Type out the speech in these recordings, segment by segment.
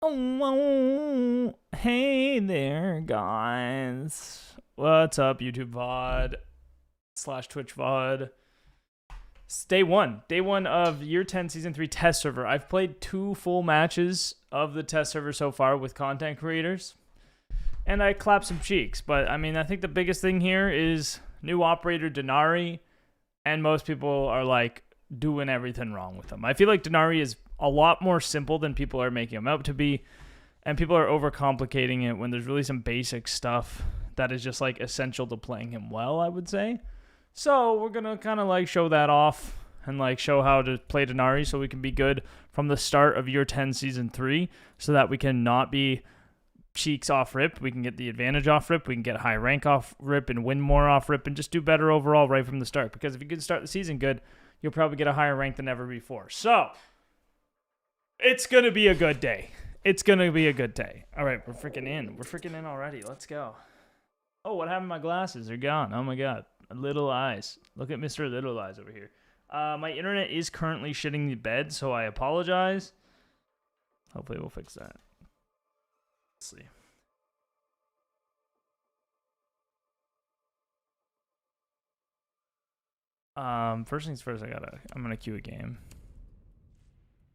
Oh, hey there, guys. What's up, YouTube VOD / Twitch VOD? It's day one of Year 10 Season 3 test server. I've played 2 full matches of the test server so far with content creators, and I clapped some cheeks. But I mean, I think the biggest thing here is new operator Dinari, and most people are like doing everything wrong with him. I feel like Denari is a lot more simple than people are making him out to be, and people are overcomplicating it when there's really some basic stuff that is just like essential to playing him well, I would say. So we're gonna kind of like show that off and like show how to play Denari so we can be good from the start of Year 10 Season 3, so that we can not be cheeks off rip. We can get the advantage off rip. We can get high rank off rip and win more off rip and just do better overall right from the start. Because if you can start the season good, you'll probably get a higher rank than ever before. So it's going to be a good day. It's going to be a good day. All right, we're freaking in. We're freaking in already. Let's go. Oh, what happened to my glasses? They're gone. Oh, my God. Little eyes. Look at Mr. Little Eyes over here. My internet is currently shitting the bed, so I apologize. Hopefully we'll fix that. Let's see. First things first, I'm gonna queue a game.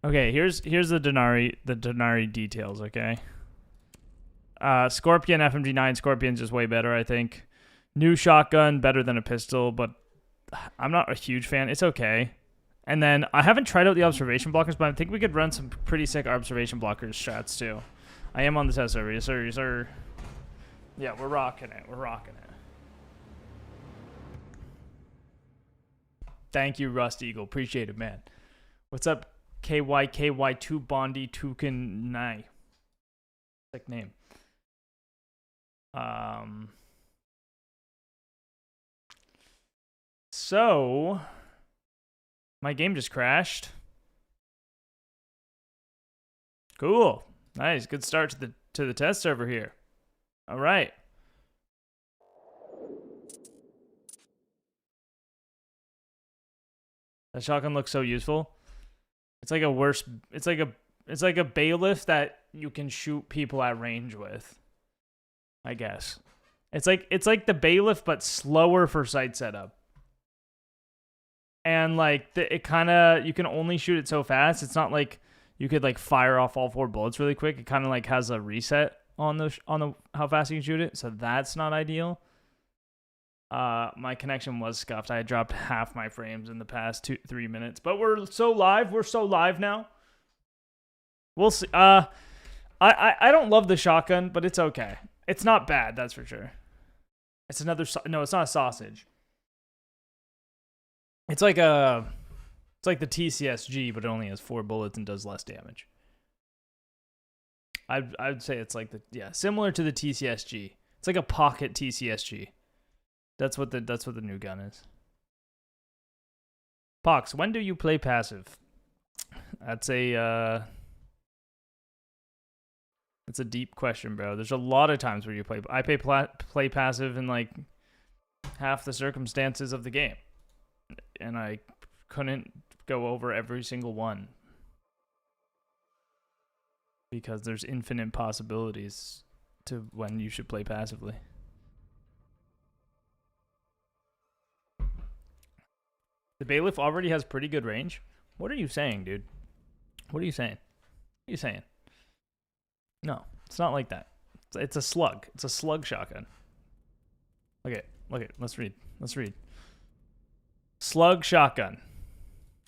Okay, here's the Denari details, okay? Scorpion, FMG9, Scorpion's just way better, I think. New shotgun, better than a pistol, but I'm not a huge fan. It's okay. And then, I haven't tried out the observation blockers, but I think we could run some pretty sick observation blockers strats, too. I am on the test server, yes sir, yes sir. Yeah, we're rocking it, we're rocking it. Thank you, Rust Eagle, appreciate it, man. What's up? KYKY2 Bondi Tukin sick name. So my game just crashed. Cool. Nice. Good start to the test server here. All right. That shotgun looks so useful. It's like a bailiff that you can shoot people at range with, I guess. It's like the bailiff but slower for sight setup. And like it kind of, you can only shoot it so fast. It's not like you could like fire off all 4 bullets really quick. It kind of like has a reset on the how fast you can shoot it. So that's not ideal. My connection was scuffed. I had dropped half my frames in the past 2-3 minutes, but we're so live. We're so live now. We'll see. I don't love the shotgun, but it's okay. It's not bad, that's for sure. It's another no, it's not a sausage. It's like the TCSG, but it only has 4 bullets and does less damage. I'd say it's like similar to the TCSG. It's like a pocket TCSG. That's what the new gun is. Pox, when do you play passive? That's a deep question, bro. There's a lot of times where you play. I play passive in like half the circumstances of the game, and I couldn't go over every single one because there's infinite possibilities to when you should play passively. The bailiff already has pretty good range. What are you saying, dude? What are you saying? What are you saying? No, it's not like that. It's a slug. It's a slug shotgun. Look at it. Let's read. Slug shotgun.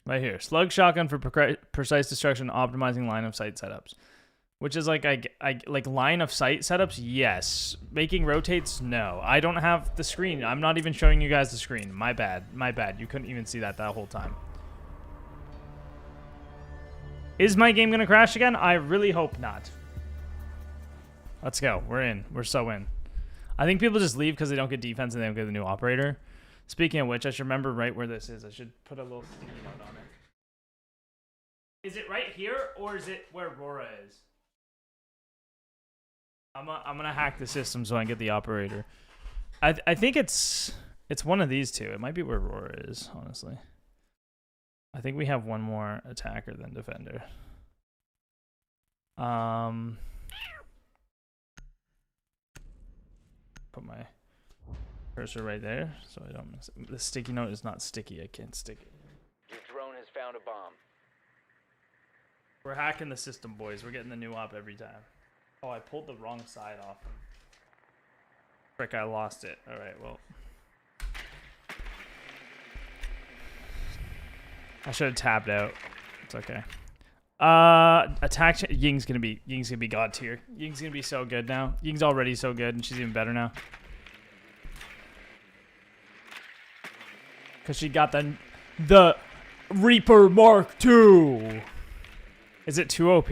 Right here. Slug shotgun for precise destruction, optimizing line of sight setups. Which is like, I like line of sight setups, yes. Making rotates, no. I don't have the screen. I'm not even showing you guys the screen. My bad. You couldn't even see that whole time. Is my game gonna crash again? I really hope not. Let's go. We're in. We're so in. I think people just leave because they don't get defense and they don't get the new operator. Speaking of which, I should remember right where this is. I should put a little sticky note on it. Is it right here or is it where Aurora is? I'm gonna hack the system so I can get the operator. I think it's one of these two. It might be where Aurora is, honestly. I think we have one more attacker than defender. Put my cursor right there so I don't miss it. The sticky note is not sticky. I can't stick it. Your drone has found a bomb. We're hacking the system, boys. We're getting the new op every time. Oh, I pulled the wrong side off. Frick, I lost it. Alright, well. I should have tapped out. It's okay. Attack Ying's gonna be god tier. Ying's gonna be so good now. Ying's already so good, and she's even better now. Cause she got the Reaper Mark II. Is it too OP?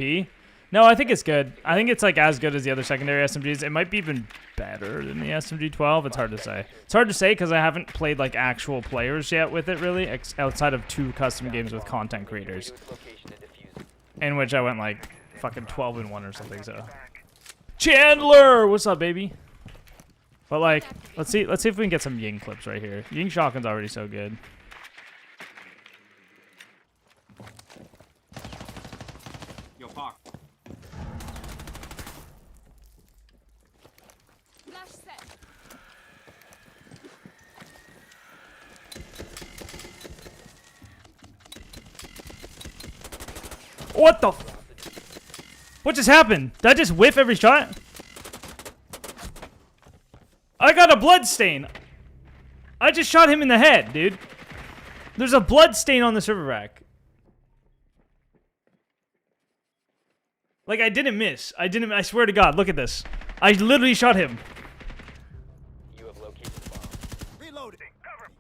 No, I think it's good. I think it's like as good as the other secondary SMGs. It might be even better than the SMG-12. It's hard to say. It's hard to say because I haven't played like actual players yet with it really, outside of 2 custom games with content creators, in which I went like fucking 12-1 or something. So, Chandler, what's up, baby? But like, let's see if we can get some Ying clips right here. Ying shotgun's already so good. Yo, Pox. What the? What just happened? Did I just whiff every shot? I got a blood stain. I just shot him in the head, dude. There's a blood stain on the server rack. Like, I didn't miss. I swear to God, look at this. I literally shot him. You have located the bomb. Reloading. Cover.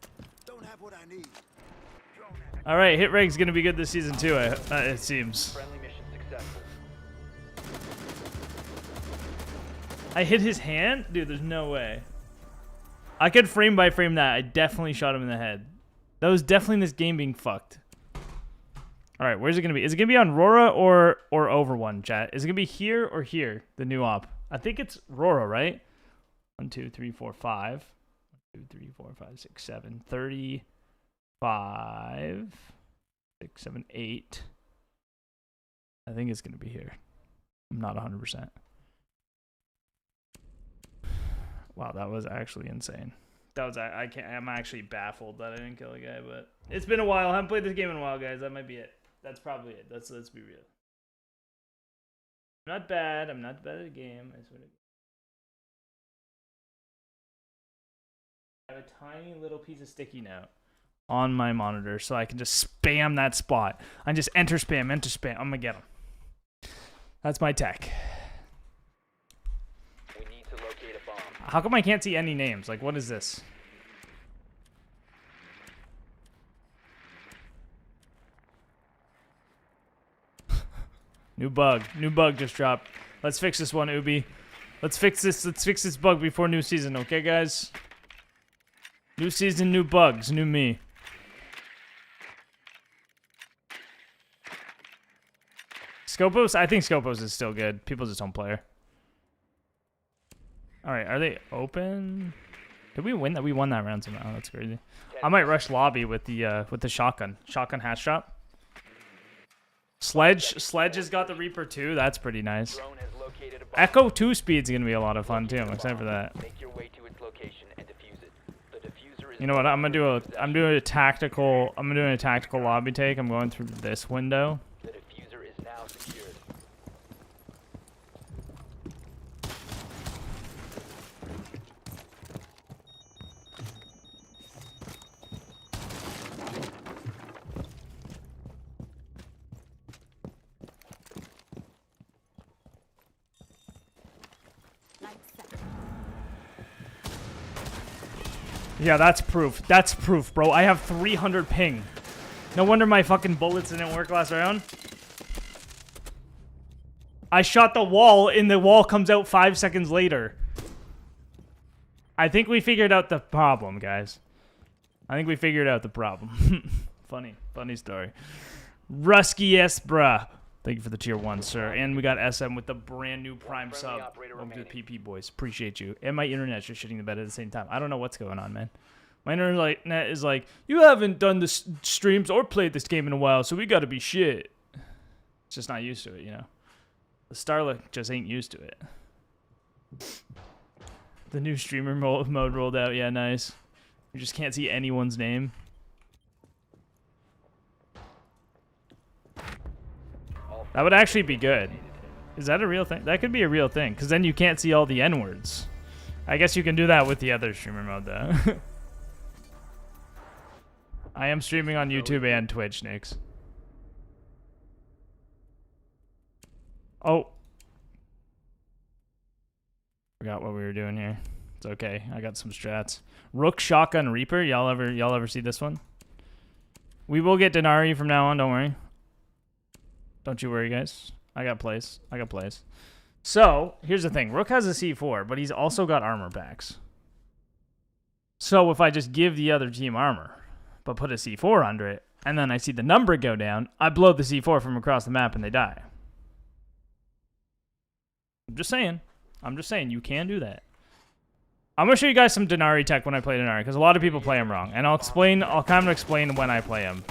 Don't have what I need. All right, hit reg's gonna be good this season too. It seems. Friendly mission successful. I hit his hand, dude. There's no way. I could frame by frame that. I definitely shot him in the head. That was definitely this game being fucked. All right, where's it gonna be? Is it gonna be on Rora or over one, chat? Is it gonna be here or here? The new op. I think it's Rora, right? 1, 2, 3, 4, 5. 1, 2, 3, 4, 5, 6, 7. 35, 6, 7, 8. I think it's gonna be here. I'm not 100%. Wow, that was actually insane. That was I'm actually baffled that I didn't kill a guy, but it's been a while. I haven't played this game in a while, guys. That might be it. That's probably it. Let's be real. I'm not bad. I'm not bad at a game. I swear to God. I have a tiny little piece of sticky note on my monitor, so I can just spam that spot. I just enter spam. I'm gonna get him. That's my tech. We need to locate a bomb. How come I can't see any names? Like, what is this? New bug just dropped. Let's fix this one, Ubi. Let's fix this bug before new season, okay, guys? New season, new bugs, new me. Scopos? I think Scopos is still good. People just don't play her. Alright, are they open? Did we win that? We won that round somehow. That's crazy. I might rush lobby with the shotgun. Shotgun hatch drop. Sledge has got the Reaper too. That's pretty nice. Drone has located a bomb. Echo 2 speed's gonna be a lot of fun too. I'm excited for that. Make your way to its location and defuse it. The diffuser is You know what? I'm doing a tactical lobby take. I'm going through this window. The diffuser is now secured. Yeah, that's proof. That's proof, bro. I have 300 ping. No wonder my fucking bullets didn't work last round. I shot the wall, and the wall comes out 5 seconds later. I think we figured out the problem, guys. I think we figured out the problem. Funny story. Rusky S, bruh. Thank you for the tier 1, sir. And we got SM with the brand new Prime sub. Welcome to the PP, boys. Appreciate you. And my internet's just shitting the bed at the same time. I don't know what's going on, man. My internet is like, you haven't done the streams or played this game in a while, so we gotta be shit. It's just not used to it, you know? The Starlock just ain't used to it. The new streamer mode rolled out. Yeah, nice. You just can't see anyone's name. That would actually be good. Is that a real thing? That could be a real thing, because then you can't see all the N-words. I guess you can do that with the other streamer mode, though. I am streaming on YouTube and Twitch, Nix. Oh. Forgot what we were doing here. It's okay. I got some strats. Rook, Shotgun, Reaper. Y'all ever see this one? We will get Dinari from now on, don't worry. Don't you worry, guys. I got plays. So, here's the thing. Rook has a C4, but he's also got armor packs. So, if I just give the other team armor, but put a C4 under it, and then I see the number go down, I blow the C4 from across the map and they die. I'm just saying, you can do that. I'm going to show you guys some Denari tech when I play Denari, because a lot of people play him wrong. And I'll kind of explain when I play him.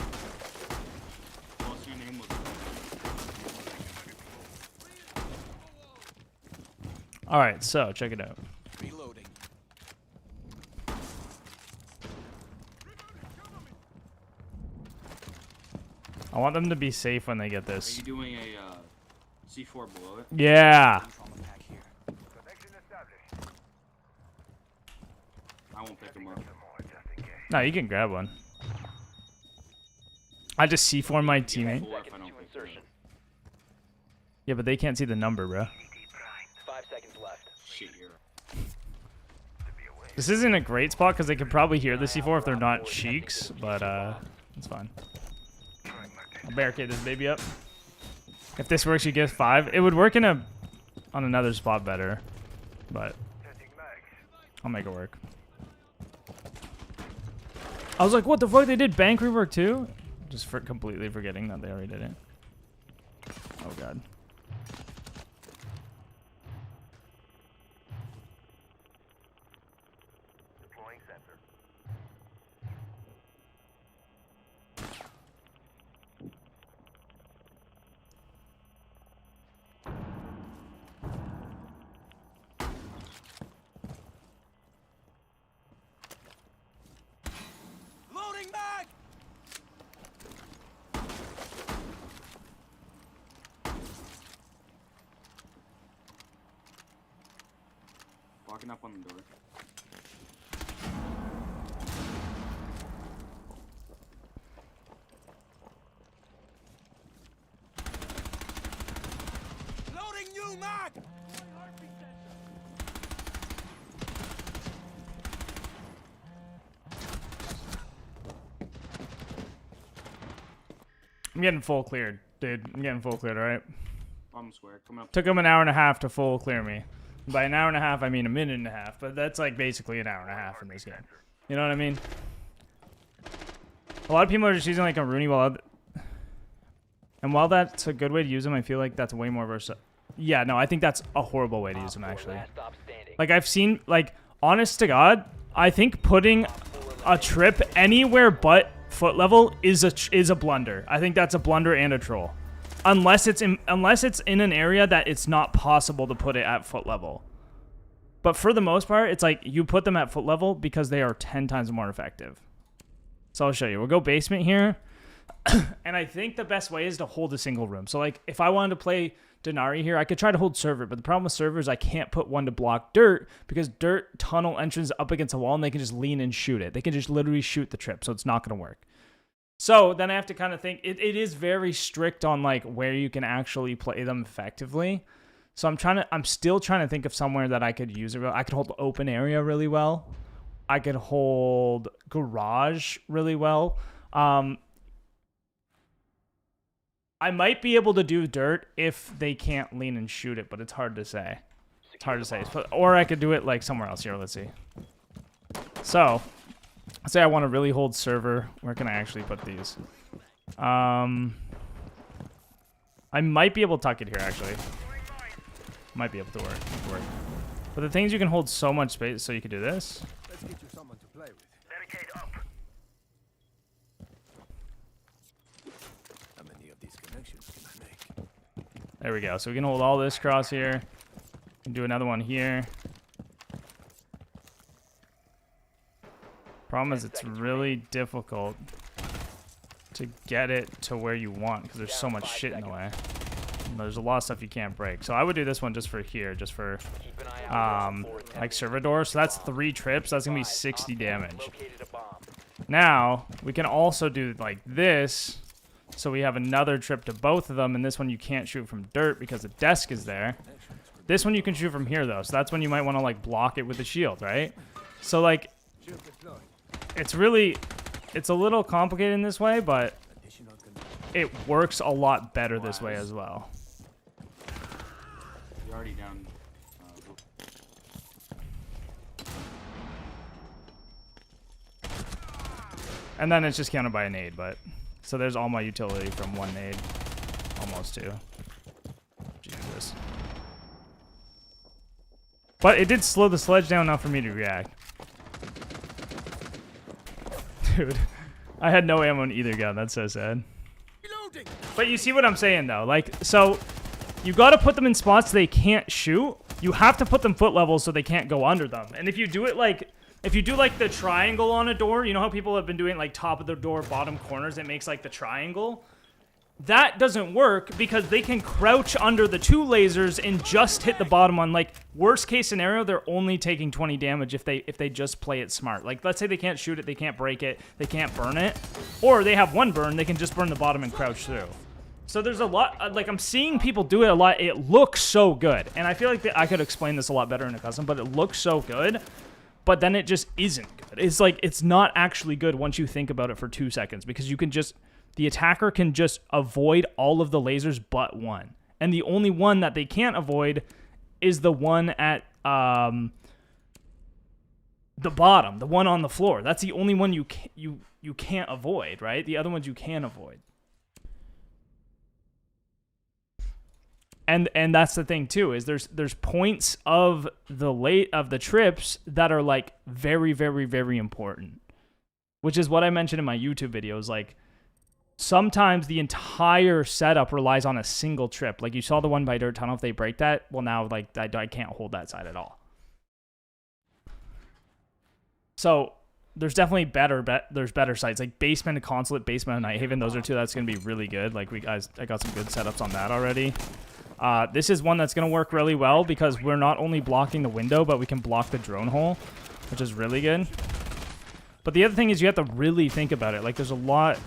Alright, so check it out. Reloading. I want them to be safe when they get Are this. you doing a C4 below it? Yeah. I won't pick him up. No, you can grab one. I just C4 my teammate. Four if I Seconds don't to pick him insertion. Yeah, but they can't see the number, bro. 5 seconds left. Shit here. This isn't a great spot because they could probably hear the C4 if they're not cheeks, but it's fine. I'll barricade this baby up. If this works, you get 5. It would work on another spot better, but I'll make it work. I was like, what the fuck? They did bank rework too? Just for completely forgetting that they already did it. Oh god. Loading mag. Walking up on the door. Loading new mag. I'm getting full cleared, dude. I'm getting full cleared, alright? Bottom square. Coming up. Took them an hour and a half to full clear me. By an hour and a half, I mean a minute and a half, but that's like basically an hour and a half in this game. You know what I mean? A lot of people are just using like a Rooney and while that's a good way to use them, I feel like that's way more versatile. Yeah, no, I think that's a horrible way to use them actually. Last stop standing. Like I've seen, like, honest to God, I think putting a trip anywhere but foot level is a blunder. I think that's a blunder and a troll. Unless it's in an area that it's not possible to put it at foot level. But for the most part, it's like you put them at foot level because they are 10 times more effective. So I'll show you. We'll go basement here. And I think the best way is to hold a single room. So like if I wanted to play Dinari here, I could try to hold server, but the problem with server is I can't put one to block dirt because dirt tunnel entrance up against a wall and they can just lean and shoot it. They can just literally shoot the trip, so it's not going to work. So then I have to kind of think, it is very strict on like where you can actually play them effectively. So I'm still trying to think of somewhere that I could use it. I could hold open area really well. I could hold garage really well. I might be able to do dirt if they can't lean and shoot it, but it's hard to say. It's hard to say. Or I could do it like somewhere else here. Let's see. So, let's say I want to really hold server. Where can I actually put these? I might be able to tuck it here, actually. Might be able to work. But the things you can hold so much space, so you could do this. Let's get you someone to play with. Barricade up. How many of these connections can I make? There we go. So we can hold all this across here. We can do another one here. Problem is it's really difficult to get it to where you want because there's so much shit in the way. And there's a lot of stuff you can't break. So I would do this one just for here, just for like Servador. So that's 3 trips. That's gonna be 60 damage. Now we can also do like this. So we have another trip to both of them, and this one you can't shoot from dirt because the desk is there. This one you can shoot from here though, so that's when you might want to like block it with the shield, right? So like, it's a little complicated in this way, but it works a lot better this way as well. You're already down. And then it's just countered by a nade, but so there's all my utility from 1 nade, almost 2. Jesus. But it did slow the sledge down enough for me to react. Dude, I had no ammo in either gun. That's so sad. But you see what I'm saying, though. Like, so you got to put them in spots they can't shoot. You have to put them foot level so they can't go under them. And if you do it like, if you do like the triangle on a door, you know how people have been doing like top of the door, bottom corners, it makes like the triangle? That doesn't work because they can crouch under the 2 lasers and just hit the bottom one. Like, worst case scenario, they're only taking 20 damage if they just play it smart. Like, let's say they can't shoot it, they can't break it, they can't burn it. Or they have 1 burn, they can just burn the bottom and crouch through. So there's a lot, like I'm seeing people do it a lot. It looks so good. And I feel like I could explain this a lot better in a custom, but it looks so good. But then it just isn't good. It's like, it's not actually good once you think about it for 2 seconds because you can just... The attacker can just avoid all of the lasers but 1. And the only one that they can't avoid is the one at the bottom, the one on the floor. That's the only one you can't avoid, right? The other ones you can avoid. And that's the thing too, is there's points of the trips that are like very, very, very important. Which is what I mentioned in my YouTube videos, like sometimes the entire setup relies on a single trip. Like you saw the one by Dirt Tunnel, if they break that, well now like I can't hold that side at all. So there's definitely there's better sites like Basement and Consulate, Basement and Nighthaven. Those are 2 that's gonna be really good. Like I got some good setups on that already. This is one that's gonna work really well because we're not only blocking the window, but we can block the drone hole, which is really good. But the other thing is you have to really think about it. Like there's a lot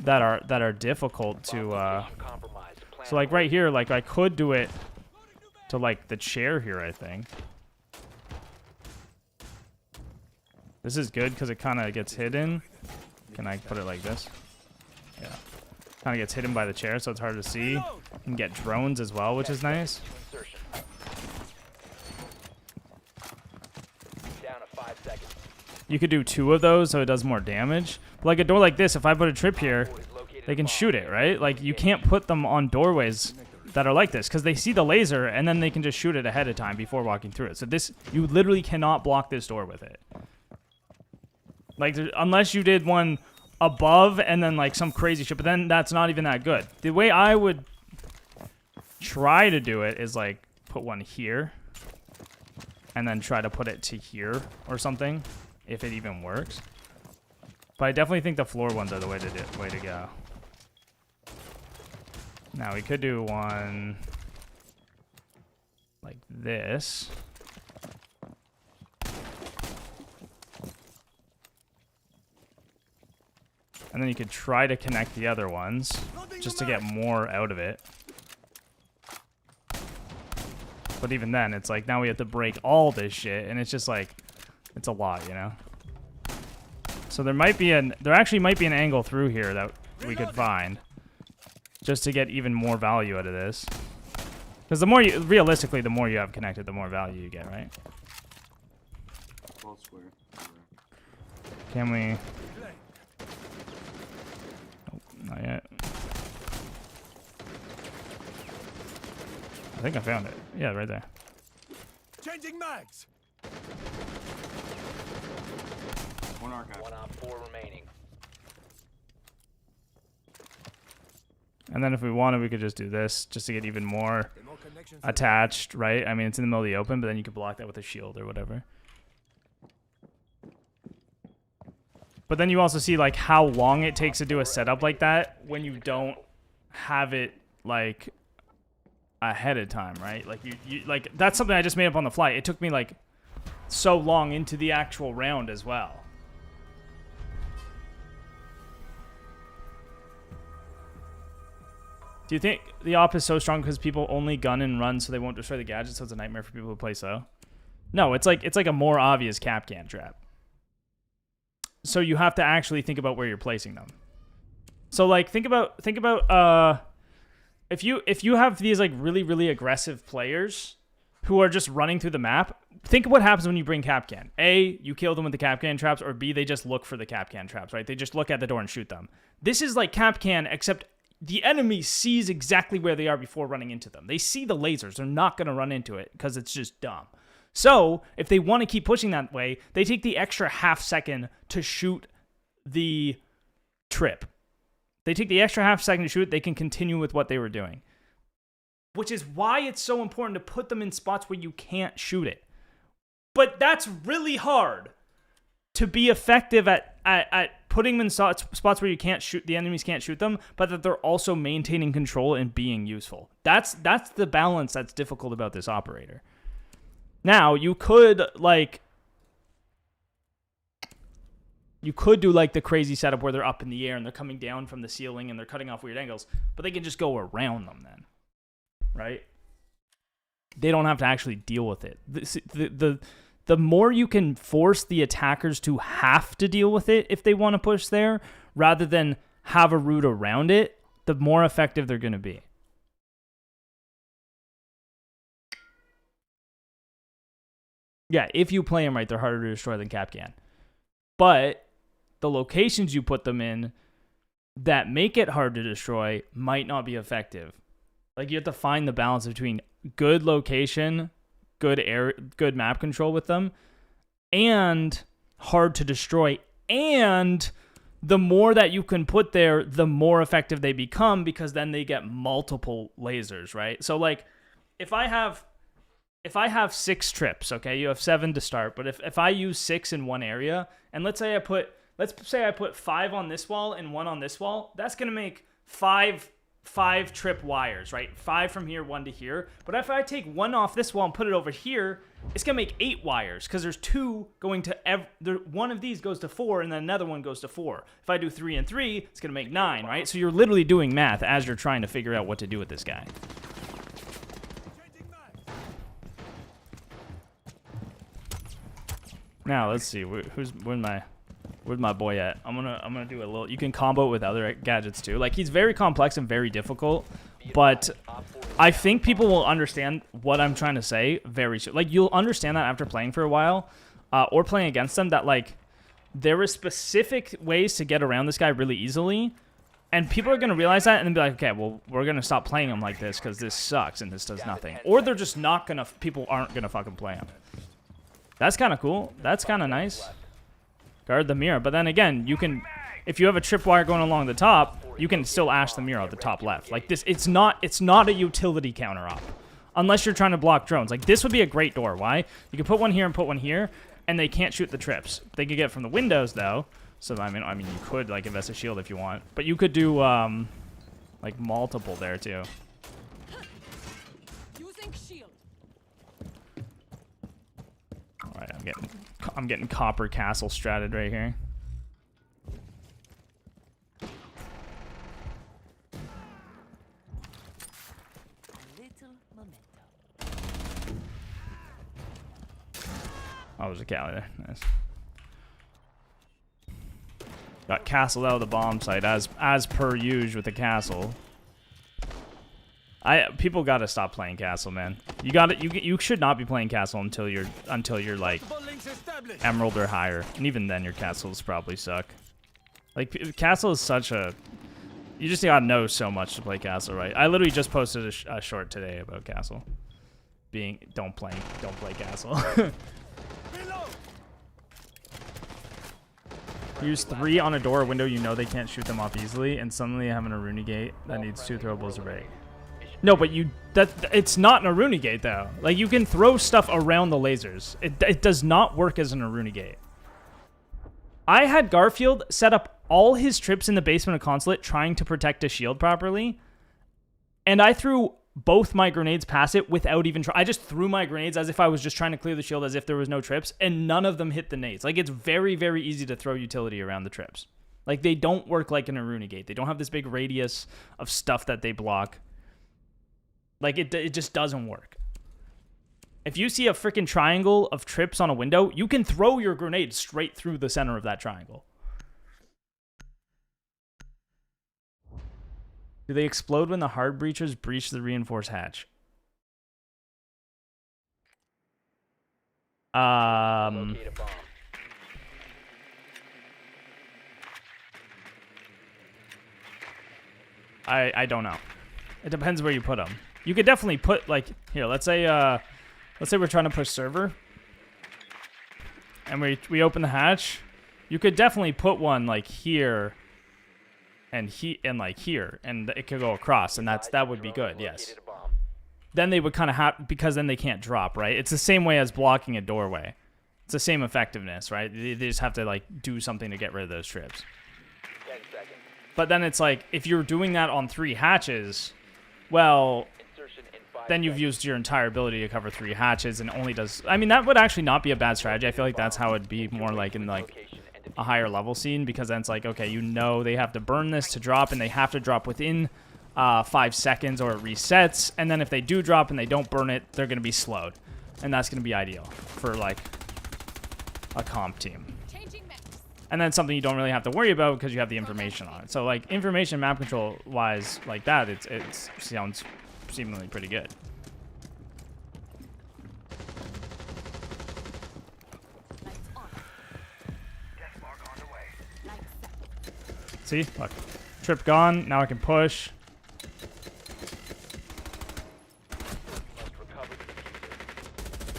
that are difficult to so like right here, like I could do it to like the chair here, I think. This is good because it kind of gets hidden. Can I put it like this? Yeah. Kind of gets hidden by the chair, so it's hard to see. You can get drones as well, which is nice. Down to 5 seconds. You could do 2 of those so it does more damage. But like a door like this, if I put a trip here, they can shoot it, right? Like you can't put them on doorways that are like this because they see the laser and then they can just shoot it ahead of time before walking through it. So this, you literally cannot block this door with it. Like unless you did one above and then like some crazy shit, but then that's not even that good. The way I would try to do it is like put one here and then try to put it to here or something, if it even works. But I definitely think the floor ones are the way to go. Now we could do one like this. And then you could try to connect the other ones just to get more out of it. But even then, it's like now we have to break all this shit, and it's just like, it's a lot, you know? So there actually might be an angle through here that we could find just to get even more value out of this. Because the more realistically, the more you have connected, the more value you get, right? Well, square. Can we? Oh, not yet. I think I found it. Yeah, right there. Changing mags. One archive. 1 on 4 remaining. And then if we wanted, we could just do this just to get even more Remote connection attached, right? I mean, it's in the middle of the open, but then you could block that with a shield or whatever. But then you also see like how long it takes to do a setup like that when you don't have it like ahead of time, right? Like you like that's something I just made up on the fly. It took me like so long into the actual round as well. Do you think the op is so strong because people only gun and run so they won't destroy the gadget, so it's a nightmare for people who play so? No, it's like a more obvious Capcan trap. So you have to actually think about where you're placing them. So like think about if you have these like really aggressive players who are just running through the map, think of what happens when you bring Capcan. A, you kill them with the Capcan traps, or B, they just look for the Capcan traps, right? They just look at the door and shoot them. This is like Capcan, except the enemy sees exactly where they are before running into them. They see the lasers. They're not going to run into it because it's just dumb. So if they want to keep pushing that way, they take the extra half second to shoot the trip. They take the extra half second to shoot it. They can continue with what they were doing. Which is why it's so important to put them in spots where you can't shoot it. But that's really hard to be effective at putting them in spots where you can't shoot, the enemies can't shoot them, but that they're also maintaining control and being useful. That's the balance that's difficult about this operator. Now, you could do like the crazy setup where they're up in the air and they're coming down from the ceiling and they're cutting off weird angles, but they can just go around them then, right? They don't have to actually deal with it. The more you can force the attackers to have to deal with it if they want to push there, rather than have a route around it, the more effective they're going to be. Yeah, if you play them right, they're harder to destroy than Capcan. But the locations you put them in that make it hard to destroy might not be effective. Like, you have to find the balance between good location, good map control with them, and hard to destroy. And the more that you can put there, the more effective they become, because then they get multiple lasers, right? So, like, if I have 6 trips, okay, you have 7 to start, but if I use 6 in one area, and let's say I put 5 on this wall and 1 on this wall, that's going to make 5 trip wires, right? 5 from here, 1 to here. But if I take 1 off this wall and put it over here, it's going to make 8 wires, because there's 2 going to, one of these goes to 4, and then another one goes to 4. If I do 3 and 3, it's going to make 9, right? So you're literally doing math as you're trying to figure out what to do with this guy. Now let's see where's my boy at. I'm gonna do a little. You can combo it with other gadgets too. Like, he's very complex and very difficult, but I think people will understand what I'm trying to say very soon. Like, you'll understand that after playing for a while, or playing against them, that like there is specific ways to get around this guy really easily, and people are gonna realize that and then be like, okay, well, we're gonna stop playing him like this because this sucks and this does nothing, or they're just not gonna. People aren't gonna fucking play him. That's kind of cool. That's kind of nice. Guard the mirror. But then again, you can, if you have a tripwire going along the top, you can still ash the mirror at the top left. Like this, it's not a utility counter op. Unless you're trying to block drones. Like, this would be a great door. Why? You can put one here and put one here, and they can't shoot the trips. They could get from the windows, though. So, I mean, you could, like, invest a shield if you want. But you could do, like, multiple there, too. Alright, I'm getting copper castle stratted right here. Oh, there's a Cali there. Nice. Got castled out of the bomb site as per usual with the castle. People gotta stop playing castle, man. You should not be playing castle until you're like emerald or higher, and even then your castles probably suck. Like, castle is such a, you just gotta know so much to play castle, right? I literally just posted a short today about castle. Don't play Use 3 on a door or window you know they can't shoot them off easily, and suddenly having a Rooney gate that needs 2 throwables or break. No, but it's not an Aruni gate though. Like you can throw stuff around the lasers. It does not work as an Aruni gate. I had Garfield set up all his trips in the basement of Consulate trying to protect a shield properly, and I threw both my grenades past it without even I just threw my grenades as if I was just trying to clear the shield as if there was no trips, and none of them hit the nades. Like it's very, very easy to throw utility around the trips. Like they don't work like an Aruni gate. They don't have this big radius of stuff that they block. Like, it just doesn't work. If you see a freaking triangle of trips on a window, you can throw your grenade straight through the center of that triangle. Do they explode when the hard breachers breach the reinforced hatch? Locate a bomb. I don't know. It depends where you put them. You could definitely put, like, here, let's say we're trying to push server, and we open the hatch. You could definitely put one like here, and like here, and it could go across, and that would be good. Yes. Then they would kind of have, because then they can't drop, right? It's the same way as blocking a doorway. It's the same effectiveness, right? They just have to like do something to get rid of those trips. 10 seconds. But then it's like if you're doing that on 3 hatches, well, then you've used your entire ability to cover 3 hatches and only does... I mean, that would actually not be a bad strategy. I feel like that's how it'd be more like in like a higher level scene, because then it's like, okay, you know they have to burn this to drop, and they have to drop within 5 seconds or it resets, and then if they do drop and they don't burn it, they're going to be slowed. And that's going to be ideal for like a comp team. And then something you don't really have to worry about because you have the information on it. So like information map control wise like that, it sounds seemingly pretty good. See, look, trip gone. Now I can push.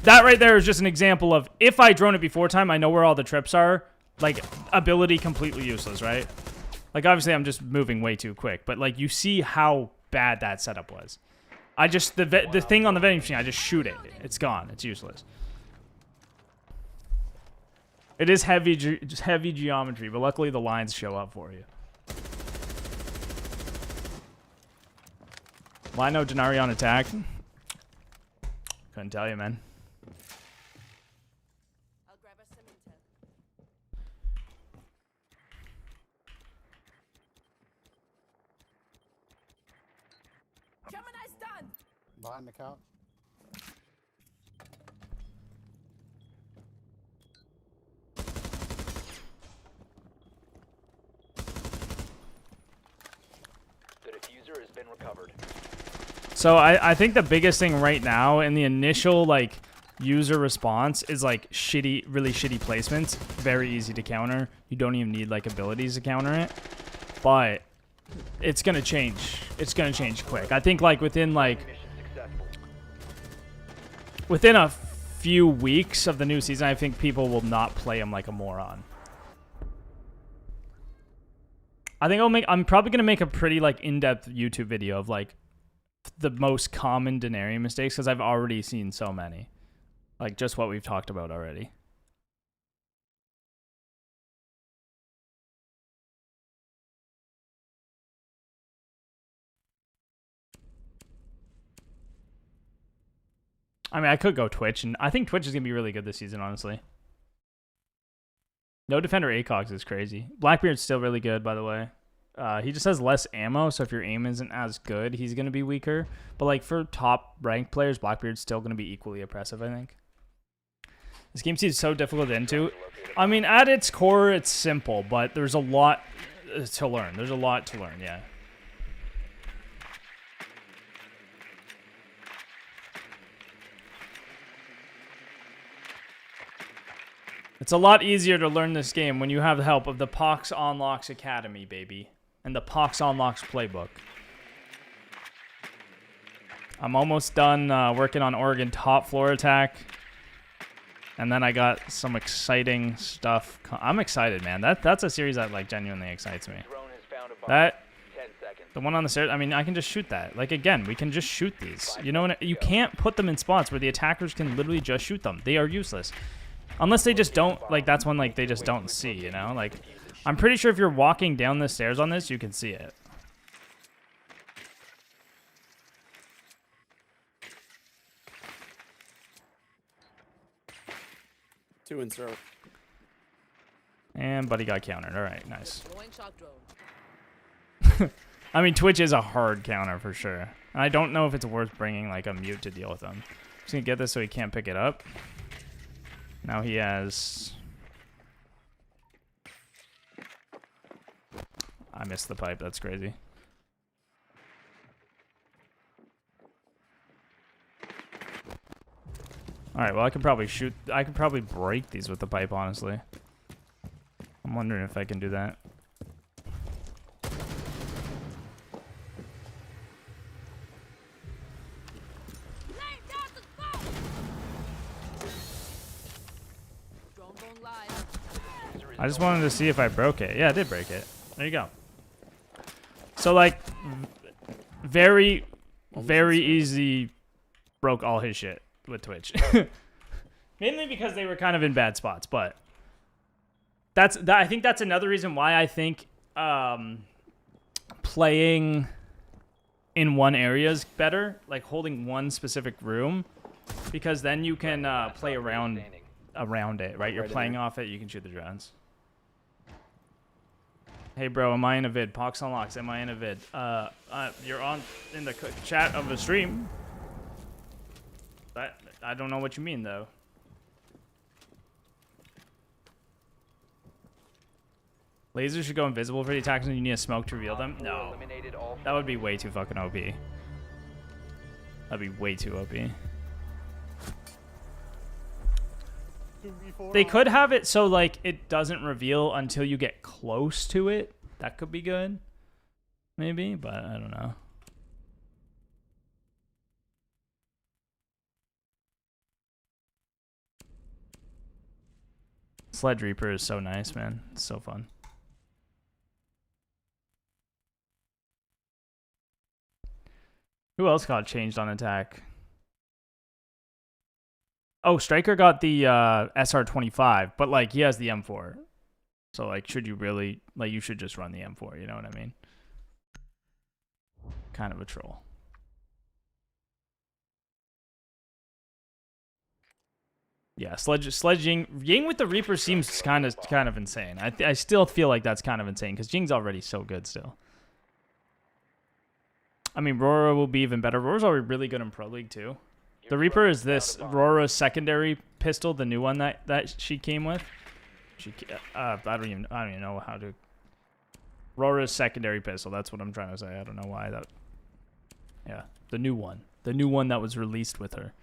That right there is just an example of if I drone it before time, I know where all the trips are. Like, ability completely useless, right? Like, obviously, I'm just moving way too quick. But, like, you see how bad that setup was. I just, the thing on the vending machine, I just shoot it. It's gone. It's useless. It is heavy geometry, but luckily the lines show up for you. Lino Denari on attack. Couldn't tell you, man. Behind the couch. The diffuser has been recovered. So I think the biggest thing right now in the initial like user response is like really shitty placements. Very easy to counter. You don't even need like abilities to counter it. But it's gonna change. It's gonna change quick. I think like within a few weeks of the new season, I think people will not play him like a moron. I think I'm probably gonna make a pretty like in-depth YouTube video of like the most common Dinari mistakes, because I've already seen so many. Like just what we've talked about already. I mean, I could go Twitch, and I think Twitch is going to be really good this season, honestly. No Defender ACOGs is crazy. Blackbeard's still really good, by the way. He just has less ammo, so if your aim isn't as good, he's going to be weaker. But like for top ranked players, Blackbeard's still going to be equally oppressive, I think. This game seems so difficult into. I mean, at its core, it's simple, but there's a lot to learn. There's a lot to learn, yeah. It's a lot easier to learn this game when you have the help of the Poxonlox Academy, baby. And the Poxonlox playbook. I'm almost done working on Oregon top floor attack. And then I got some exciting stuff. I'm excited, man. That's a series that like genuinely excites me. Drone has found a bomb. That 10 seconds. the one on the stairs. I mean, I can just shoot that. Like again, we can just shoot these. You know, you can't put them in spots where the attackers can literally just shoot them. They are useless, unless they just don't. Like that's when like they just don't see. You know, like I'm pretty sure if you're walking down the stairs on this, you can see it. Two in zero. And buddy got countered. All right, nice. Deploying shock drone. I mean, Twitch is a hard counter for sure. And I don't know if it's worth bringing like a mute to deal with him. Just gonna get this so he can't pick it up. Now he has. I missed the pipe. That's crazy. All right. Well, I could probably shoot. I could probably break these with the pipe. Honestly, I'm wondering if I can do that. Drone going live. I just wanted to see if I broke it. Yeah, I did break it. There you go. So like, very easy broke all his shit with Twitch. Mainly because they were kind of in bad spots, but I think that's another reason why I think playing in one area is better, like holding one specific room, because then you can play around it, right? You're playing off it, you can shoot the drones. Hey bro, am I in a vid? Poxonlox, am I in a vid? You're on in the chat of a stream. But I don't know what you mean though. Lasers should go invisible for the attackers and you need a smoke to reveal them? No. That would be way too fucking OP. That'd be way too OP. They could have it so like it doesn't reveal until you get close to it. That could be good. Maybe, but I don't know. Sledge Reaper is so nice, man. It's so fun. Who else got changed on attack? Oh, Striker got the SR25, but like he has the M4. So like should you really like you should just run the M4, you know what I mean? Kind of a troll. Yeah, Sledge Ying with the Reaper seems kind of insane. I still feel like that's kind of insane because Jing's already so good still. I mean, Rora will be even better. Rora's already really good in Pro League too. The Reaper is this Rora's secondary pistol, the new one that she came with. I don't even know how to. Rora's secondary pistol. That's what I'm trying to say. I don't know why that. Yeah, the new one that was released with her.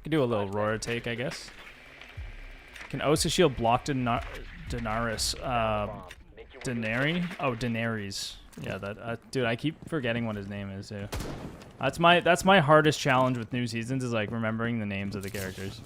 Can do a little Aurora take, I guess. Can Osa Shield block Denaris? Denari? Oh, Denari's. Yeah, that dude. I keep forgetting what his name is too. That's my hardest challenge with new seasons is like remembering the names of the characters.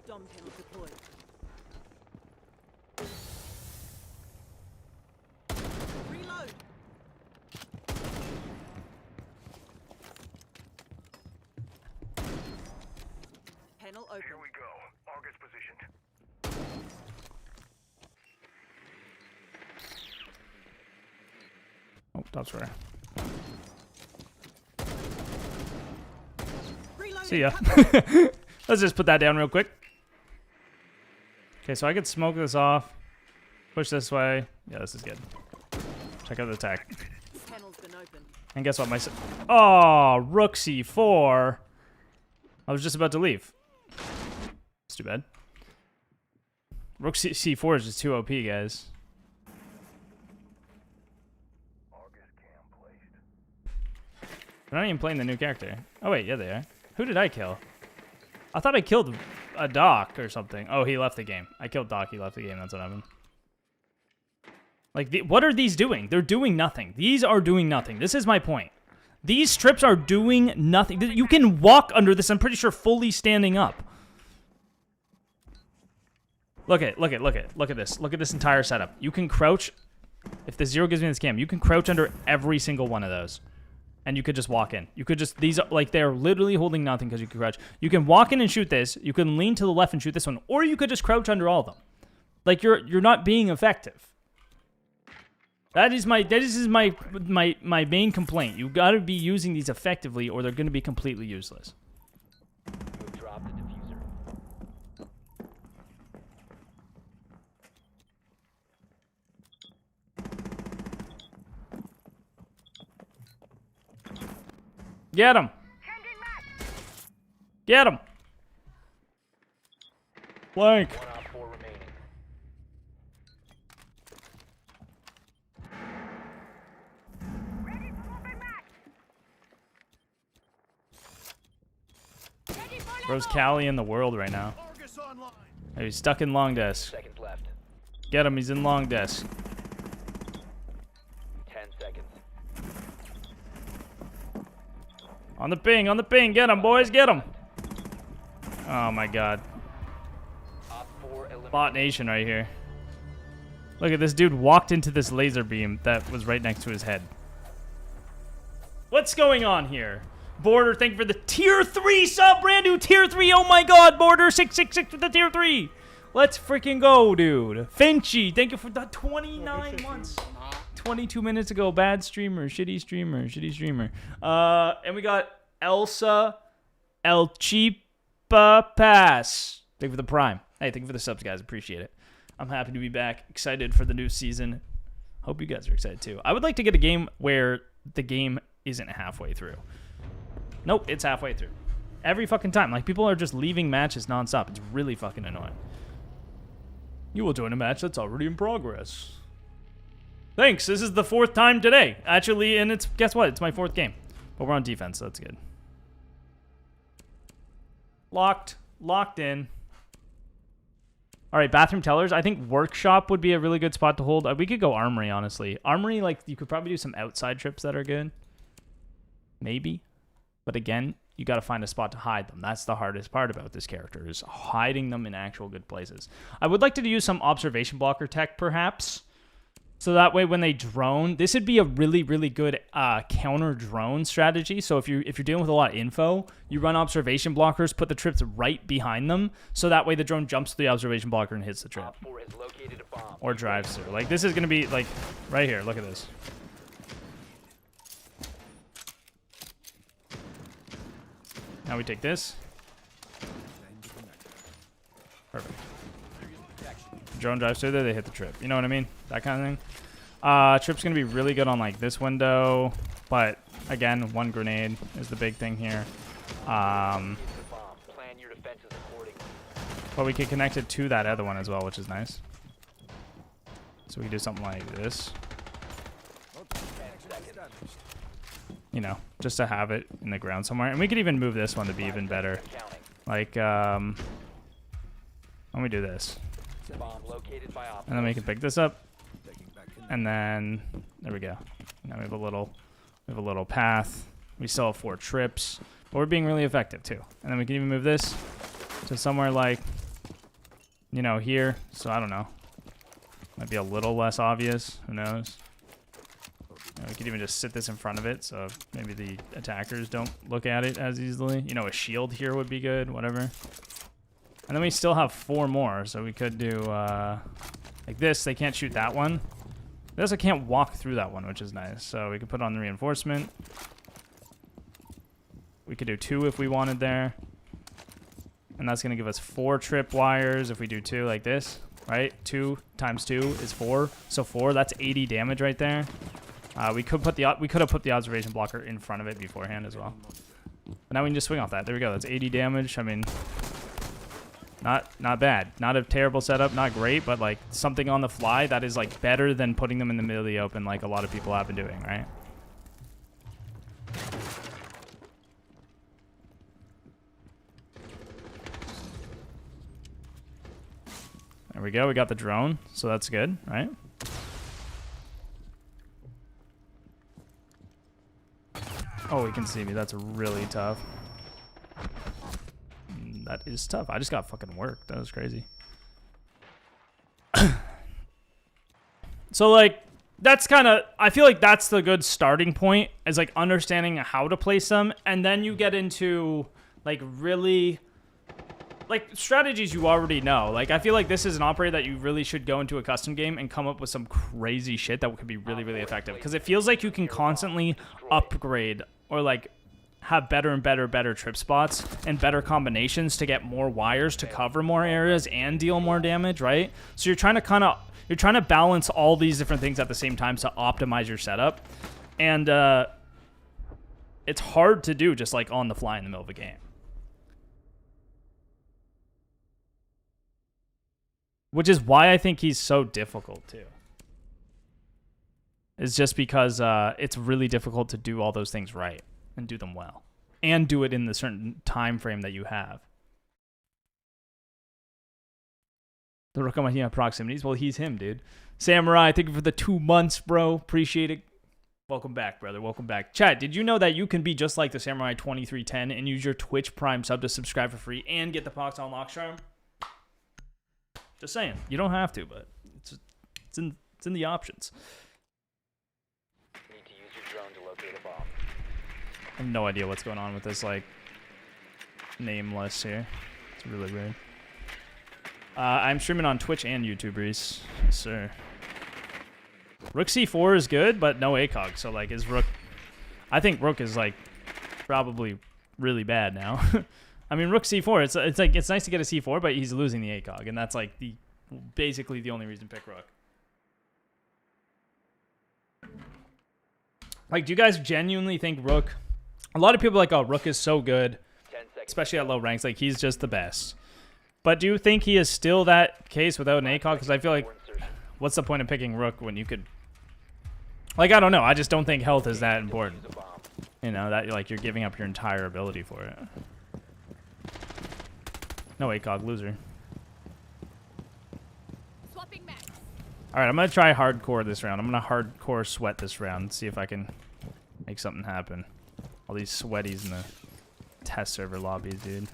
Dom panel deployed. Reload. Panel open. Here we go. August positioned. Oh, that's rare. Reloading. See ya. Let's just put that down real quick. Okay, so I could smoke this off. Push this way. Yeah, this is good. Check out the attack. Panel's been opened. And guess what? Oh, Rook C4. I was just about to leave. It's too bad. Rook C4 is just too OP, guys. They're not even playing the new character. Oh, wait. Yeah, they are. Who did I kill? I thought I killed a Doc or something. Oh, he left the game. I killed Doc. He left the game. That's what happened. Like, what are these doing? They're doing nothing. These are doing nothing. This is my point. These strips are doing nothing. You can walk under this, I'm pretty sure, fully standing up. Look at this. Look at this entire setup. You can crouch. If the zero gives me this cam, you can crouch under every single one of those. And you could just walk in. You could just, these are, like, they're literally holding nothing because you can crouch. You can walk in and shoot this. You can lean to the left and shoot this one. Or you could just crouch under all of them. Like, you're not being effective. That is my main complaint. You got to be using these effectively or they're going to be completely useless. You have dropped the diffuser. Get him. Get him. Blank. 1 op 4 remaining. Bro's Cali in the world right now. Hey, he's stuck in long desk. Seconds left. Get him. He's in long desk. 10 seconds. On the ping. On the ping. Get him, boys. Get him. Oh, my God. Op 4 eliminated. Bot Nation right here. Look at this dude walked into this laser beam that was right next to his head. What's going on here? Border, thank you for the tier 3 sub, brand new tier 3. Oh my God, Border 666 with the tier 3. Let's freaking go, dude. Finchy, thank you for the 29 months. 22 minutes ago, bad streamer, shitty streamer, shitty streamer. And we got Elsa El Chipa Pass. Thank you for the prime. Hey, thank you for the subs, guys. Appreciate it. I'm happy to be back. Excited for the new season. Hope you guys are excited too. I would like to get a game where the game isn't halfway through. Nope, it's halfway through. Every fucking time. Like, people are just leaving matches nonstop. It's really fucking annoying. You will join a match that's already in progress. Thanks. This is the 4th time today. Actually, and it's, guess what? It's my 4th game. But we're on defense, so that's good. Locked. Locked in. All right, bathroom tellers. I think workshop would be a really good spot to hold. We could go armory, honestly. Armory, like, you could probably do some outside trips that are good. Maybe. But again, you got to find a spot to hide them. That's the hardest part about this character, is hiding them in actual good places. I would like to use some observation blocker tech, perhaps. So that way when they drone, this would be a really, really good counter drone strategy. So if you're dealing with a lot of info, you run observation blockers, put the trips right behind them. So that way the drone jumps to the observation blocker and hits the trip. Op 4 has located a bomb. Or drives through. Like, this is going to be, like, right here. Look at this. Now we take this. Perfect. Drone drives through there, they hit the trip. You know what I mean? That kind of thing. Trip's going to be really good on, like, this window. But, again, one grenade is the big thing here. Plan your defenses accordingly. But we can connect it to that other one as well, which is nice. So we can do something like this. 10 seconds. You know, just to have it in the ground somewhere. And we could even move this one to be even better. Like, let me do this. Bomb located by op. And then we can pick this up. And then, there we go. Now we have a little path. We still have 4 trips. But we're being really effective, too. And then we can even move this to somewhere like, you know, here. So, I don't know. Might be a little less obvious. Who knows? We could even just sit this in front of it, so maybe the attackers don't look at it as easily. You know, a shield here would be good, whatever. And then we still have 4 more, so we could do, like this. They can't shoot that one. They also can't walk through that one, which is nice. So we could put on the reinforcement. We could do 2 if we wanted there. And that's going to give us 4 trip wires if we do 2 like this, right? 2 times 2 is 4. So 4, that's 80 damage right there. We could have put the observation blocker in front of it beforehand as well. But now we can just swing off that. There we go. That's 80 damage. I mean, Not bad. Not a terrible setup, not great, but like something on the fly that is like better than putting them in the middle of the open like a lot of people have been doing, right? There we go. We got the drone, so that's good, right? Oh, he can see me. That's really tough. That is tough. I just got fucking worked. That was crazy. So, like, that's kind of... I feel like that's the good starting point, is, like, understanding how to place them. And then you get into, like, really... like, strategies you already know. Like, I feel like this is an operator that you really should go into a custom game and come up with some crazy shit that could be really, really effective. Because it feels like you can constantly upgrade or, like, have better and better trip spots and better combinations to get more wires to cover more areas and deal more damage, right? So you're trying to you're trying to balance all these different things at the same time to optimize your setup. And it's hard to do just, like, on the fly in the middle of a game. Which is why I think he's so difficult, too. It's just because it's really difficult to do all those things right and do them well. And do it in the certain time frame that you have. The Rook on my team at proximities? Well, he's him, dude. Samurai, thank you for the 2 months, bro. Appreciate it. Welcome back, brother. Welcome back. Chat, did you know that you can be just like the Samurai 2310 and use your Twitch Prime sub to subscribe for free and get the Poxonlox charm? Just saying. You don't have to, but it's in the options. Need to use your drone to locate a bomb. I have no idea what's going on with this, like, name list here. It's really weird. I'm streaming on Twitch and YouTube, Reese. Yes, sir. Rook C4 is good, but no ACOG. So, like, is Rook... I think Rook is, like, probably really bad now. I mean, Rook C4, it's like, it's nice to get a C4, but he's losing the ACOG. And that's, like, basically the only reason to pick Rook. Like, do you guys genuinely think Rook... A lot of people are like, oh, Rook is so good, 10 seconds. especially at low ranks. Like, he's just the best. But do you think he is still that case without an ACOG? Because I feel like, what's the point of picking Rook when you could... Like, I don't know. I just don't think health is that important. Use a bomb. You know, that, like, you're giving up your entire ability for it. No ACOG, loser. Swapping max. Alright, I'm going to try hardcore this round. I'm going to hardcore sweat this round. See if I can make something happen. All these sweaties in the test server lobbies, dude.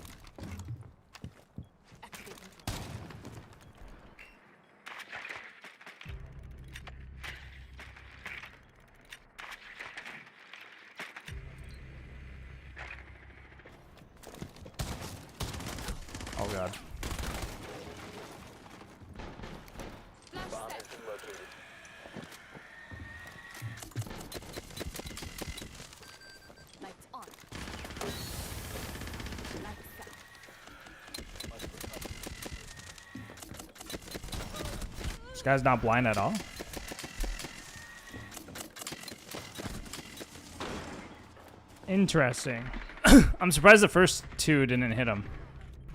Oh god. Bomb has been located. Lights on. Lights out. This guy's not blind at all. Interesting. I'm surprised the first two didn't hit him. Op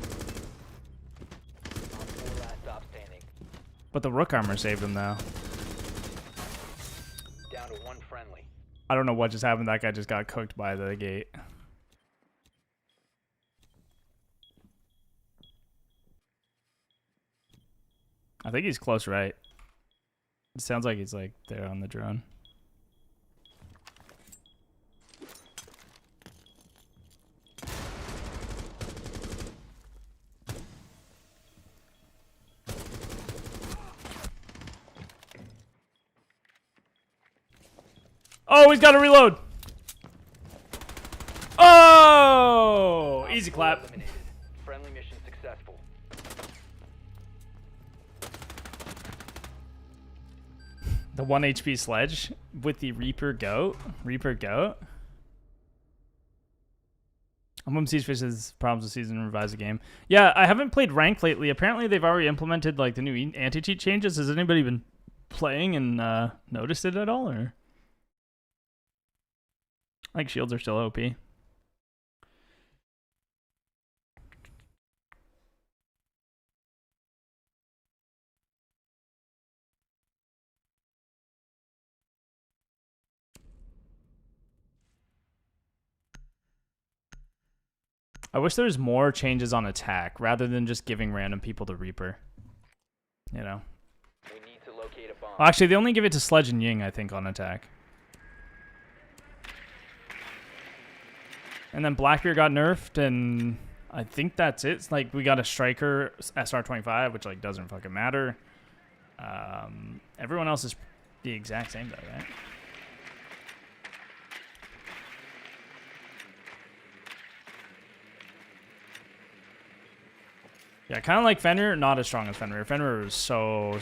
4 last stop standing. But the Rook armor saved him, though. Down to 1 friendly. I don't know what just happened. That guy just got cooked by the gate. I think he's close right. It sounds like he's, like, there on the drone. Oh, he's got to reload. Oh, easy clap. Eliminated. Friendly mission successful. The 1 HP sledge with the Reaper Goat. Reaper Goat. Siege Fish has problems with season and revise the game. Yeah, I haven't played ranked lately. Apparently, they've already implemented like the new anti-cheat changes. Has anybody been playing and noticed it at all? Or I think shields are still OP. I wish there was more changes on attack rather than just giving random people the Reaper. You know. We need to locate a bomb. Well, actually, they only give it to Sledge and Ying, I think, on attack. And then Blackbeard got nerfed, and I think that's it. It's like we got a Striker SR25, which like doesn't fucking matter. Everyone else is the exact same though, right? Yeah, kind of like Fenrir, not as strong as Fenrir. Fenrir is so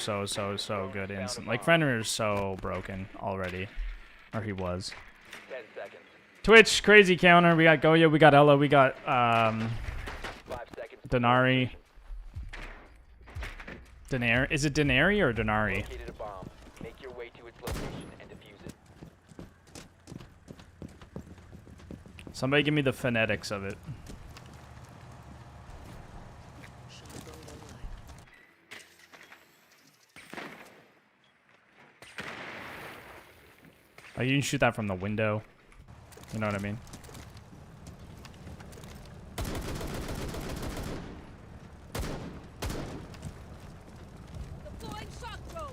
good instant. Like Fenrir is so broken already, or he was. 10 seconds. Twitch, crazy counter. We got Goya, we got Ella, we got 5 seconds. Denari. Denari? Is it Dinari or Denari? Located a bomb. Make your way to its location and defuse it. Somebody give me the phonetics of it. Oh, you can shoot that from the window. You know what I mean? Deploying shock drone.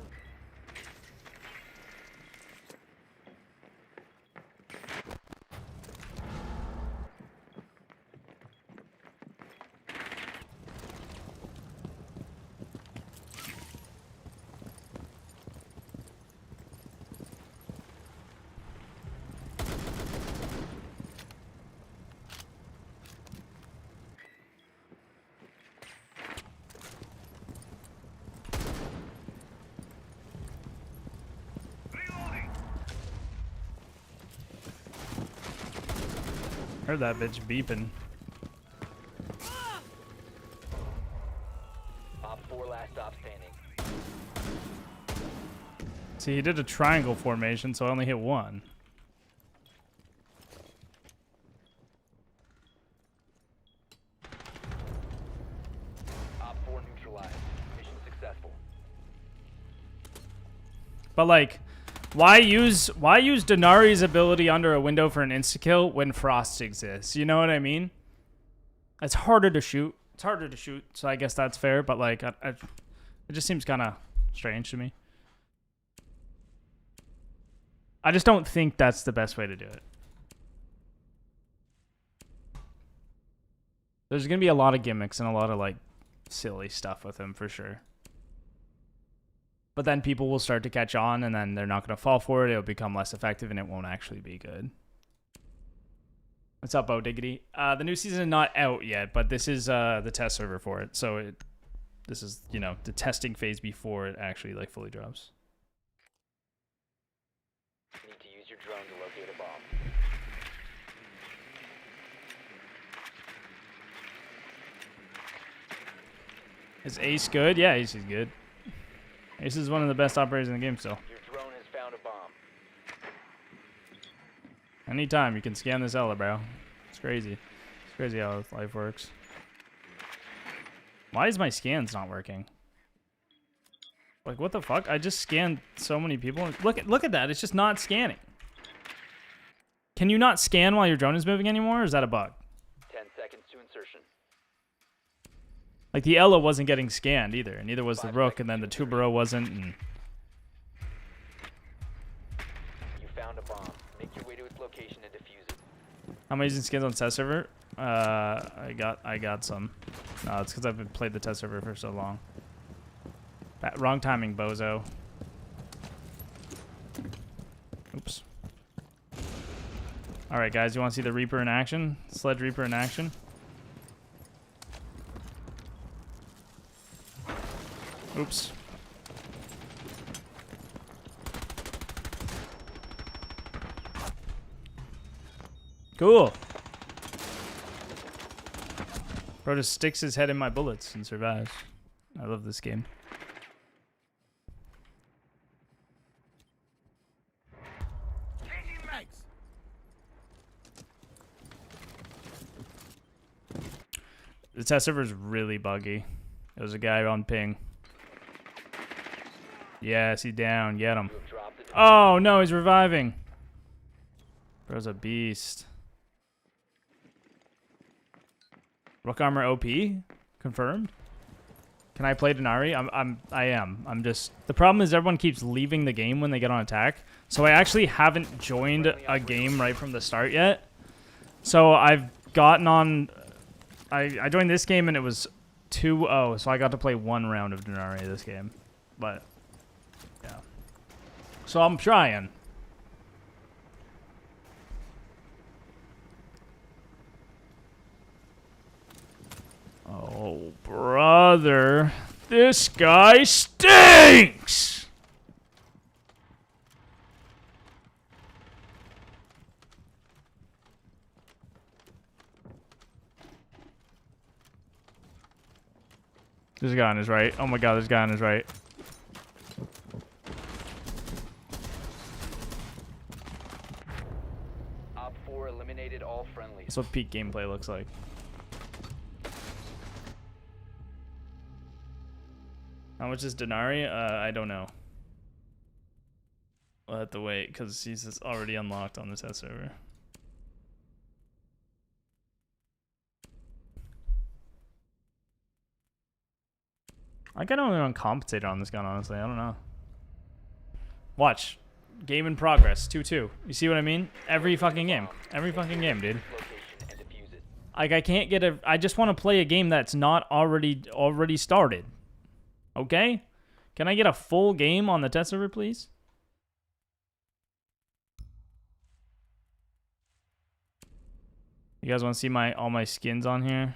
Heard that bitch beeping. Op 4 last stop standing. See, he did a triangle formation, so I only hit one. Op 4 neutralized. Mission successful. But like, why use Denari's ability under a window for an insta-kill when Frost exists? You know what I mean? It's harder to shoot. It's harder to shoot, so I guess that's fair. But like, it just seems kind of strange to me. I just don't think that's the best way to do it. There's gonna be a lot of gimmicks and a lot of like silly stuff with him for sure. But then people will start to catch on, and then they're not going to fall for it. It'll become less effective, and it won't actually be good. What's up, Bo Diggity? The new season is not out yet, but this is the test server for it. So this is, you know, the testing phase before it actually like fully drops. Need to use your drone to locate a bomb. Is Ace good? Yeah, Ace is good. Ace is one of the best operators in the game still. Your drone has found a bomb. Anytime you can scan this Ella, bro. It's crazy. It's crazy how life works. Why is my scans not working? Like, what the fuck? I just scanned so many people. Look at that. It's just not scanning. Can you not scan while your drone is moving anymore, or is that a bug? 10 seconds to insertion. Like, the Ella wasn't getting scanned either, and neither was the 5 Rook, and then seconds the to Tubero wasn't, and... You found a bomb. Make your way to its location and defuse it. How am I using skins on test server? I got some. No, it's because I've been played the test server for so long. Wrong timing, bozo. Oops. All right, guys, you want to see the Reaper in action? Sledge Reaper in action? Oops. Cool. Bro just sticks his head in my bullets and survives. I love this game. The test server is really buggy. There was a guy on ping. Yes, he's down. Get him. You have dropped the Oh, no, he's reviving. Bro's a beast. Rook Armor OP? Confirmed? Can I play Denari? I am. I'm just... The problem is everyone keeps leaving the game when they get on attack. So I actually haven't joined a game right from the start yet. So I've gotten on... I joined this game and it was 2-0. So I got to play 1 round of Dinari this game. But, yeah. So I'm trying. Oh, brother. This guy stinks! There's a guy on his right. Oh my god, there's a guy on his right. Op 4 eliminated all friendlies. That's what peak gameplay looks like. How much is Dinari? I don't know. We'll have to wait because he's just already unlocked on the test server. I kind of uncompensated on this gun, honestly. I don't know. Watch. Game in progress. 2-2. You see what I mean? Every fucking game. Every fucking game, dude. Location and defuse it. Like, I can't get a... I just want to play a game that's not already started. Okay? Can I get a full game on the test server, please? You guys want to see all my skins on here?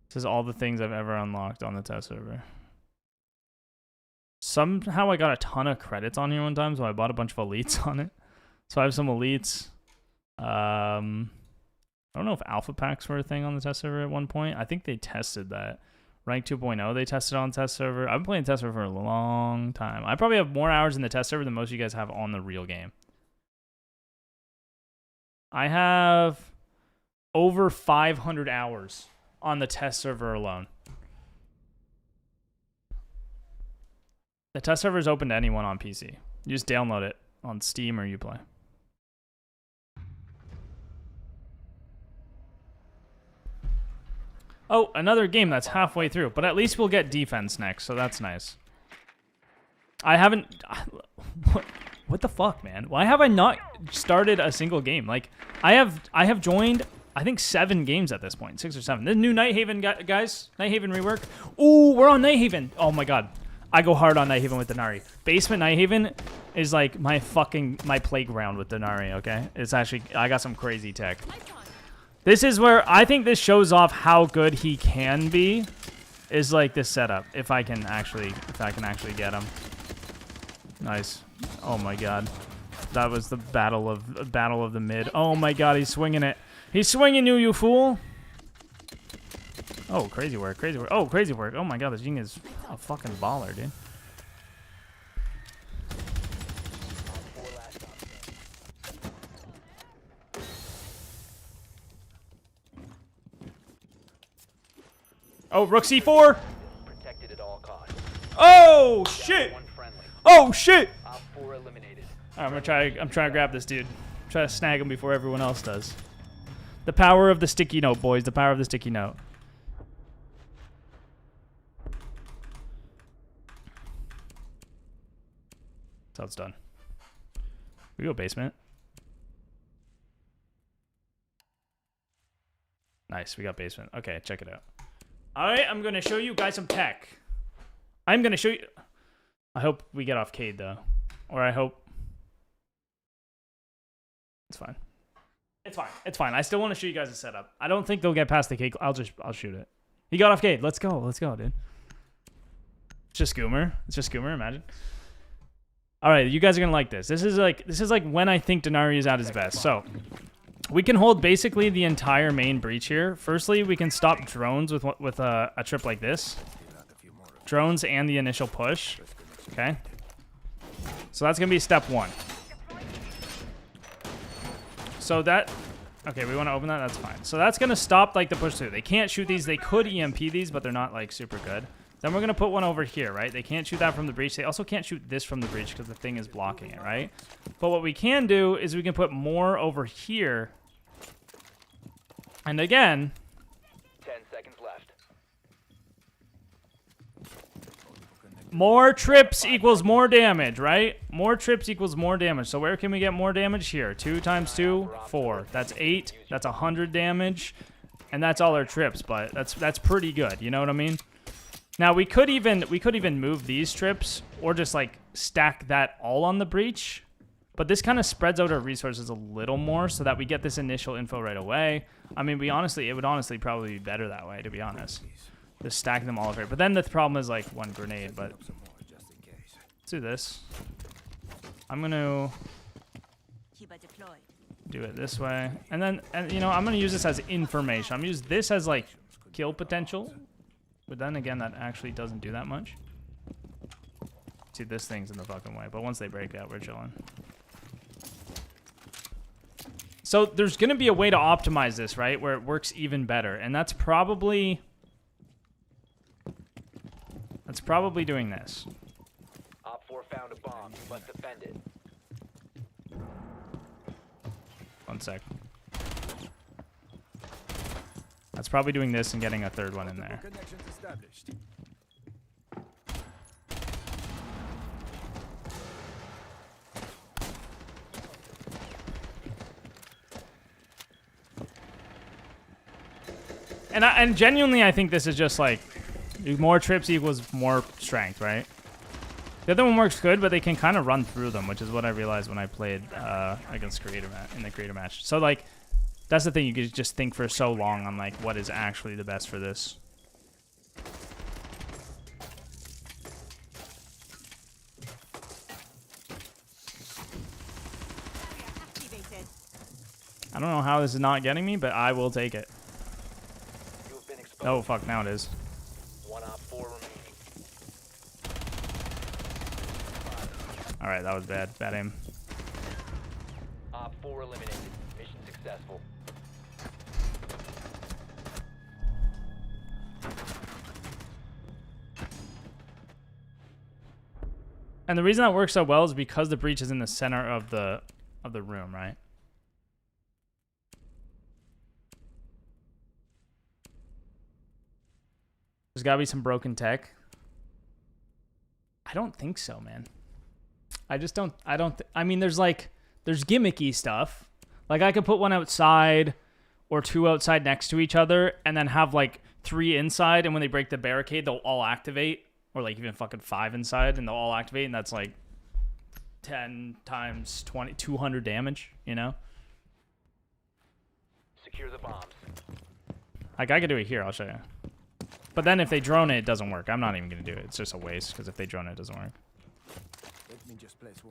This is all the things I've ever unlocked on the test server. Somehow I got a ton of credits on here one time, so I bought a bunch of elites on it. So I have some elites. I don't know if alpha packs were a thing on the test server at one point. I think they tested that. Rank 2.0 they tested on the test server. I've been playing test server for a long time. I probably have more hours in the test server than most of you guys have on the real game. I have over 500 hours on the test server alone. The test server is open to anyone on PC. You just download it on Steam or Uplay. Oh, another game that's halfway through, but at least we'll get defense next, so that's nice. I haven't... What the fuck, man? Why have I not started a single game? Like, I have joined, I think, 7 games at this point. 6 or 7. The new Nighthaven, guys. Nighthaven rework. Ooh, we're on Nighthaven. Oh my god. I go hard on Nighthaven with Dinari. Basement Nighthaven is like my playground with Dinari, okay? It's actually, I got some crazy tech. This is where I think this shows off how good he can be. Is like this setup. If I can actually get him. Nice. Oh my god. That was the battle of the mid. Oh my god, he's swinging it. He's swinging you fool. Oh, crazy work, crazy work. Oh, crazy work. Oh my god, this Jing is a fucking baller, dude. Oh, Rook C4. Protected at all costs. Oh shit. One friendly. Oh shit. Op 4 eliminated. All right, I'm trying to grab this dude. Try to snag him before everyone else does. The power of the sticky note, boys. The power of the sticky note. That's how it's done. We go basement. Nice, we got basement. Okay, check it out. All right, I'm gonna show you guys some tech. I'm gonna show you. I hope we get off Cade though, or I hope. It's fine. It's fine. It's fine. I still want to show you guys a setup. I don't think they'll get past the Cade. I'll shoot it. He got off Cade. Let's go. Let's go, dude. It's just Goomer. It's just Goomer. Imagine. All right, you guys are gonna like this. This is like when I think Dinari is at his best. So. We can hold basically the entire main breach here. Firstly, we can stop drones with a trip like this. Drones and the initial push. Okay. So that's going to be step 1. So that... Okay, we want to open that? That's fine. So that's going to stop like the push through. They can't shoot these. They could EMP these, but they're not like super good. Then we're going to put one over here, right? They can't shoot that from the breach. They also can't shoot this from the breach because the thing is blocking it, right? But what we can do is we can put more over here. And again, More trips equals more damage, right? More trips equals more damage. So where can we get more damage? Here. 2 times 2, 4. That's 8. That's 100 damage. And that's all our trips, but that's pretty good. You know what I mean? Now we could even move these trips or just like stack that all on the breach. But this kind of spreads out our resources a little more so that we get this initial info right away. I mean, it would honestly probably be better that way, to be honest. Just stack them all over here. But then the problem is like 1 grenade, but let's do this. I'm gonna do it this way. And then, you know, I'm gonna use this as information. I'm gonna use this as like kill potential. But then again, that actually doesn't do that much. See, this thing's in the fucking way. But once they break out, we're chilling. So there's going to be a way to optimize this, right? Where it works even better. And that's probably doing this. Op 4 found a bomb. You must defend it. 1 sec. That's probably doing this and getting a 3rd one in there. And genuinely, I think this is just like more trips equals more strength, right? The other one works good, but they can kind of run through them, which is what I realized when I played against in the creator match. So like, that's the thing. You could just think for so long on like what is actually the best for this. I don't know how this is not getting me, but I will take it. Oh, fuck, now it is. 1 Op 4 remaining. Alright, that was bad. Bad aim. Op 4 eliminated. Mission successful. And the reason that works so well is because the breach is in the center of the room, right? There's gotta be some broken tech. I don't think so, man. I just don't. I mean, there's gimmicky stuff. Like I could put one outside or 2 outside next to each other and then have like 3 inside, and when they break the barricade, they'll all activate. Or like even fucking 5 inside and they'll all activate, and that's like 10 times 20, 200 damage, you know? Secure the bombs. Like I could do it here, I'll show you. But then if they drone it, it doesn't work. I'm not even gonna do it. It's just a waste, because if they drone it, it doesn't work.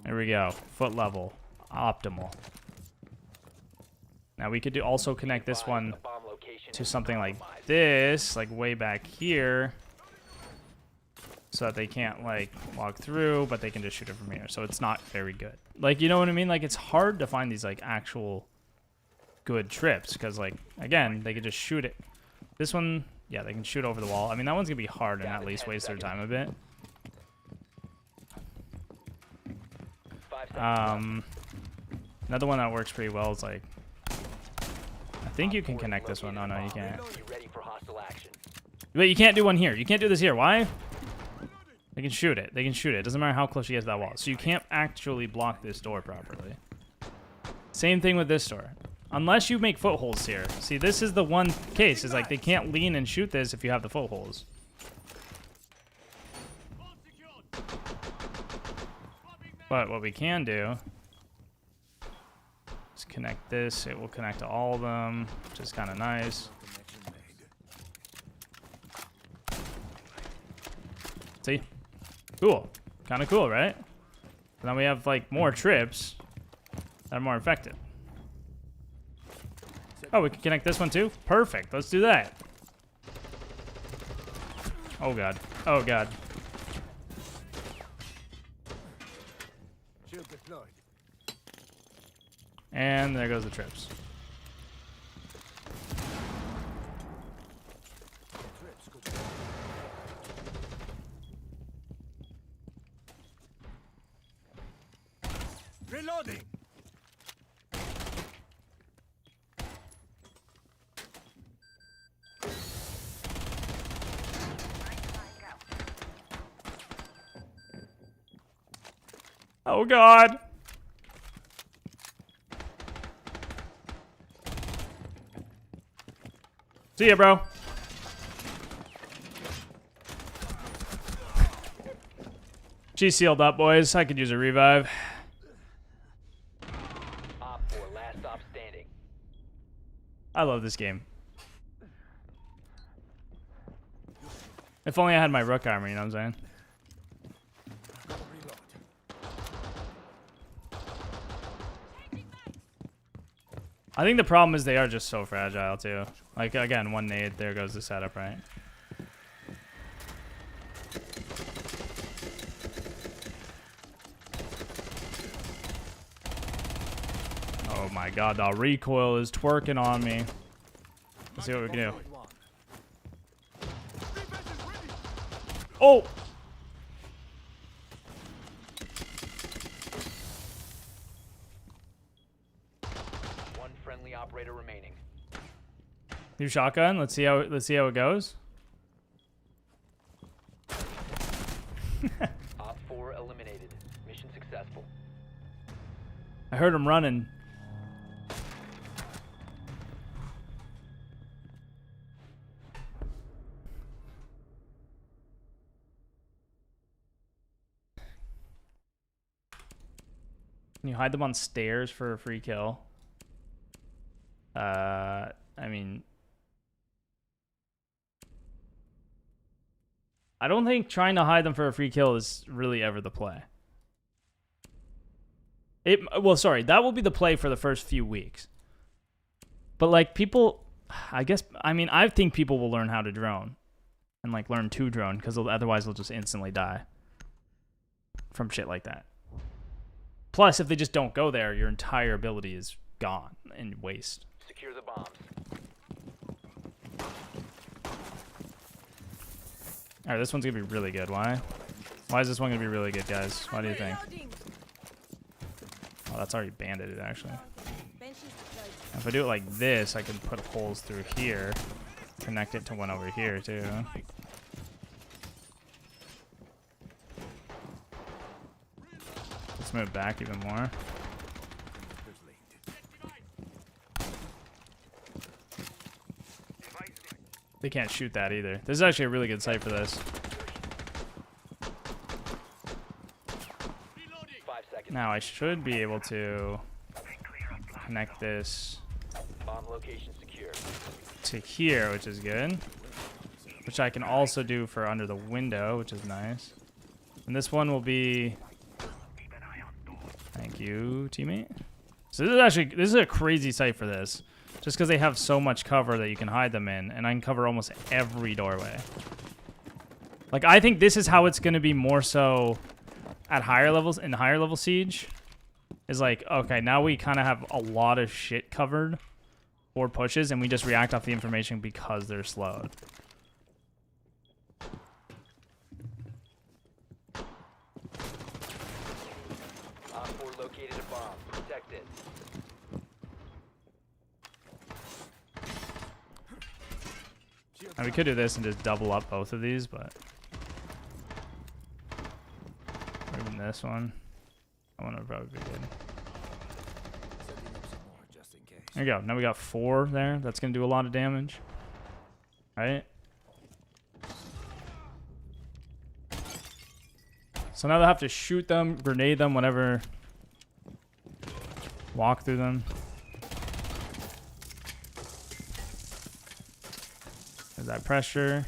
There we go. Foot level. Optimal. Now we could also connect this one to something like this, like way back here, so that they can't like walk through, but they can just shoot it from here. So it's not very good. Like, you know what I mean? Like, it's hard to find these like actual good trips, because like, again, they could just shoot it. This one, yeah, they can shoot over the wall. I mean, that one's gonna be hard and at least waste their time a bit. Another one that works pretty well is like, I think you can connect this one. Oh no, you can't. But you can't do one here. You can't do this here. Why? They can shoot it. They can shoot it. Doesn't matter how close you get to that wall. So you can't actually block this door properly. Same thing with this door. Unless you make footholds here. See, this is the one case. Is like they can't lean and shoot this if you have the footholds. But what we can do is connect this. It will connect to all of them, which is kind of nice. See? Cool. Kind of cool, right? So now we have like more trips that are more effective. Oh, we can connect this one too? Perfect. Let's do that. Oh god. Oh god. And there goes the trips. Reloading. Oh god. See ya, bro. She's sealed up, boys. I could use a revive. Op 4, last stop standing. I love this game. If only I had my rook armor, you know what I'm saying? I think the problem is they are just so fragile, too. Like, again, one nade, there goes the setup, right? Oh my god, the recoil is twerking on me. Let's see what we can do. Oh! One friendly operator remaining. New shotgun. Let's see how it goes. Op 4 eliminated. Mission successful. I heard him running. Can you hide them on stairs for a free kill? I mean, I don't think trying to hide them for a free kill is really ever the play. Well, sorry, that will be the play for the first few weeks. But like people, I think people will learn how to drone and like learn to drone because otherwise they'll just instantly die from shit like that. Plus, if they just don't go there, your entire ability is gone and waste. Secure the bombs. All right, this one's gonna be really good. Why? Why is this one gonna be really good, guys? Why do you think? Oh, that's already banded, actually. If I do it like this, I can put holes through here, connect it to one over here too. Let's move back even more. They can't shoot that either. This is actually a really good site for this. 5 seconds. Now I should be able to connect this Bomb location secure. to here, which is good. Which I can also do for under the window, which is nice. And this one will be... Thank you, teammate. So this is a crazy site for this. Just because they have so much cover that you can hide them in, and I can cover almost every doorway. Like, I think this is how it's going to be more so at higher levels, in higher level Siege. Is like, okay, now we kind of have a lot of shit covered or pushes, and we just react off the information because they're slowed. Op 4 located a bomb. Protect it. Now we could do this and just double up both of these, but... Or even this one. That one would probably be good. There you go. Now we got 4 there. That's going to do a lot of damage. Right? So now they'll have to shoot them, grenade them, whatever. Walk through them. There's that pressure.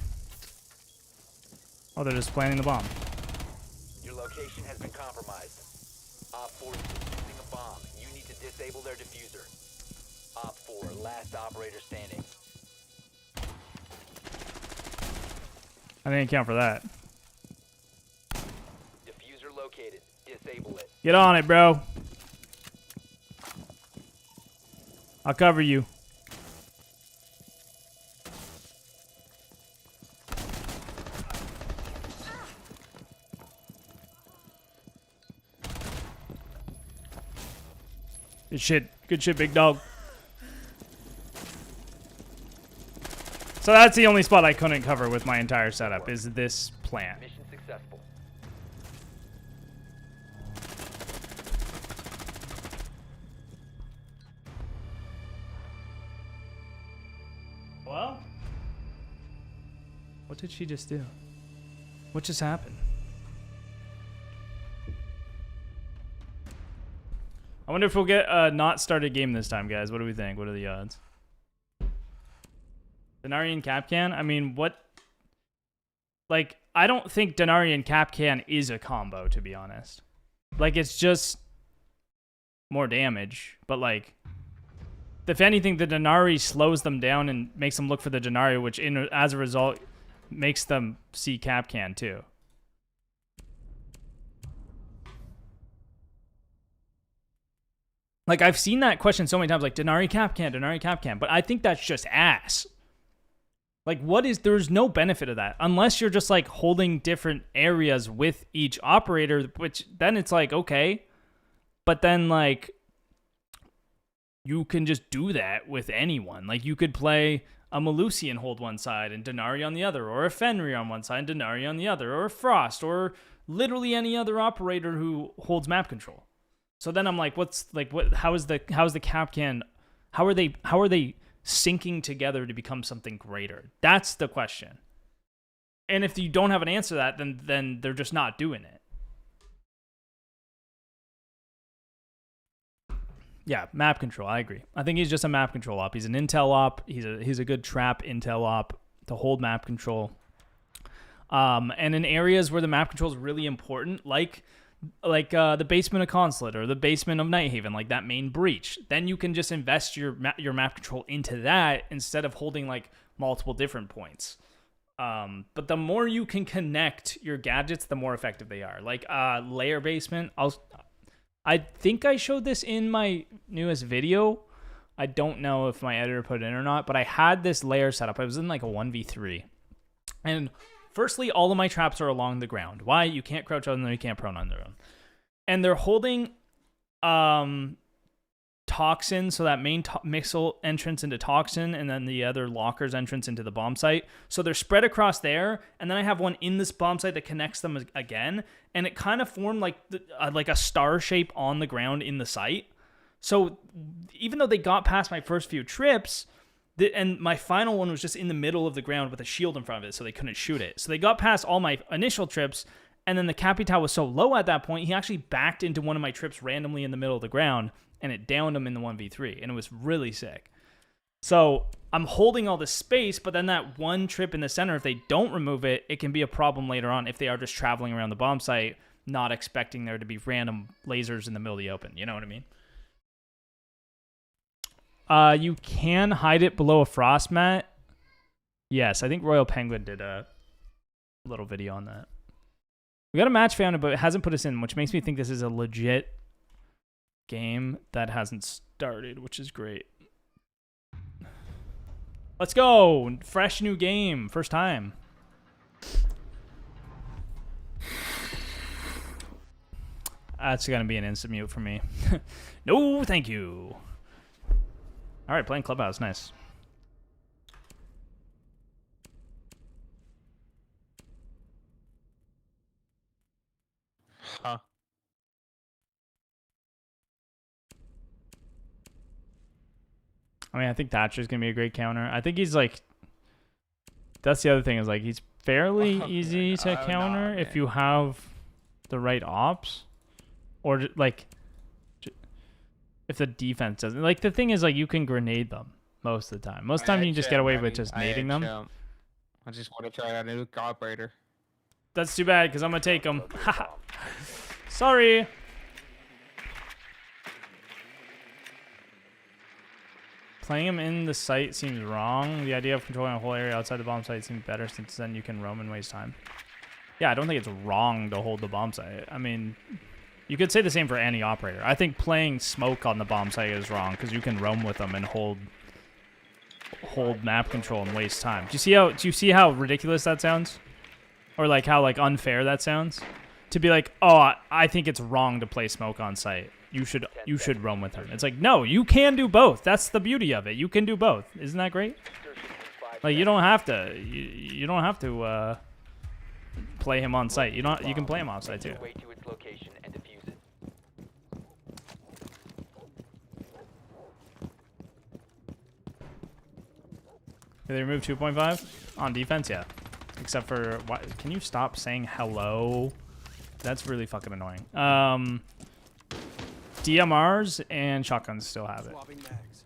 Oh, they're just planting the bomb. Your location has been compromised. Op 4 is using a bomb. You need to disable their diffuser. Op 4, last operator standing. I didn't count for that. Diffuser located. Disable it. Get on it, bro. I'll cover you. Good shit. Good shit, big dog. So that's the only spot I couldn't cover with my entire setup, is this plant. Mission successful. What did she just do? What just happened? I wonder if we'll get a not started game this time, guys. What do we think? What are the odds? Denari and Capcan? I mean, what? Like, I don't think Denari and Capcan is a combo, to be honest. Like, it's just more damage. But, like, if anything, the Dinari slows them down and makes them look for the Dinari, which, as a result, makes them see Capcan, too. Like, I've seen that question so many times, like, Dinari Capcan, but I think that's just ass. Like, there's no benefit of that, unless you're just, like, holding different areas with each operator, which then it's like, okay, but then, like, you can just do that with anyone. Like, you could play a Malusi and hold one side and Dinari on the other, or a Fenrir on one side and Dinari on the other, or a Frost, or literally any other operator who holds map control. So then I'm like, how is the Capcan, how are they syncing together to become something greater? That's the question. And if you don't have an answer to that, then they're just not doing it. Yeah, map control, I agree. I think he's just a map control op. He's an intel op. He's a good trap intel op to hold map control. And in areas where the map control is really important, like the basement of Consulate or the basement of Nighthaven, like that main breach, then you can just invest your map control into that instead of holding like multiple different points. But the more you can connect your gadgets, the more effective they are. Like layer basement, I think I showed this in my newest video. I don't know if my editor put it in or not, but I had this layer set up. I was in like a 1v3. And firstly, all of my traps are along the ground. Why? You can't crouch on them, you can't prone on their own. And they're holding Toxin, so that main missile entrance into Toxin, and then the other locker's entrance into the bomb site. So they're spread across there, and then I have one in this bomb site that connects them again, and it kind of formed like a star shape on the ground in the site. So even though they got past my first few trips, and my final one was just in the middle of the ground with a shield in front of it, so they couldn't shoot it. So they got past all my initial trips, and then the Capital was so low at that point, he actually backed into one of my trips randomly in the middle of the ground, and it downed him in the 1v3, and it was really sick. So I'm holding all this space, but then that one trip in the center, if they don't remove it, it can be a problem later on if they are just traveling around the bomb site, not expecting there to be random lasers in the middle of the open. You know what I mean? You can hide it below a frost mat. Yes, I think Royal Penguin did a little video on that. We got a match found, but it hasn't put us in, which makes me think this is a legit game that hasn't started, which is great. Let's go. Fresh new game. First time. That's going to be an instant mute for me. No, thank you. All right, playing Clubhouse. Nice. Huh. I mean, I think Thatcher's going to be a great counter. I think he's like... That's the other thing, is like he's fairly easy to counter if you have the right ops. Or like... If the defense doesn't... Like, the thing is, like, you can grenade them most of the time. Most of the time you can just get away with just nading them. I just want to try out a new operator. That's too bad, because I'm going to take them. Sorry. Playing him in the site seems wrong. The idea of controlling a whole area outside the bomb site seems better, since then you can roam and waste time. Yeah, I don't think it's wrong to hold the bomb site. I mean, you could say the same for any operator. I think playing smoke on the bomb site is wrong, because you can roam with them and hold map control and waste time. Do you see how ridiculous that sounds? Or like how like unfair that sounds? To be like, oh, I think it's wrong to play smoke on site. You should roam with him. It's like, no, you can do both. That's the beauty of it. You can do both. Isn't that great? Like, you don't have to. You don't have to play him on site. You can play him off site too. Way to its location and defuse it. Did they remove 2.5 on defense? Yeah. Except for, why, can you stop saying hello? That's really fucking annoying. DMRs and shotguns still have it. Swapping mags.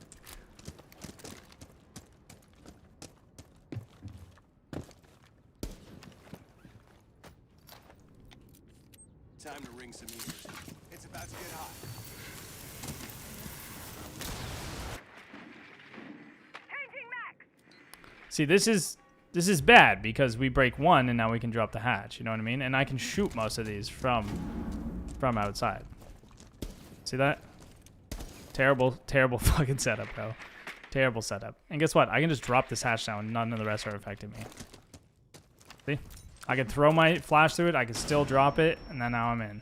Time to ring some ears. It's about to get hot. Changing max. See, this is bad because we break one and now we can drop the hatch. You know what I mean? And I can shoot most of these from outside. See that? Terrible fucking setup, bro. Terrible setup. And guess what? I can just drop this hatch now and none of the rest are affecting me. See? I can throw my flash through it. I can still drop it. And then now I'm in.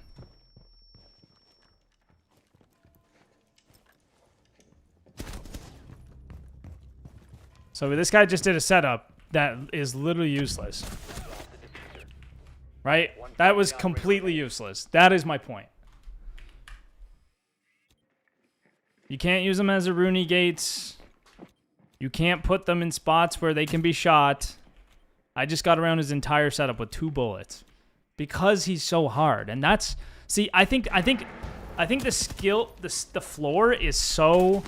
So this guy just did a setup that is literally useless. Right? That was completely useless. That is my point. You can't use them as a Rooney gates. You can't put them in spots where they can be shot. I just got around his entire setup with 2 bullets because he's so hard. And that's, see, I think the skill, the floor is so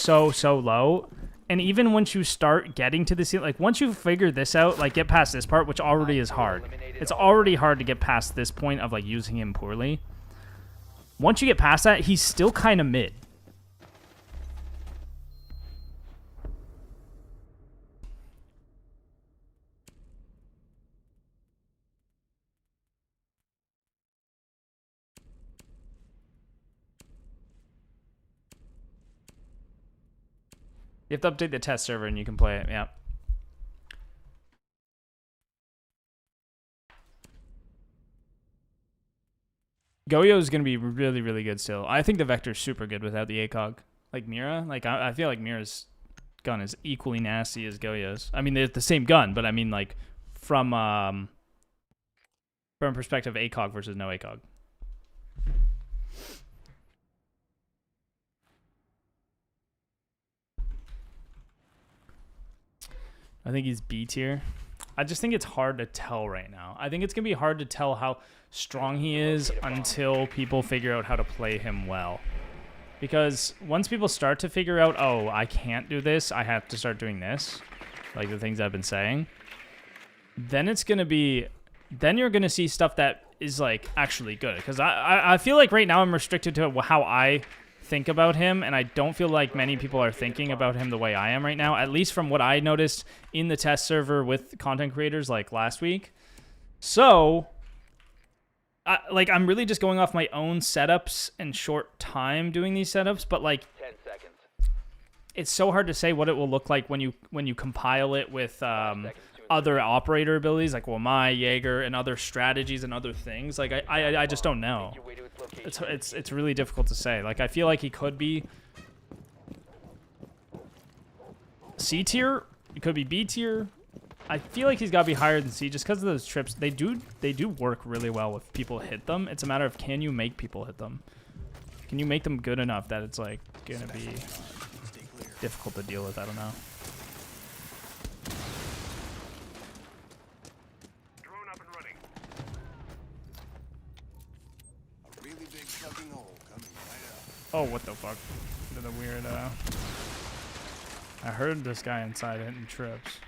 low. And even once you start getting to the ceiling, like once you figure this out, like get past this part, which already is hard. It's already hard to get past this point of like using him poorly. Once you get past that, he's still kind of mid. You have to update the test server and you can play it, yeah. Goyo is going to be really, really good still. I think the Vector's super good without the ACOG. Like Mira, like I feel like Mira's gun is equally nasty as Goyo's. I mean, they're the same gun, but I mean like from perspective ACOG versus no ACOG. I think he's B tier. I just think it's hard to tell right now. I think it's going to be hard to tell how strong he is until people figure out how to play him well. Because once people start to figure out, oh, I can't do this, I have to start doing this, like the things I've been saying, then it's going to be, then you're going to see stuff that is like actually good. Because I feel like right now I'm restricted to how I think about him, and I don't feel like many people are thinking about him the way I am right now, at least from what I noticed in the test server with content creators like last week. So I'm really just going off my own setups and short time doing these setups, but like 10 seconds. it's so hard to say what it will look like when you compile it with other operator abilities like Wamai, Jaeger, and other strategies and other things. Like I just don't know. It's really difficult to say. Like I feel like he could be C tier. It could be B tier. I feel like he's got to be higher than C just because of those trips. They do work really well if people hit them. It's a matter of can you make people hit them? Can you make them good enough that it's like gonna be difficult to deal with? I don't know. Drone up and running. A really big fucking hole coming right up. Oh, what the fuck? Did a weird, I heard this guy inside hitting trips.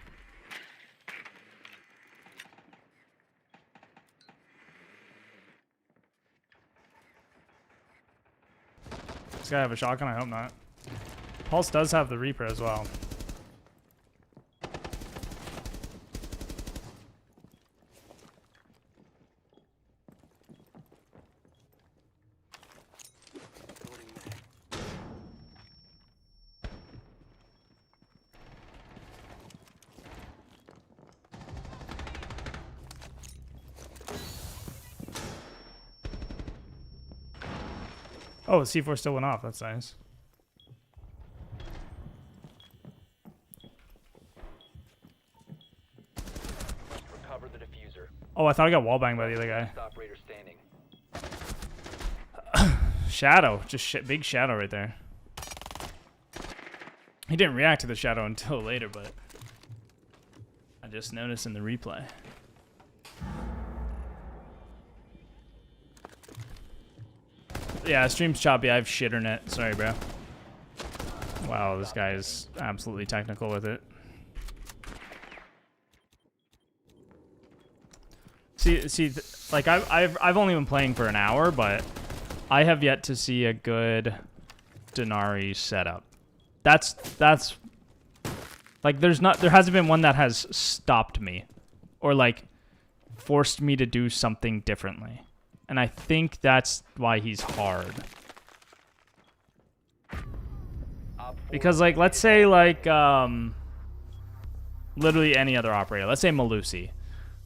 Does this guy have a shotgun? I hope not. Pulse does have the Reaper as well. Loading mag. Oh, the C4 still went off. That's nice. Recover the diffuser. Oh, I thought I got wallbanged by the other guy. Last operator standing. Shadow. Just big shadow right there. He didn't react to the shadow until later, but I just noticed in the replay. Yeah, stream's choppy. I have shit internet. Sorry, bro. Wow, this guy is absolutely technical with it. See, like I've only been playing for an hour, but I have yet to see a good Denari setup. That's like there hasn't been one that has stopped me or like forced me to do something differently. And I think that's why he's hard. Because like let's say like literally any other operator. Let's say Malusi.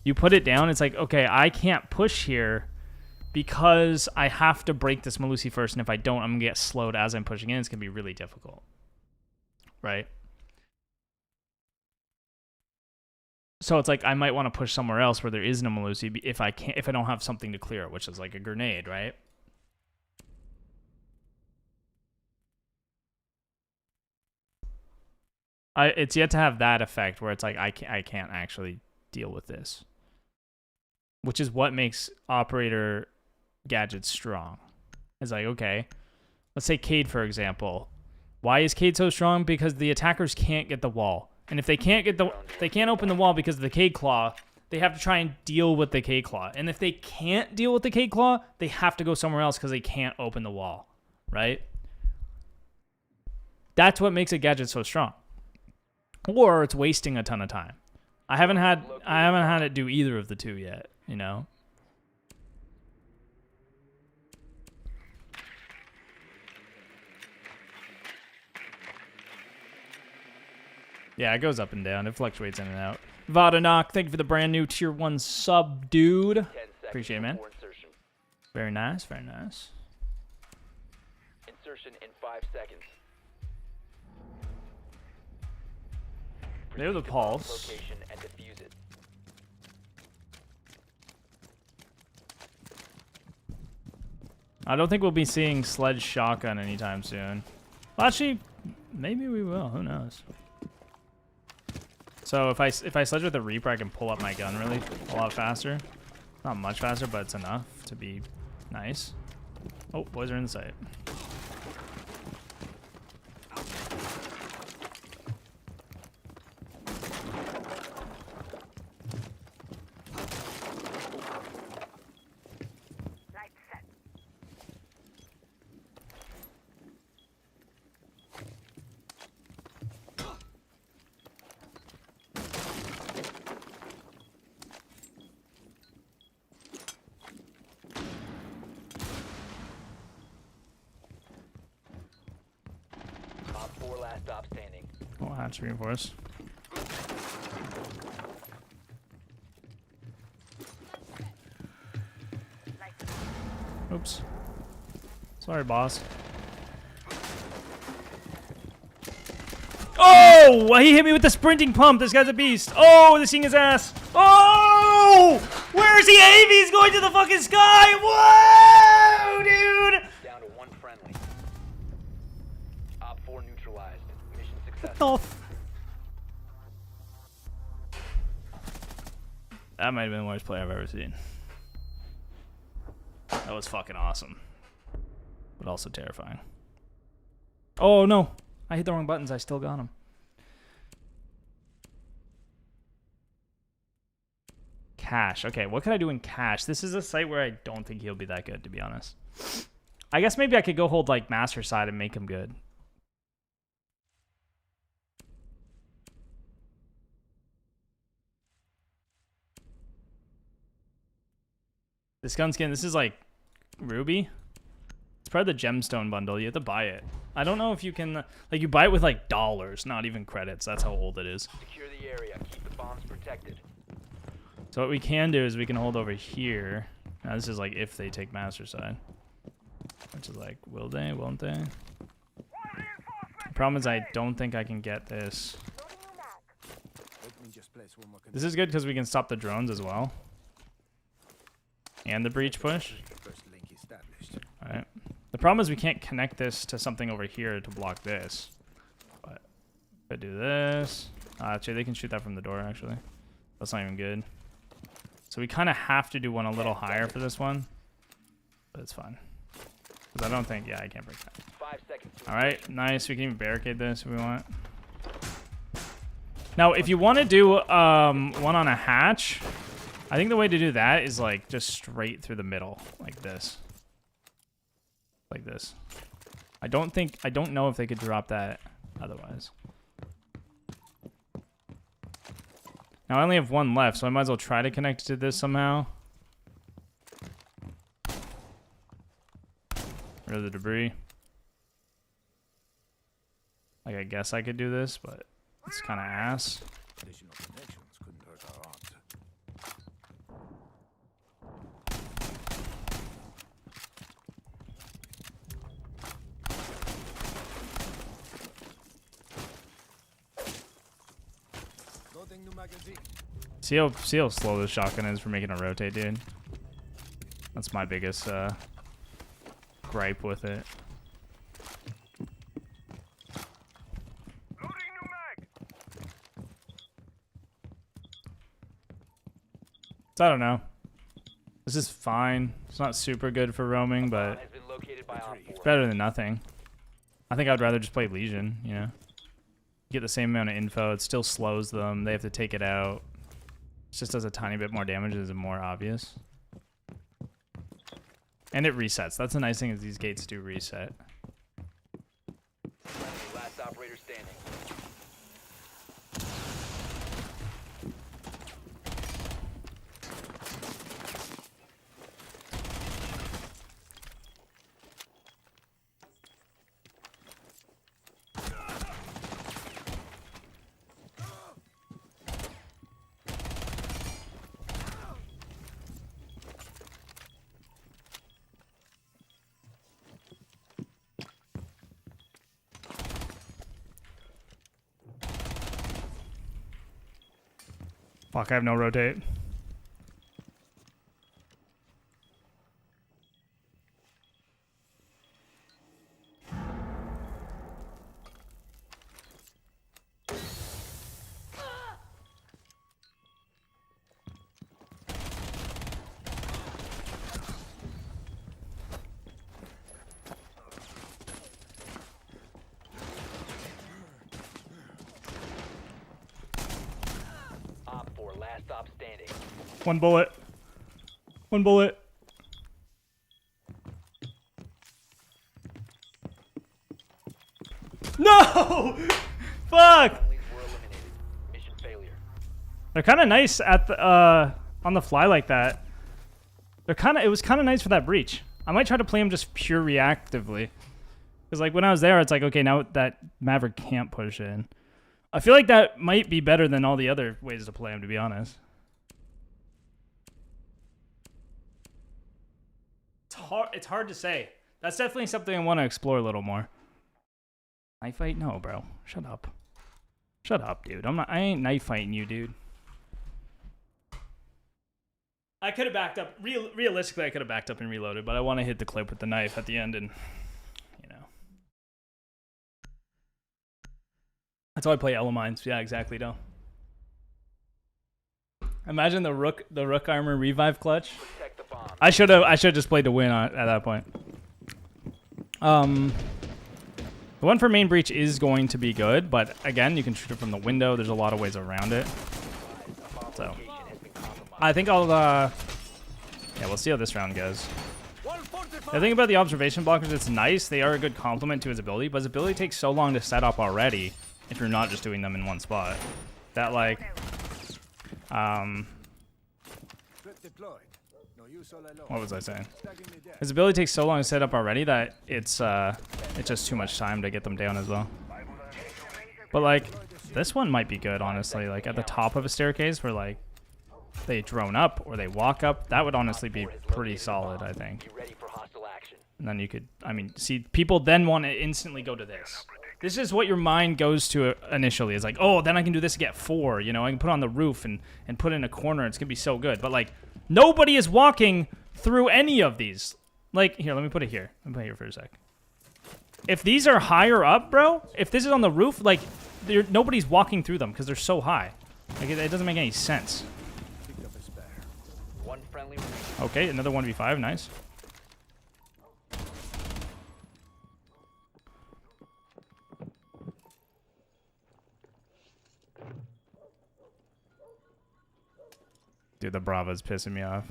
You put it down, it's like, okay, I can't push here because I have to break this Malusi first, and if I don't, I'm gonna get slowed as I'm pushing in. It's gonna be really difficult. Right? So it's like I might want to push somewhere else where there isn't a Malusi if I don't have something to clear it, which is like a grenade, right? It's yet to have that effect where it's like I can't actually deal with this, which is what makes operator gadgets strong. It's like, okay, let's say Cade, for example. Why is Cade so strong? Because the attackers can't get the wall. And if they can't open the wall because of the Cade Claw, they have to try and deal with the Cade Claw. And if they can't deal with the Cade Claw, they have to go somewhere else because they can't open the wall, right? That's what makes a gadget so strong. Or it's wasting a ton of time. I haven't had it do either of the two yet, you know? Yeah, it goes up and down. It fluctuates in and out. Vadanok, thank you for the brand new tier 1 sub, dude. Appreciate it, man. Very nice, very nice. Insertion in 5 seconds. They have the pulse. Location and defuse it. I don't think we'll be seeing sledge shotgun anytime soon. Well, actually, maybe we will. Who knows? So if I sledge with a Reaper, I can pull up my gun really a lot faster. Not much faster, but it's enough to be nice. Oh, boys are in sight. Last stop standing. Oh, hatch reinforce. Oops. Sorry, boss. Oh! He hit me with the sprinting pump. This guy's a beast. Oh, they're seeing his ass. Oh! Where is he aiming? He's going to the fucking sky. Whoa, dude! Down to 1 friendly. Op 4 neutralized. Mission successful. Oh. That might have been the worst play I've ever seen. That was fucking awesome. But also terrifying. Oh, no. I hit the wrong buttons. I still got him. Cache. Okay, what can I do in cache? This is a site where I don't think he'll be that good, to be honest. I guess maybe I could go hold, like, master side and make him good. This gun skin, this is like Ruby. It's part of the gemstone bundle. You have to buy it. I don't know if you can, like, you buy it with like dollars, not even credits. That's how old it is. Secure the area. Keep the bombs protected. So what we can do is we can hold over here. Now this is like if they take master side. Which is like, will they, won't they? The problem is I don't think I can get this. This is good because we can stop the drones as well. And the breach push. Alright. The problem is we can't connect this to something over here to block this. But if I do this. Actually, they can shoot that from the door, actually. That's not even good. So we kind of have to do one a little higher for this one. But it's fine. 'Cause I don't think, yeah, I can't break that. 5 seconds to All right, nice. We can even barricade this if we want. Now, if you want to do one on a hatch, I think the way to do that is like just straight through the middle, like this. Like this. I don't know if they could drop that otherwise. Now I only have one left, so I might as well try to connect to this somehow. Rid of the debris. Like, I guess I could do this, but it's kind of ass. Additional connections couldn't hurt our art. Loading new magazine. See how slow this shotgun is for making it rotate, dude. That's my biggest gripe with it. Loading new mag. So I don't know. This is fine. It's not super good for roaming, but has been located by Op 4. it's better than nothing. I think I'd rather just play Legion, you know? Get the same amount of info. It still slows them. They have to take it out. It just does a tiny bit more damage. Is more obvious. And it resets. That's the nice thing, is these gates do reset. Last operator standing. Fuck, I have no rotate. Op 4, last stop standing. One bullet. One bullet. No! Fuck! Friendlies were eliminated. Mission failure. They're kind of nice at the on the fly like that. It was kind of nice for that breach. I might try to play them just pure reactively. Cuz like when I was there, it's like, okay, now that Maverick can't push in. I feel like that might be better than all the other ways to play him, to be honest. It's hard to say. That's definitely something I want to explore a little more. Knife fight? No, bro. Shut up. Shut up, dude. I ain't knife fighting you, dude. I could have backed up. Realistically, I could have backed up and reloaded, but I want to hit the clip with the knife at the end, and you know. That's how I play Elemines. Yeah, exactly, though. Imagine the rook armor revive clutch. Protect the bomb. I should have just played to win at that point. The one for main breach is going to be good, but again, you can shoot it from the window. There's a lot of ways around it. So Location has been compromised. I think I'll yeah, we'll see how this round goes. The thing about the observation blockers, it's nice. They are a good complement to his ability, but his ability takes so long to set up already if you're not just doing them in one spot. That like what was I saying? His ability takes so long to set up already that it's just too much time to get them down as well. But like this one might be good, honestly. Like at the top of a staircase where like they drone up or they walk up, that would honestly be pretty solid, I think. Be ready for hostile action. And then you could, I mean, see, people then want to instantly go to this. This is what your mind goes to initially. It's like, oh, then I can do this to get 4, you know, I can put it on the roof and put it in a corner. It's going to be so good. But like, nobody is walking through any of these. Like, here, let me put it here. Let me put it here for a sec. If these are higher up, bro, if this is on the roof, like, nobody's walking through them because they're so high. Like, it doesn't make any sense. One friendly remaining. Okay, another 1v5, nice. Dude, the Bravo's pissing me off.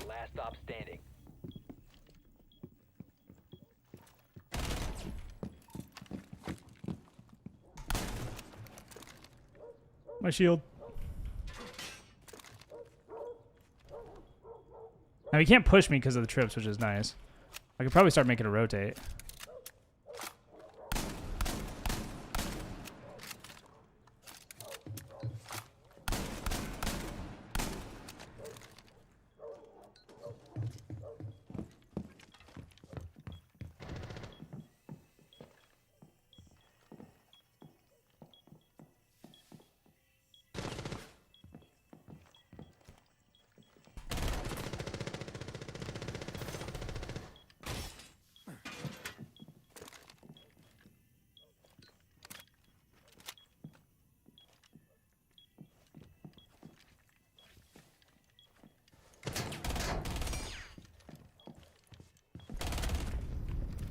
Last stop standing. My shield. Now he can't push me because of the trips, which is nice. I could probably start making a rotate.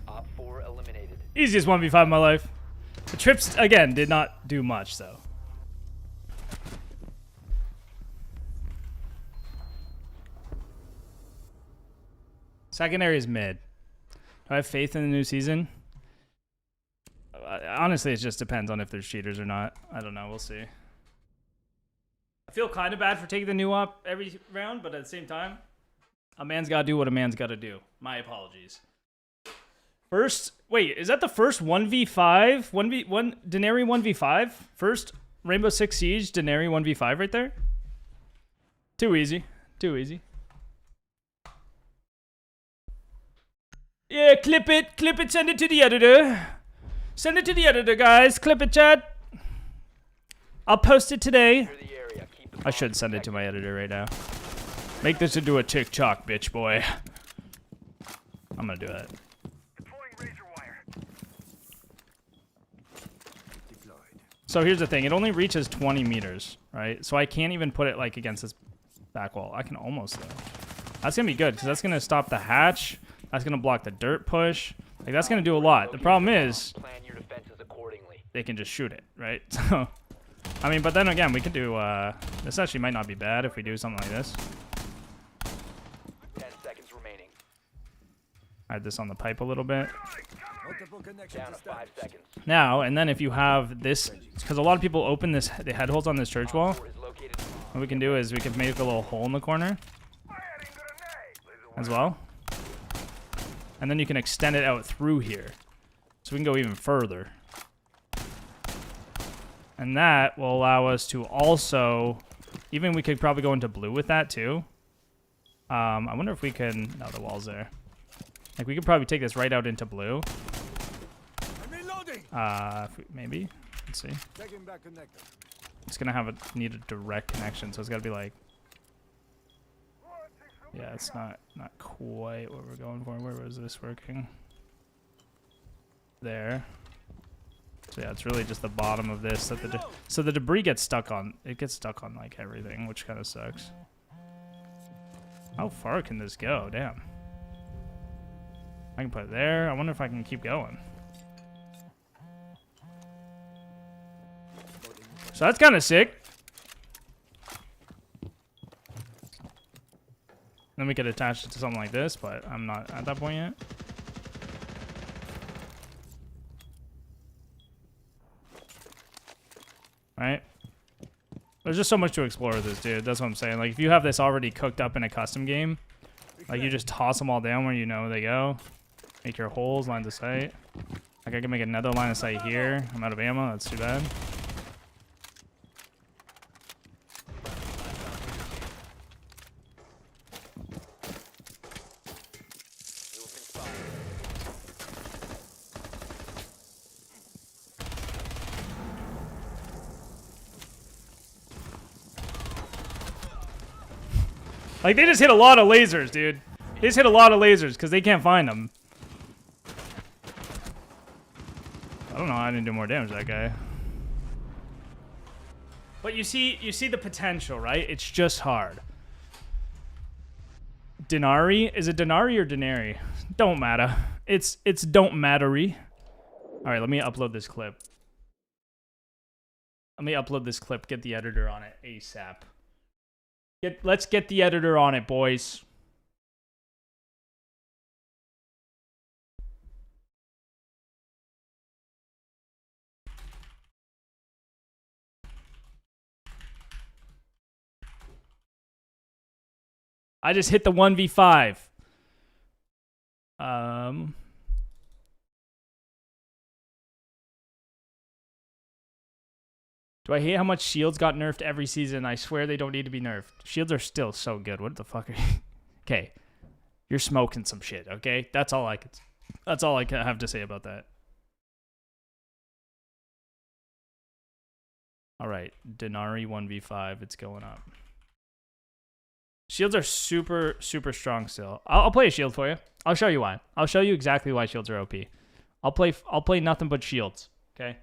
Op 4 eliminated. Easiest 1v5 of my life. The trips, again, did not do much, though. Secondary is mid. Do I have faith in the new season? Honestly, it just depends on if there's cheaters or not. I don't know. We'll see. I feel kind of bad for taking the new op every round, but at the same time, a man's got to do what a man's got to do. My apologies. First, wait, is that the first 1v5? 1v1 Dinari 1v5? First Rainbow Six Siege Dinari 1v5 right there? Too easy. Too easy. Yeah, clip it, send it to the editor. Send it to the editor, guys. Clip it, chat. I'll post it today. Clear the area. Keep the I bomb should send it to protected. my editor right now. Make this into a TikTok, bitch boy. I'm gonna do it. Deploying razor wire. Deployed. So here's the thing. It only reaches 20 meters, right? So I can't even put it like against this back wall. I can almost though. That's gonna be good because that's gonna stop the hatch. That's gonna block the dirt push. Like that's gonna do a lot. The problem is Plan your defenses accordingly. they can just shoot it, right? So, I mean, but then again, we could do. This actually might not be bad if we do something like this. 10 seconds remaining. Add this on the pipe a little bit. Multiple connections Down to 5 established. seconds. Now and then, if you have this, because a lot of people open this, the head holes on this church wall. Op 4 is located. What we can do is we can make a little hole in the corner as well. And then you can extend it out through here. So we can go even further. And that will allow us to also, even we could probably go into blue with that too. I wonder if we can, no, the wall's there. Like we could probably take this right out into blue. I'm reloading. If we, maybe, let's see. Taking back connector. It's gonna need a direct connection, so it's gotta be like, yeah, it's not quite what we're going for. Where was this working? There. So yeah, it's really just the bottom of this that so the debris gets stuck on. It gets stuck on like everything, which kind of sucks. How far can this go? Damn. I can put it there. I wonder if I can keep going. So that's kind of sick. Then we could attach it to something like this, but I'm not at that point yet. Right? There's just so much to explore with this, dude. That's what I'm saying. Like, if you have this already cooked up in a custom game, like, you just toss them all down where you know they go. Make your holes, lines of sight. Like, I can make another line of sight here. I'm out of ammo. That's too bad. Like, they just hit a lot of lasers, dude. They just hit a lot of lasers because they can't find them. I don't know how I didn't do more damage to that guy. But you see the potential, right? It's just hard. Dinari? Is it Denari or Dinari? Don't matter. It's don't mattery. All right, let me upload this clip. Let me upload this clip. Get the editor on it ASAP. Let's get the editor on it, boys. I just hit the 1v5. Do I hate how much shields got nerfed every season? I swear they don't need to be nerfed. Shields are still so good. What the fuck are you? Okay. You're smoking some shit, okay? That's all I have to say about that. All right, Dinari 1v5, it's going up. Shields are super, super strong still. I'll play a shield for you. I'll show you why. I'll show you exactly why shields are OP. I'll play nothing but shields, okay?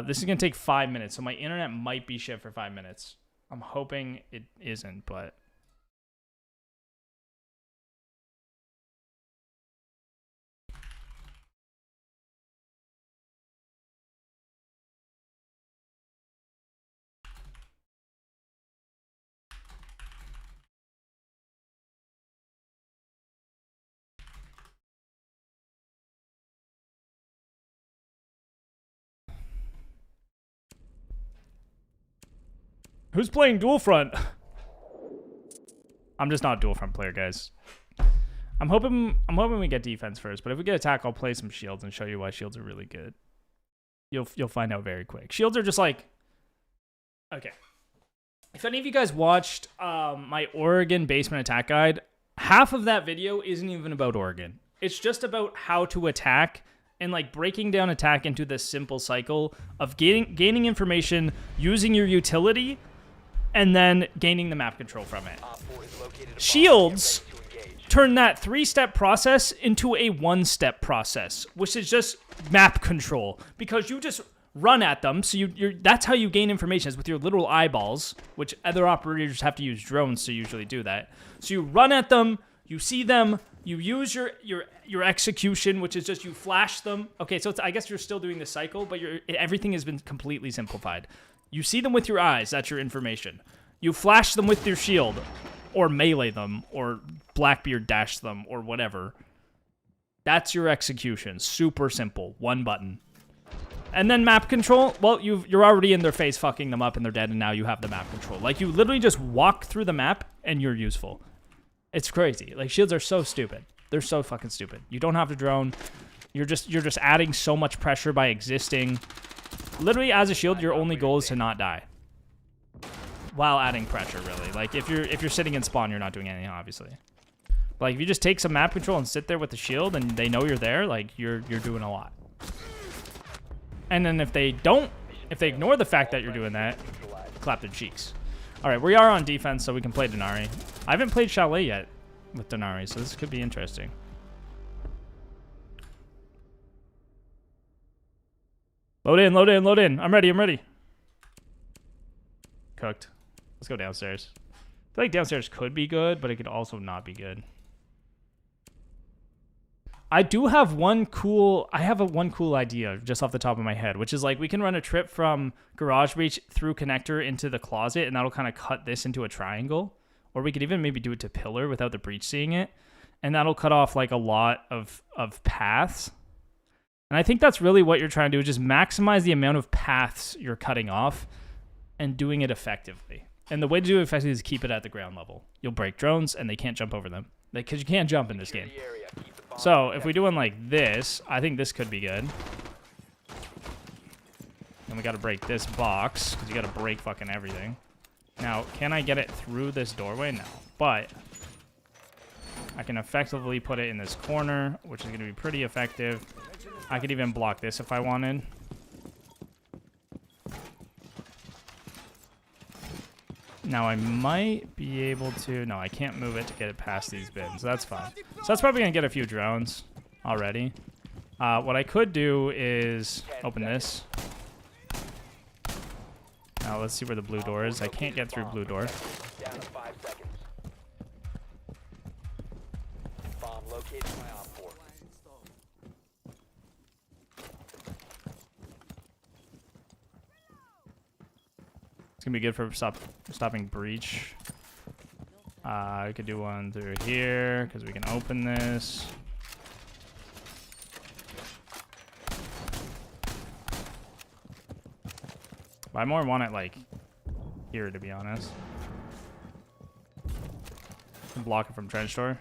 This is gonna take 5 minutes, so my internet might be shit for 5 minutes. I'm hoping it isn't, but who's playing dual front? I'm just not a dual front player, guys. I'm hoping we get defense first, but if we get attack, I'll play some shields and show you why shields are really good. You'll find out very quick. Shields are just like, okay. If any of you guys watched my Oregon basement attack guide, half of that video isn't even about Oregon. It's just about how to attack and like breaking down attack into this simple cycle of gaining information, using your utility, and then gaining the map control from it. Shields turn that 3-step process into a 1-step process, which is just map control, because you just run at them. So that's how you gain information, is with your literal eyeballs, which other operators have to use drones to usually do that. So you run at them, you see them, you use your execution, which is just you flash them. Okay, so I guess you're still doing the cycle, but everything has been completely simplified. You see them with your eyes, that's your information. You flash them with your shield, or melee them, or Blackbeard dash them, or whatever. That's your execution. Super simple. One button. And then map control, well, you're already in their face fucking them up and they're dead, and now you have the map control. Like, you literally just walk through the map and you're useful. It's crazy. Like, shields are so stupid. They're so fucking stupid. You don't have to drone. You're just adding so much pressure by existing. Literally, as a shield, your only goal is to not die, while adding pressure, really. Like, if you're sitting in spawn, you're not doing anything, obviously. But, like, if you just take some map control and sit there with the shield and they know you're there, like, you're doing a lot. And then if they ignore the fact that you're doing that, clap their cheeks. All right, we are on defense, so we can play Dinari. I haven't played Chalet yet with Dinari, so this could be interesting. Load in, load in, load in. I'm ready, I'm ready. Cooked. Let's go downstairs. I feel like downstairs could be good, but it could also not be good. I have one cool idea just off the top of my head, which is like we can run a trip from Garage Breach through connector into the closet, and that'll kind of cut this into a triangle. Or we could even maybe do it to pillar without the breach seeing it. And that'll cut off like a lot of paths. And I think that's really what you're trying to do, is just maximize the amount of paths you're cutting off and doing it effectively. And the way to do it effectively is keep it at the ground level. You'll break drones and they can't jump over them. Because you can't jump in this game. So if we're doing like this, I think this could be good. And we got to break this box, because you got to break fucking everything. Now, can I get it through this doorway? No. But I can effectively put it in this corner, which is going to be pretty effective. I could even block this if I wanted. Now I might be able to... No, I can't move it to get it past these bins. So that's fine. So that's probably going to get a few drones already. What I could do is open this. Now let's see where the blue door is. I can't get through blue door. Down to 5 seconds. Bomb located by Op 4. It's going to be good for stopping breach. I could do one through here because we can open this. But I more want it like here, to be honest. Block it from trench door.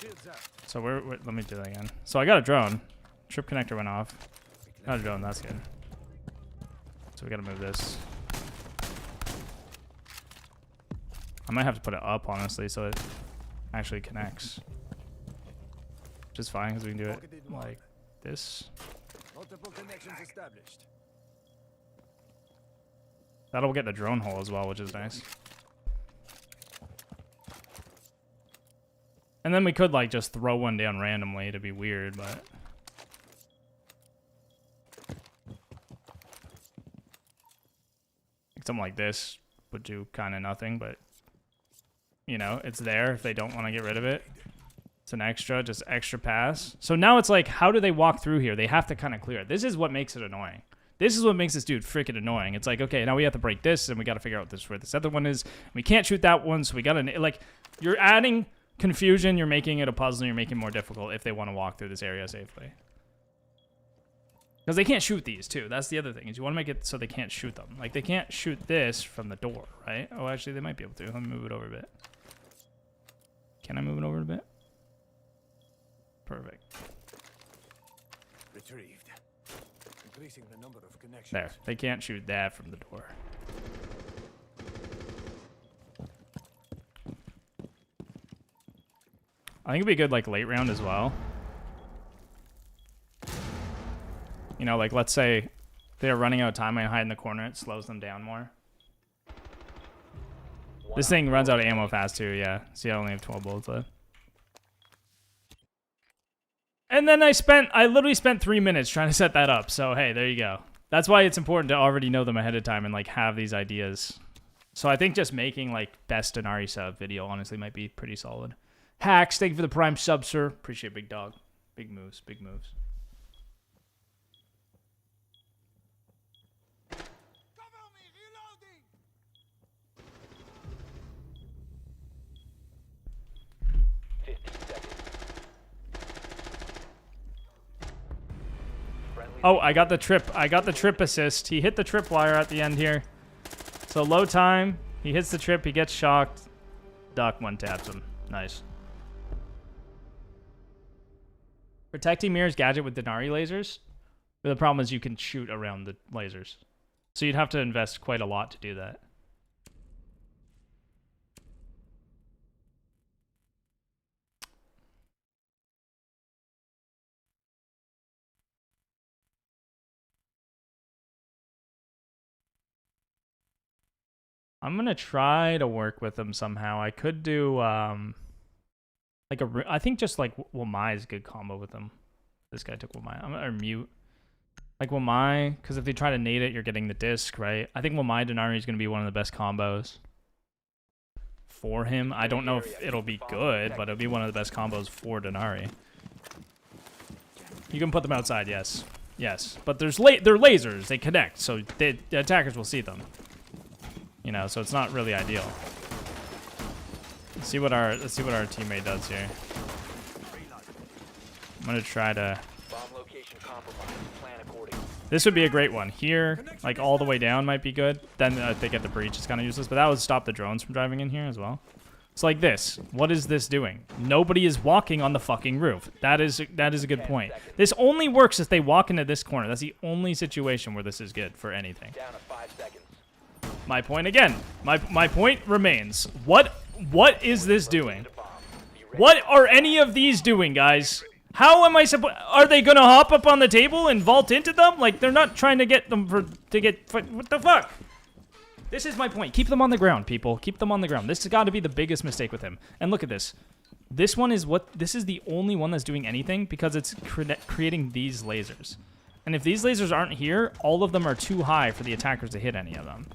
Shields up. So let me do that again. So I got a drone. Trip connector went off. Got a drone. That's good. So we gotta move this. I might have to put it up, honestly, so it actually connects. Which is fine because we can do it like this. Multiple connections established. That'll get the drone hole as well, which is nice. And then we could like just throw one down randomly to be weird, but something like this would do kind of nothing, but you know, it's there if they don't want to get rid of it. It's an extra, just extra pass. So now it's like, how do they walk through here? They have to kind of clear it. This is what makes it annoying. This is what makes this dude freaking annoying. It's like, okay, now we have to break this, and we got to figure out where this other one is. We can't shoot that one, so we got to, like, you're adding confusion, you're making it a puzzle, and you're making it more difficult if they want to walk through this area safely. Because they can't shoot these, too. That's the other thing, is you want to make it so they can't shoot them. Like, they can't shoot this from the door, right? Oh, actually, they might be able to. Let me move it over a bit. Can I move it over a bit? Perfect. Retrieved. Increasing the number of connections. There. They can't shoot that from the door. I think it'd be good, like, late round as well. You know, like, let's say they're running out of time and hide in the corner. It slows them down more. This thing runs out of ammo fast, too, yeah. See, I only have 12 bullets left. And then I literally spent 3 minutes trying to set that up. So, hey, there you go. That's why it's important to already know them ahead of time and, like, have these ideas. So I think just making, like, best Denari sub video, honestly, might be pretty solid. Hacks, thank you for the prime sub, sir. Appreciate big dog. Big moves, big moves. Cover me, reloading. Oh, I got the trip. I got the trip assist. He hit the trip wire at the end here. So low time. He hits the trip. He gets shocked. Duck one taps him. Nice. Protecting Mirror's gadget with Dinari lasers. But the problem is you can shoot around the lasers. So you'd have to invest quite a lot to do that. I'm gonna try to work with them somehow. I could do like I think just like Wamai is a good combo with them. This guy took Wamai. Or mute. Like Wamai, because if they try to nade it, you're getting the disc, right? I think Wamai Dinari is gonna be one of the best combos for him. I don't know if it'll be good, but it'll be one of the best combos for Dinari. You can put them outside, yes. Yes. But they're lasers, they connect, so the attackers will see them. You know, so it's not really ideal. Let's see what our teammate does here. I'm gonna try to. This would be a great one here, like all the way down might be good. Then if they get the breach, it's kind of useless. But that would stop the drones from driving in here as well. It's like this. What is this doing? Nobody is walking on the fucking roof. That is a good point. This only works if they walk into this corner. That's the only situation where this is good for anything. Down to 5 seconds. My point again. My point remains. What is this doing? What are any of these doing, guys? How am I supposed? Are they gonna hop up on the table and vault into them? Like they're not trying to get them what the fuck? This is my point. Keep them on the ground, people. Keep them on the ground. This has got to be the biggest mistake with him. And look at this. This one is this is the only one that's doing anything because it's creating these lasers. And if these lasers aren't here, all of them are too high for the attackers to hit any of them.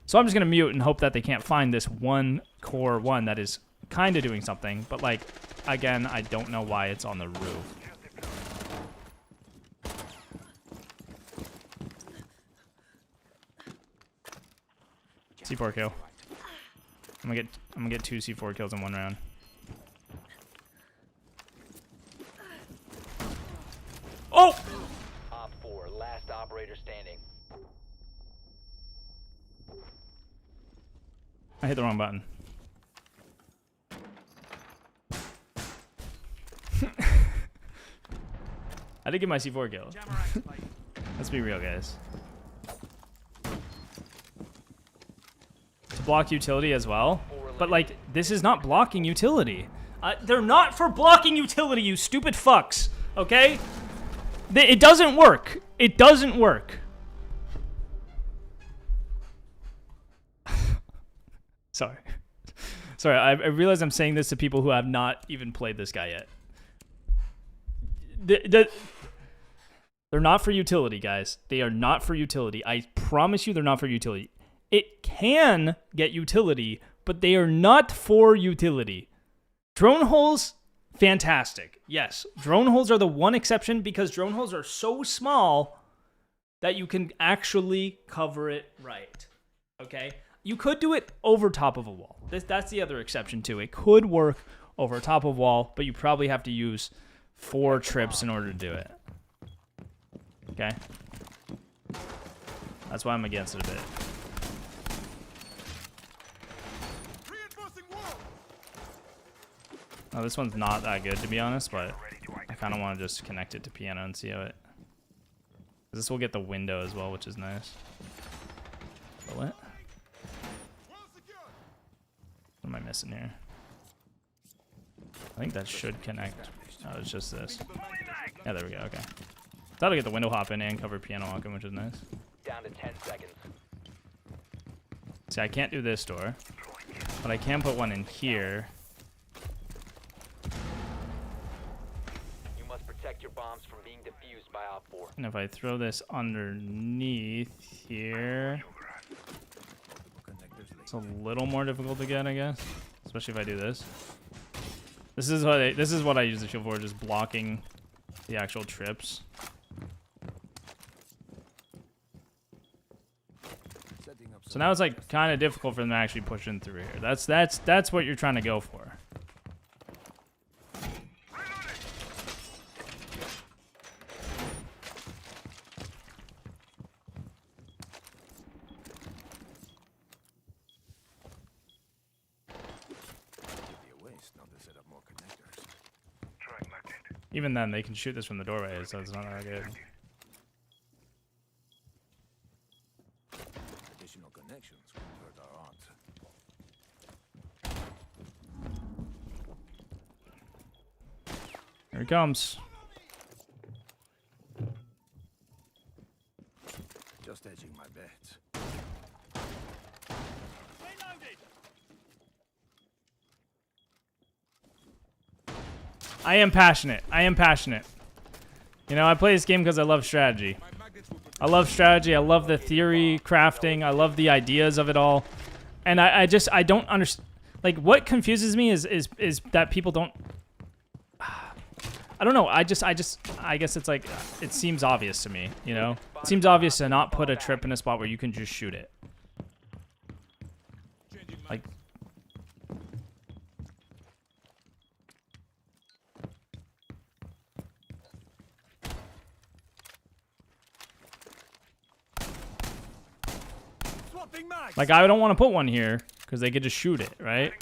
So I'm just going to mute and hope that they can't find this one core one that is kind of doing something. But, like, again, I don't know why it's on the roof. C4 kill. I'm gonna get 2 C4 kills in 1 round. Oh! Op 4, last operator standing. I hit the wrong button. I did get my C4 kill. Let's be real, guys. To block utility as well. But, like, this is not blocking utility. They're not for blocking utility, you stupid fucks. Okay? It doesn't work. It doesn't work. Sorry. Sorry, I realize I'm saying this to people who have not even played this guy yet. They're not for utility, guys. They are not for utility. I promise you they're not for utility. It can get utility, but they are not for utility. Drone holes, fantastic. Yes, drone holes are the one exception because drone holes are so small that you can actually cover it right. Okay? You could do it over top of a wall. That's the other exception too. It could work over top of a wall, but you probably have to use 4 trips in order to do it. Okay? That's why I'm against it a bit. Oh, this one's not that good, to be honest, but I kind of want to just connect it to piano and see how it... This will get the window as well, which is nice. What am I missing here? I think that should connect. Oh, it's just this. Yeah, there we go, okay. That'll get the window hop in and cover piano walking, which is nice. Down to 10 seconds. See, I can't do this door, but I can put one in here. You must protect your bombs from being defused by Op 4. And if I throw this underneath here, it's a little more difficult to get, I guess. Especially if I do this. This is what I use the shield for, just blocking the actual trips. So now it's like kind of difficult for them to actually push in through here. That's what you're trying to go for. Even then, they can shoot this from the doorway, so it's not that good. Additional connections will hurt our odds. Here he comes. Just edging my bets. I am passionate. I am passionate. You know, I play this game because I love strategy. I love strategy. I love the theory crafting. I love the ideas of it all. And I don't understand. Like, what confuses me is that people don't. I don't know. I guess it's like, it seems obvious to me, you know? It seems obvious to not put a trip in a spot where you can just shoot it. Like, like, I don't want to put one here because they could just shoot it, right?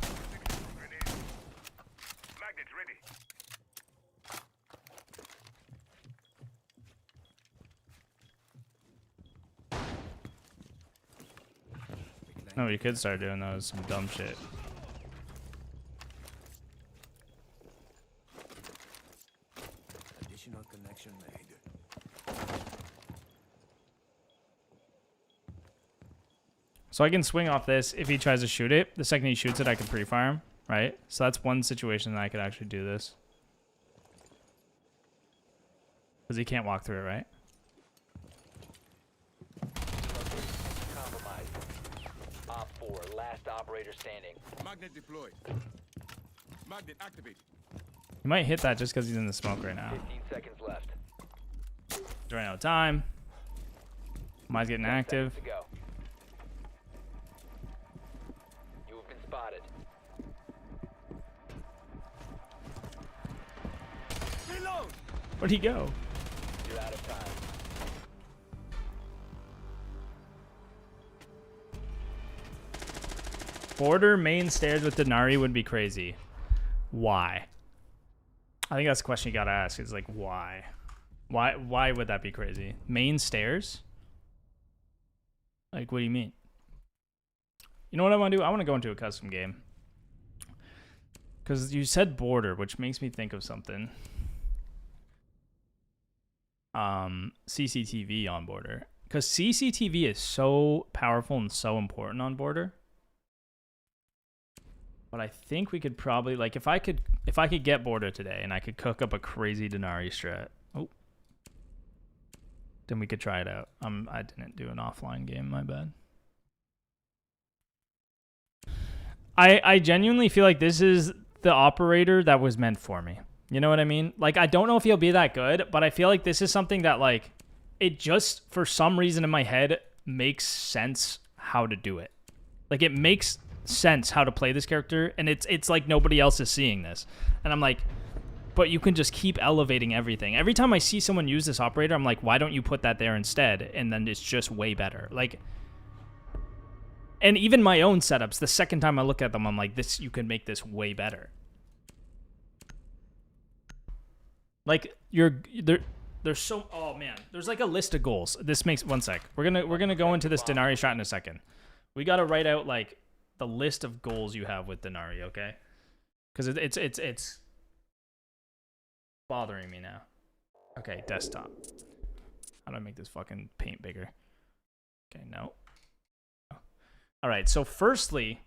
No, you could start doing those, some dumb shit. Additional connection made. So I can swing off this if he tries to shoot it. The second he shoots it, I can pre-fire him, right? So that's one situation that I could actually do this. Because he can't walk through it, right? Compromised. Op 4, last operator standing. Magnet deployed. Magnet activated. He might hit that just because he's in the smoke right now. 15 seconds left. He's running out of time. Mine's getting 10 active. seconds to go. You have been spotted. Reload! Where'd he go? You're out of time. Border main stairs with Dinari would be crazy. Why? I think that's the question you gotta ask. Is like why? Why would that be crazy? Main stairs? Like what do you mean? You know what I want to do? I want to go into a custom game. Because you said border, which makes me think of something. CCTV on border. Because CCTV is so powerful and so important on border. But I think we could probably, like, if I could get border today and I could cook up a crazy Denari strat. Oh. Then we could try it out. I didn't do an offline game, my bad. I genuinely feel like this is the operator that was meant for me. You know what I mean? Like, I don't know if he'll be that good, but I feel like this is something that, like, it just, for some reason in my head, makes sense how to do it. Like, it makes sense how to play this character, and it's like nobody else is seeing this. And I'm like, but you can just keep elevating everything. Every time I see someone use this operator, I'm like, why don't you put that there instead? And then it's just way better. Like, and even my own setups, the second time I look at them, I'm like, this, you can make this way better. Like, there's so, oh man, there's like a list of goals. This makes, one sec. We're gonna go into this Denari shot in a second. We gotta write out like the list of goals you have with Dinari, okay? Because it's bothering me now. Okay, desktop. How do I make this fucking paint bigger? Okay, no. All right, so firstly,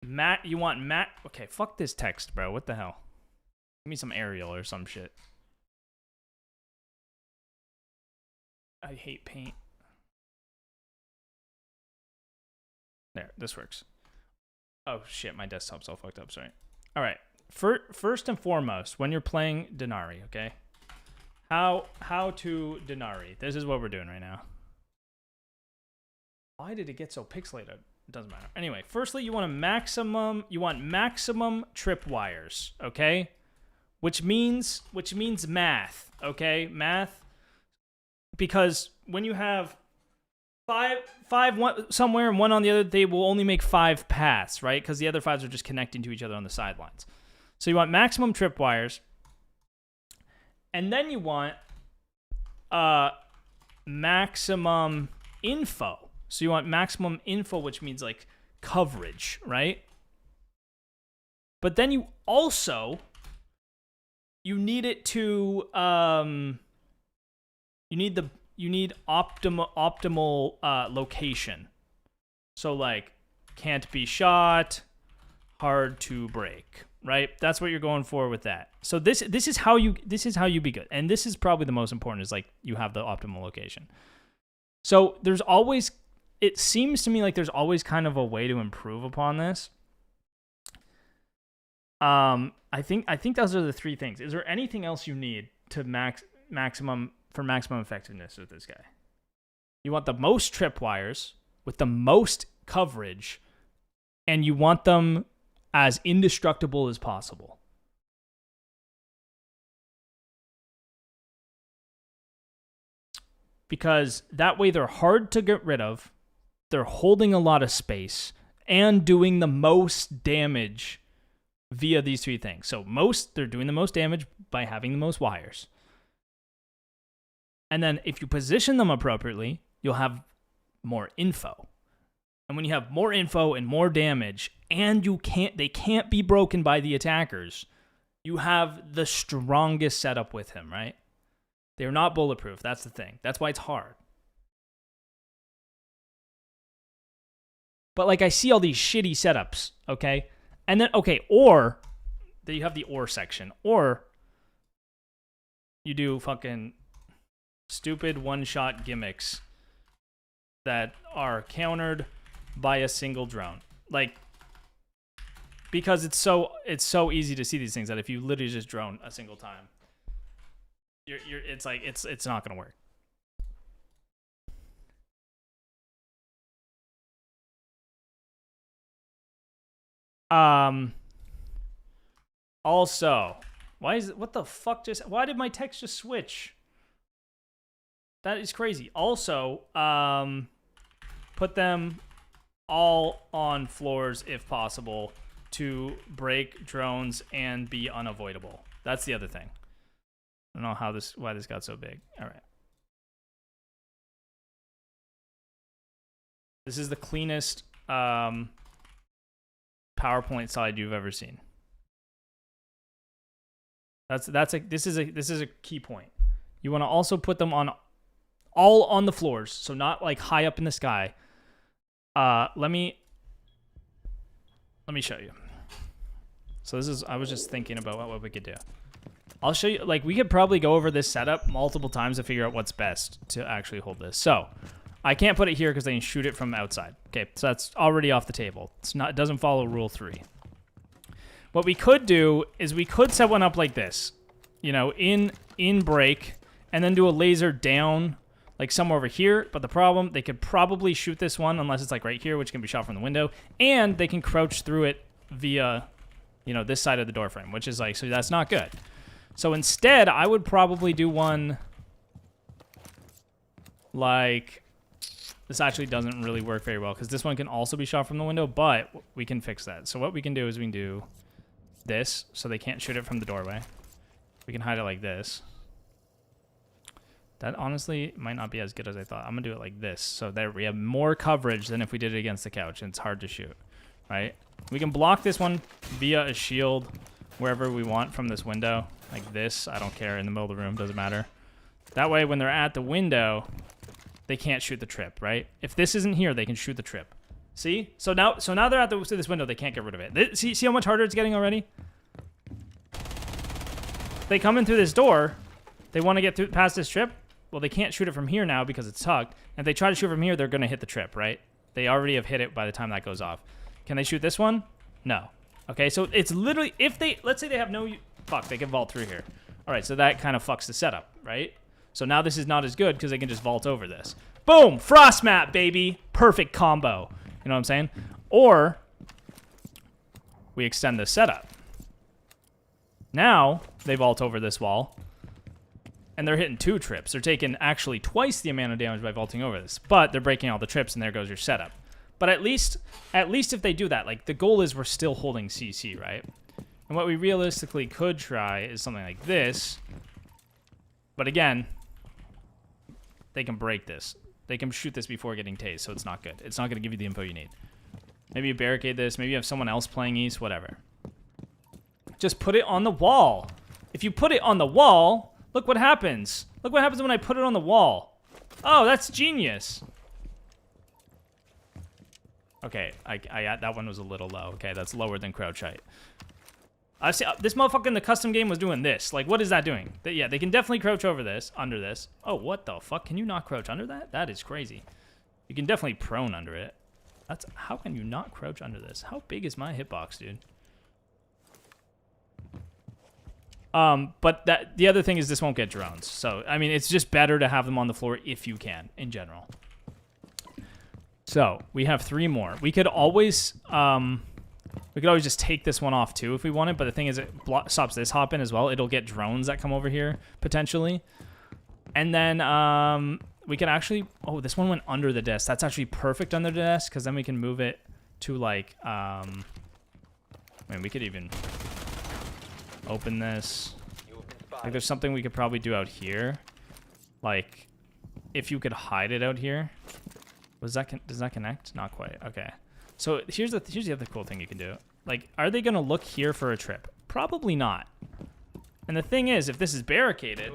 you want Matt. Okay, fuck this text, bro. What the hell? Give me some Arial or some shit. I hate paint. There, this works. Oh shit, my desktop's all fucked up, sorry. All right, first and foremost, when you're playing Dinari, okay? How to Dinari. This is what we're doing right now. Why did it get so pixelated? It doesn't matter. Anyway, firstly, you want maximum tripwires, okay? Which means math, okay? Math, because when you have five one somewhere and one on the other, they will only make 5 paths, right? Because the other 5s are just connecting to each other on the sidelines. So you want maximum tripwires, and then you want maximum info. So you want maximum info, which means like coverage, right? But then you also need it to you need optimal location. So like can't be shot, hard to break, right? That's what you're going for with that. So this is how you be good. And this is probably the most important, is like you have the optimal location. So there's always, it seems to me like there's always kind of a way to improve upon this. I think those are the 3 things. Is there anything else you need to maximum effectiveness with this guy? You want the most tripwires with the most coverage, and you want them as indestructible as possible. Because that way they're hard to get rid of, they're holding a lot of space, and doing the most damage via these 3 things. So they're doing the most damage by having the most wires. And then if you position them appropriately, you'll have more info. And when you have more info and more damage, and they can't be broken by the attackers, you have the strongest setup with him, right? They're not bulletproof. That's the thing. That's why it's hard. But like I see all these shitty setups, okay? And then or you have the or section, or you do fucking stupid one-shot gimmicks that are countered by a single drone. Like, because it's so easy to see these things that if you literally just drone a single time, it's not gonna work. Also, what the fuck why did my text just switch? That is crazy. Also, put them all on floors if possible to break drones and be unavoidable. That's the other thing. I don't know why this got so big. All right. This is the cleanest PowerPoint slide you've ever seen. This is a key point. You want to also put them all on the floors, so not like high up in the sky. Let me show you. So I was just thinking about what we could do. I'll show you, like, we could probably go over this setup multiple times to figure out what's best to actually hold this. So I can't put it here because they can shoot it from outside. Okay, so that's already off the table. It doesn't follow rule 3. What we could do is we could set one up like this, you know, in break, and then do a laser down, like somewhere over here. But the problem, they could probably shoot this one unless it's like right here, which can be shot from the window, and they can crouch through it via, you know, this side of the door frame, which is like, so that's not good. So instead, I would probably do one like, this actually doesn't really work very well because this one can also be shot from the window, but we can fix that. So what we can do is we can do this so they can't shoot it from the doorway. We can hide it like this. That honestly might not be as good as I thought. I'm gonna do it like this, so that we have more coverage than if we did it against the couch, and it's hard to shoot, right? We can block this one via a shield wherever we want from this window, like this. I don't care, in the middle of the room, doesn't matter. That way, when they're at the window, they can't shoot the trip, right? If this isn't here, they can shoot the trip. See? So now they're at this window, they can't get rid of it. See how much harder it's getting already? They come in through this door, they want to get past this trip. Well, they can't shoot it from here now because it's tucked. And if they try to shoot from here, they're going to hit the trip, right? They already have hit it by the time that goes off. Can they shoot this one? No. Okay, so it's literally, let's say they have no, fuck, they can vault through here. All right, so that kind of fucks the setup, right? So now this is not as good because they can just vault over this. Boom, frost map, baby. Perfect combo. You know what I'm saying? Or we extend this setup. Now they vault over this wall. And they're hitting 2 trips. They're taking actually twice the amount of damage by vaulting over this. But they're breaking all the trips, and there goes your setup. But at least if they do that, like, the goal is we're still holding CC, right? And what we realistically could try is something like this. But again, they can break this. They can shoot this before getting tased, so it's not good. It's not going to give you the info you need. Maybe you barricade this. Maybe you have someone else playing east, whatever. Just put it on the wall. If you put it on the wall... Look what happens. Look what happens when I put it on the wall. Oh, that's genius. Okay, that one was a little low. Okay, that's lower than crouch height. I see this motherfucker in the custom game was doing this. Like, what is that doing? Yeah, they can definitely crouch over this, under this. Oh, what the fuck? Can you not crouch under that? That is crazy. You can definitely prone under it. How can you not crouch under this? How big is my hitbox, dude? But the other thing is this won't get drones. So, I mean, it's just better to have them on the floor if you can, in general. So, we have 3 more. We could always just take this one off too if we wanted, but the thing is it stops this hop in as well. It'll get drones that come over here, potentially. And then, we can actually, oh, this one went under the desk. That's actually perfect under the desk, because then we can move it to, like, I mean, we could even open this. Like, there's something we could probably do out here. Like, if you could hide it out here. Does that connect? Not quite. Okay. So here's the other cool thing you can do. Like, are they gonna look here for a trip? Probably not. And the thing is, if this is barricaded,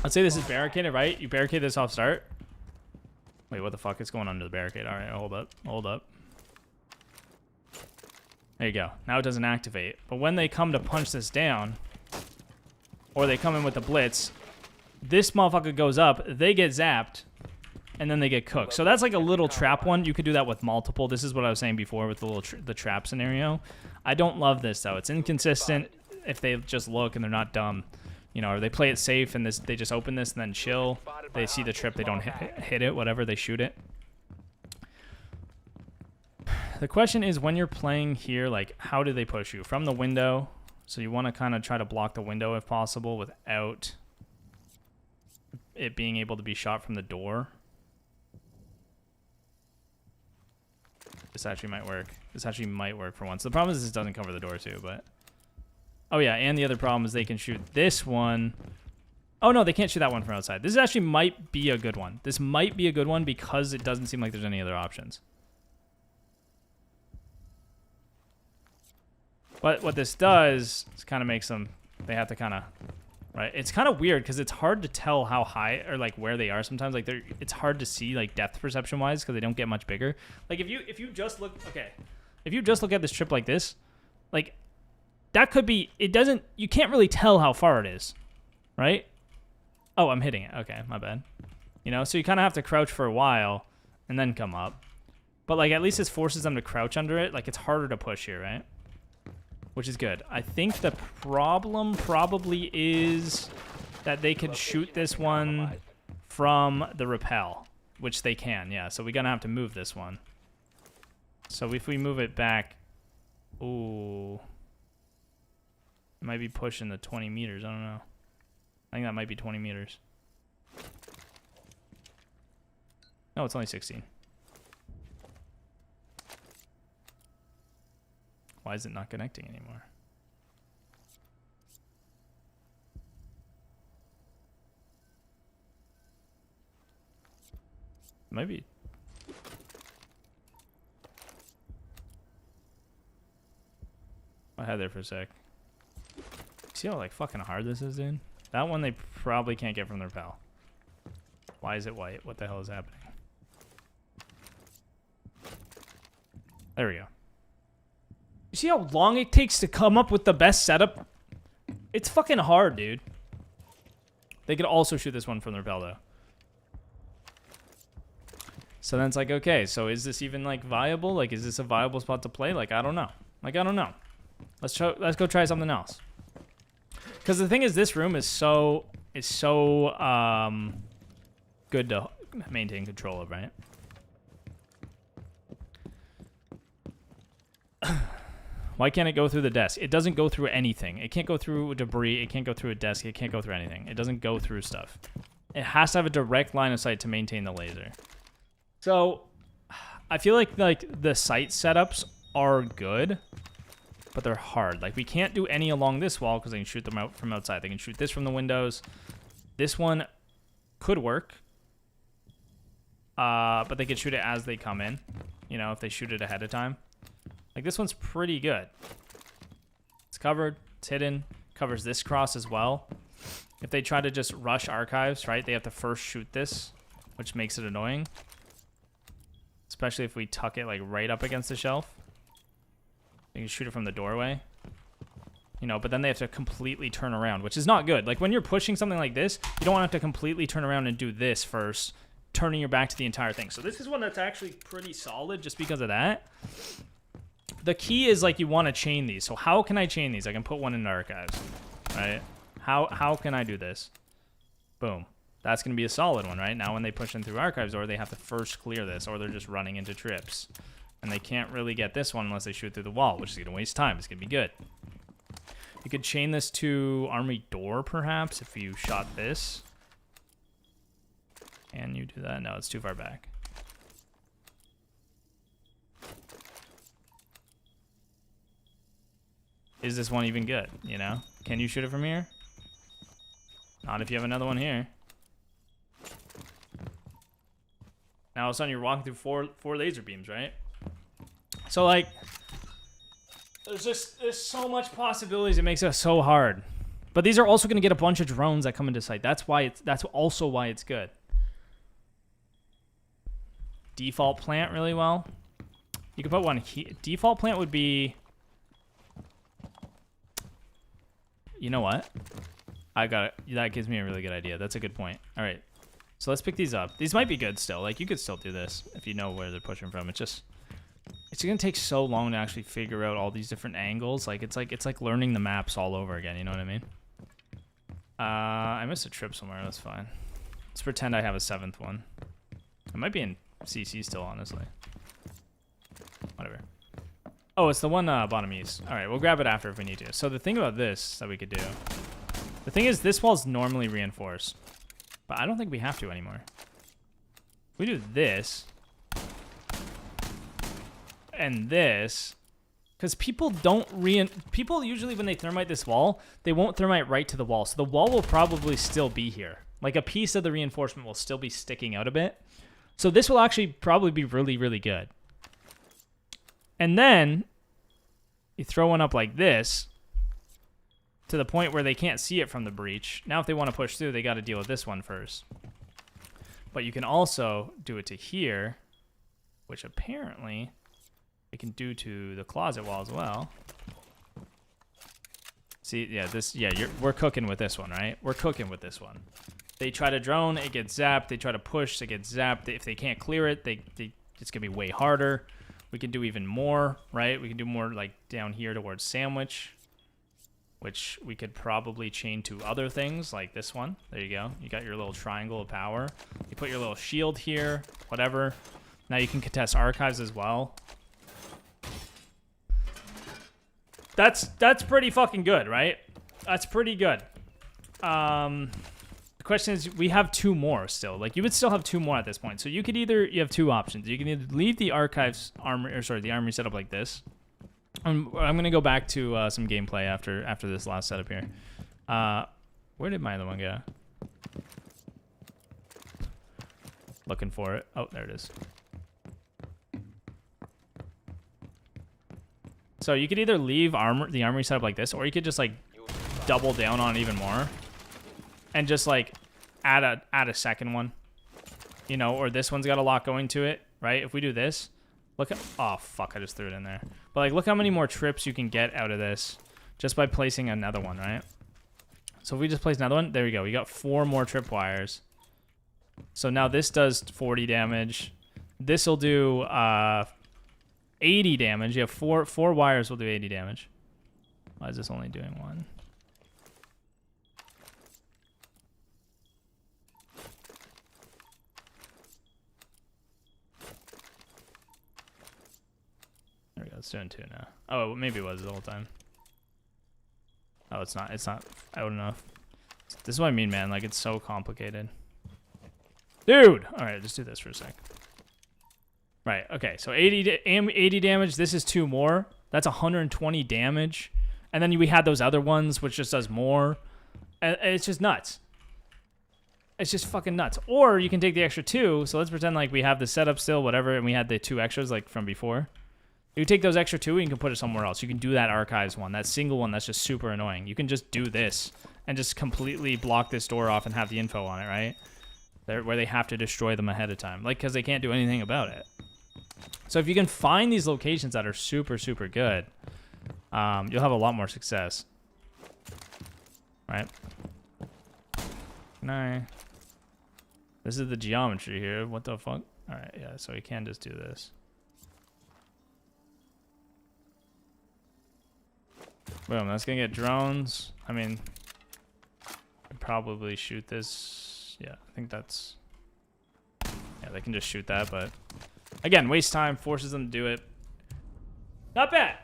let's say this is barricaded, right? You barricade this off start. Wait, what the fuck is going under the barricade? All right, hold up. There you go. Now it doesn't activate. But when they come to punch this down, or they come in with the blitz, this motherfucker goes up, they get zapped, and then they get cooked. So that's like a little trap one. You could do that with multiple. This is what I was saying before with the little the trap scenario. I don't love this, though. It's inconsistent if they just look and they're not dumb. You know, or they play it safe and they just open this and then chill. They see the trip, they don't hit it, whatever, they shoot it. The question is, when you're playing here, like, how do they push you? From the window. So you want to kind of try to block the window if possible without it being able to be shot from the door. This actually might work. This actually might work for once. The problem is this doesn't cover the door too, but... Oh yeah, and the other problem is they can shoot this one. Oh no, they can't shoot that one from outside. This actually might be a good one. This might be a good one because it doesn't seem like there's any other options. But what this does is kind of makes them... They have to kind of... Right? It's kind of weird because it's hard to tell how high or like where they are sometimes. Like it's hard to see like depth perception wise because they don't get much bigger. Like if you just look... Okay. If you just look at this trip like this, like... That could be... It doesn't... You can't really tell how far it is. Right? Oh, I'm hitting it. Okay, my bad. You know, so you kind of have to crouch for a while and then come up. But, like, at least this forces them to crouch under it. Like, it's harder to push here, right? Which is good. I think the problem probably is that they could shoot this one from the rappel. Which they can, yeah. So we're going to have to move this one. So if we move it back... Ooh... It might be pushing the 20 meters. I don't know. I think that might be 20 meters. No, it's only 16. Why is it not connecting anymore? Maybe. I had there for a sec. See how like fucking hard this is, dude? That one they probably can't get from their pal. Why is it white? What the hell is happening? There we go. You see how long it takes to come up with the best setup? It's fucking hard, dude. They could also shoot this one from their pal, though. So then it's like, okay, so is this even like viable? Like, is this a viable spot to play? Like, I don't know. Like, I don't know. Let's go try something else. Because the thing is, this room is so good to maintain control of, right? Why can't it go through the desk? It doesn't go through anything. It can't go through debris. It can't go through a desk. It can't go through anything. It doesn't go through stuff. It has to have a direct line of sight to maintain the laser. So, I feel like the sight setups are good, but they're hard. Like, we can't do any along this wall because they can shoot them out from outside. They can shoot this from the windows. This one could work, but they could shoot it as they come in, you know, if they shoot it ahead of time. Like, this one's pretty good. It's covered. It's hidden. Covers this cross as well. If they try to just rush archives, right, they have to first shoot this, which makes it annoying. Especially if we tuck it, like, right up against the shelf. You can shoot it from the doorway. You know, but then they have to completely turn around, which is not good. Like, when you're pushing something like this, you don't want to have to completely turn around and do this first, turning your back to the entire thing. So this is one that's actually pretty solid just because of that. The key is, like, you want to chain these. So how can I chain these? I can put one in archives, right? How can I do this? Boom. That's going to be a solid one, right? Now when they push in through archives, or they have to first clear this, or they're just running into trips. And they can't really get this one unless they shoot through the wall, which is going to waste time. It's going to be good. You could chain this to armory door, perhaps, if you shot this. Can you do that? No, it's too far back. Is this one even good, you know? Can you shoot it from here? Not if you have another one here. Now all of a sudden you're walking through four laser beams, right? So, like, there's so much possibilities. It makes it so hard. But these are also going to get a bunch of drones that come into sight. That's also why it's good. Default plant really well. You could put one here. Default plant would be You know what? I got it. That gives me a really good idea. That's a good point. All right. So let's pick these up. These might be good still. Like, you could still do this if you know where they're pushing from. It's going to take so long to actually figure out all these different angles. Like, it's like learning the maps all over again. You know what I mean? I missed a trip somewhere. That's fine. Let's pretend I have a 7th one. It might be in CC still, honestly. Whatever. Oh, it's the one bottom east. All right, we'll grab it after if we need to. So the thing about this that we could do... The thing is, this wall's normally reinforced. But I don't think we have to anymore. If we do this... And this... Because people don't people usually, when they thermite this wall, they won't thermite right to the wall. So the wall will probably still be here. Like, a piece of the reinforcement will still be sticking out a bit. So this will actually probably be really, really good. And then you throw one up like this to the point where they can't see it from the breach. Now, if they want to push through, they got to deal with this one first. But you can also do it to here, which apparently we can do to the closet wall as well. See, yeah, we're cooking with this one, right? We're cooking with this one. They try to drone, it gets zapped. They try to push, it gets zapped. If they can't clear it, it's gonna be way harder. We can do even more, right? We can do more like down here towards sandwich, which we could probably chain to other things like this one. There you go. You got your little triangle of power. You put your little shield here, whatever. Now you can contest archives as well. That's pretty fucking good, right? That's pretty good. The question is, we have 2 more still. Like, you would still have 2 more at this point. So you have 2 options. You can either leave the archives the armory setup like this. I'm gonna go back to some gameplay after this last setup here. Where did my other one go? Looking for it. Oh, there it is. So you could either leave the armory setup like this, or you could just like double down on it even more, and just like add a second one, you know. Or this one's got a lot going to it, right? If we do this, look at, oh fuck, I just threw it in there. But like, look how many more trips you can get out of this just by placing another one, right? So if we just place another one, there we go. We got 4 more trip wires. So now this does 40 damage. This will do 80 damage. You have four wires will do 80 damage. Why is this only doing 1? There we go. It's doing 2 now. Oh, maybe it was the whole time. Oh, it's not. It's not out enough. This is what I mean, man. Like, it's so complicated. Dude! Alright, just do this for a sec. Right, okay. So 80 damage. This is 2 more. That's 120 damage. And then we had those other ones, which just does more. And it's just nuts. It's just fucking nuts. Or you can take the extra 2. So let's pretend like we have the setup still, whatever, and we had the 2 extras like from before. You take those extra 2 and you can put it somewhere else. You can do that archives one, that single one that's just super annoying. You can just do this and just completely block this door off and have the info on it, right? Where they have to destroy them ahead of time. Like, because they can't do anything about it. So if you can find these locations that are super, super good, you'll have a lot more success. Right? No. This is the geometry here. What the fuck? Alright, yeah, so we can just do this. Boom, that's gonna get drones. I mean, I'd probably shoot this. Yeah, I think that's... Yeah, they can just shoot that, but... Again, waste time, forces them to do it. Not bad.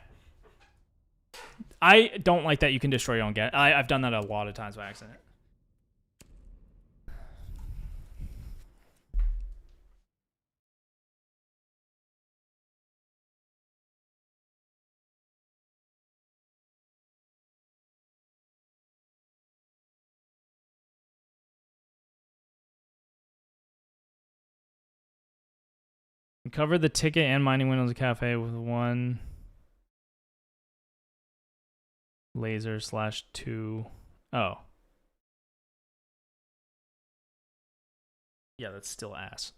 I don't like that you can destroy your own get. I've done that a lot of times by accident. Cover the ticket and mining windows of cafe with 1 laser / 2. Oh. Yeah, that's still ass.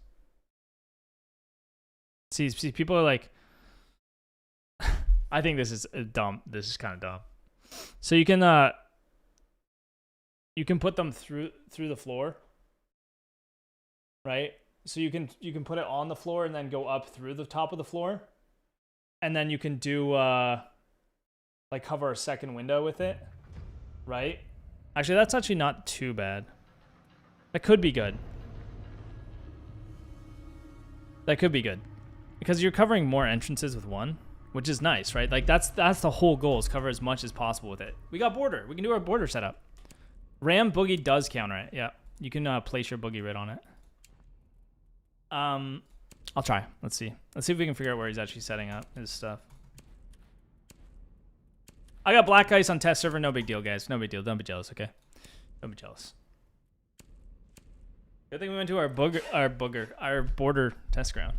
See, people are like... I think this is dumb. This is kind of dumb. So you can you can put them through the floor, right? So you can put it on the floor and then go up through the top of the floor, and then you can do like cover a second window with it, right? Actually, that's actually not too bad. That could be good. That could be good because you're covering more entrances with one, which is nice, right? Like that's the whole goal, is cover as much as possible with it. We got border. We can do our border setup. Ram boogie does counter it. Yeah, you can place your boogie right on it. I'll try. Let's see if we can figure out where he's actually setting up his stuff. I got black ice on test server. No big deal, guys. No big deal. Don't be jealous, okay? Don't be jealous. Good thing we went to our border test ground.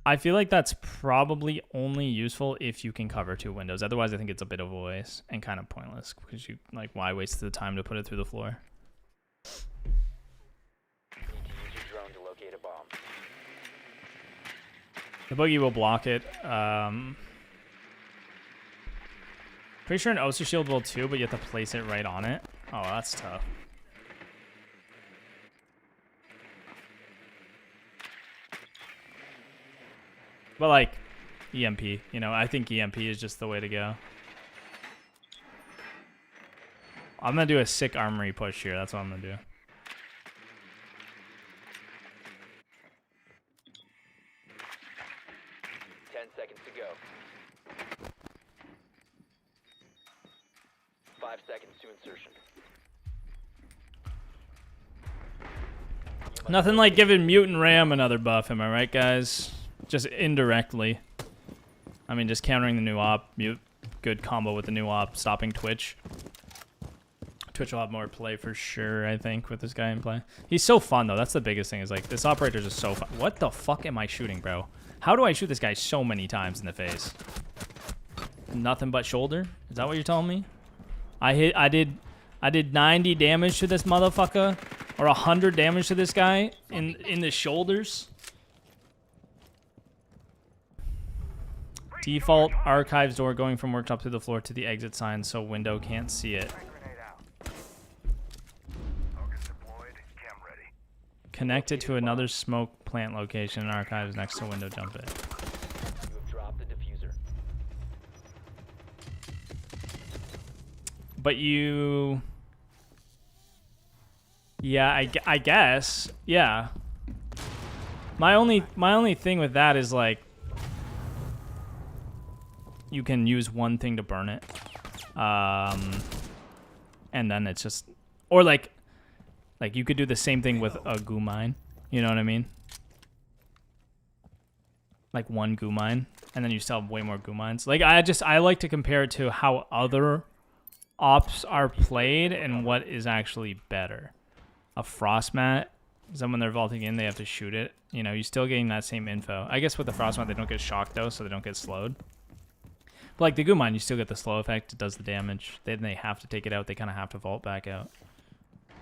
I feel like that's probably only useful if you can cover 2 windows. Otherwise, I think it's a bit of a waste and kind of pointless because you like, why waste the time to put it through the floor? Need to use your drone to locate a bomb. The boogie will block it. Pretty sure an Oster Shield will too, but you have to place it right on it. Oh, that's tough. But like, EMP, you know, I think EMP is just the way to go. I'm gonna do a sick armory push here. That's what I'm gonna do. Seconds to go. 5 seconds to insertion. Nothing like giving Mutant Ram another buff, am I right, guys? Just indirectly. I mean, just countering the new op. Good combo with the new op, stopping Twitch. Twitch will have more play for sure, I think, with this guy in play. He's so fun, though. That's the biggest thing, is like, this operator is just so fun. What the fuck am I shooting, bro? How do I shoot this guy so many times in the face? Nothing but shoulder? Is that what you're telling me? I did 90 damage to this motherfucker, or 100 damage to this guy in the shoulders. Default archives door going from workshop to the floor to the exit sign so window can't see it. Connected to another smoke plant location in archives next to window jump it. You have dropped the diffuser. But you... Yeah, I guess. Yeah. My only thing with that is like, you can use one thing to burn it, and then it's just, or like you could do the same thing with a goo mine. You know what I mean? Like one goo mine, and then you still have way more goo mines. Like I like to compare it to how other ops are played and what is actually better. A frost mat, so when they're vaulting in, they have to shoot it. You know, you're still getting that same info. I guess with the frost mat, they don't get shocked though, so they don't get slowed. But like the goo mine, you still get the slow effect. It does the damage. Then they have to take it out. They kind of have to vault back out.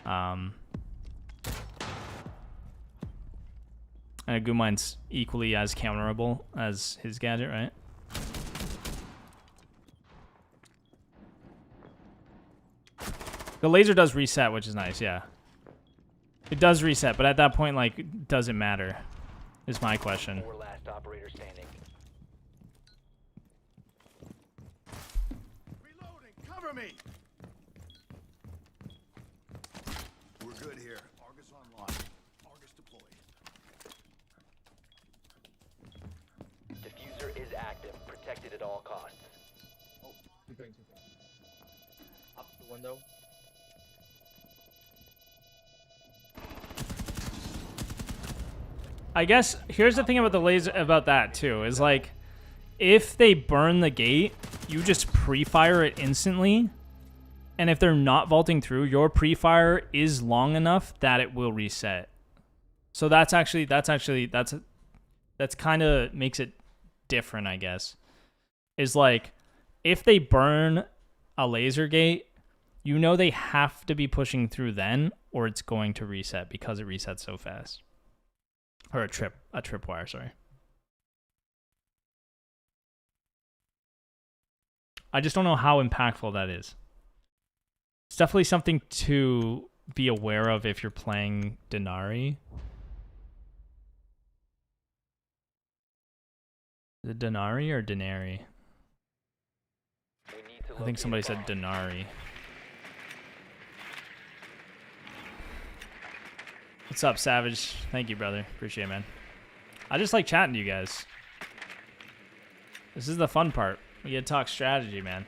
And a goo mine's equally as counterable as his gadget, right? The laser does reset, which is nice, yeah. It does reset, but at that point, like, does it matter? Is my question. 4 last operator standing. Reloading! Cover me! We're good here. Argus online. Argus deployed. Diffuser is active. Protected at all costs. Oh, keep going. Up the window. I guess here's the thing about the laser, about that too, is like, if they burn the gate, you just pre-fire it instantly, and if they're not vaulting through, your pre-fire is long enough that it will reset. So that's kind of makes it different, I guess. Is like, if they burn a laser gate, you know they have to be pushing through then, or it's going to reset because it resets so fast. Or a tripwire, sorry. I just don't know how impactful that is. It's definitely something to be aware of if you're playing Dinari. Is it Denari or Dinari? We need to I think somebody locate a said bomb. Denari. What's up, Savage? Thank you, brother. Appreciate it, man. I just like chatting to you guys. This is the fun part. We get to talk strategy, man.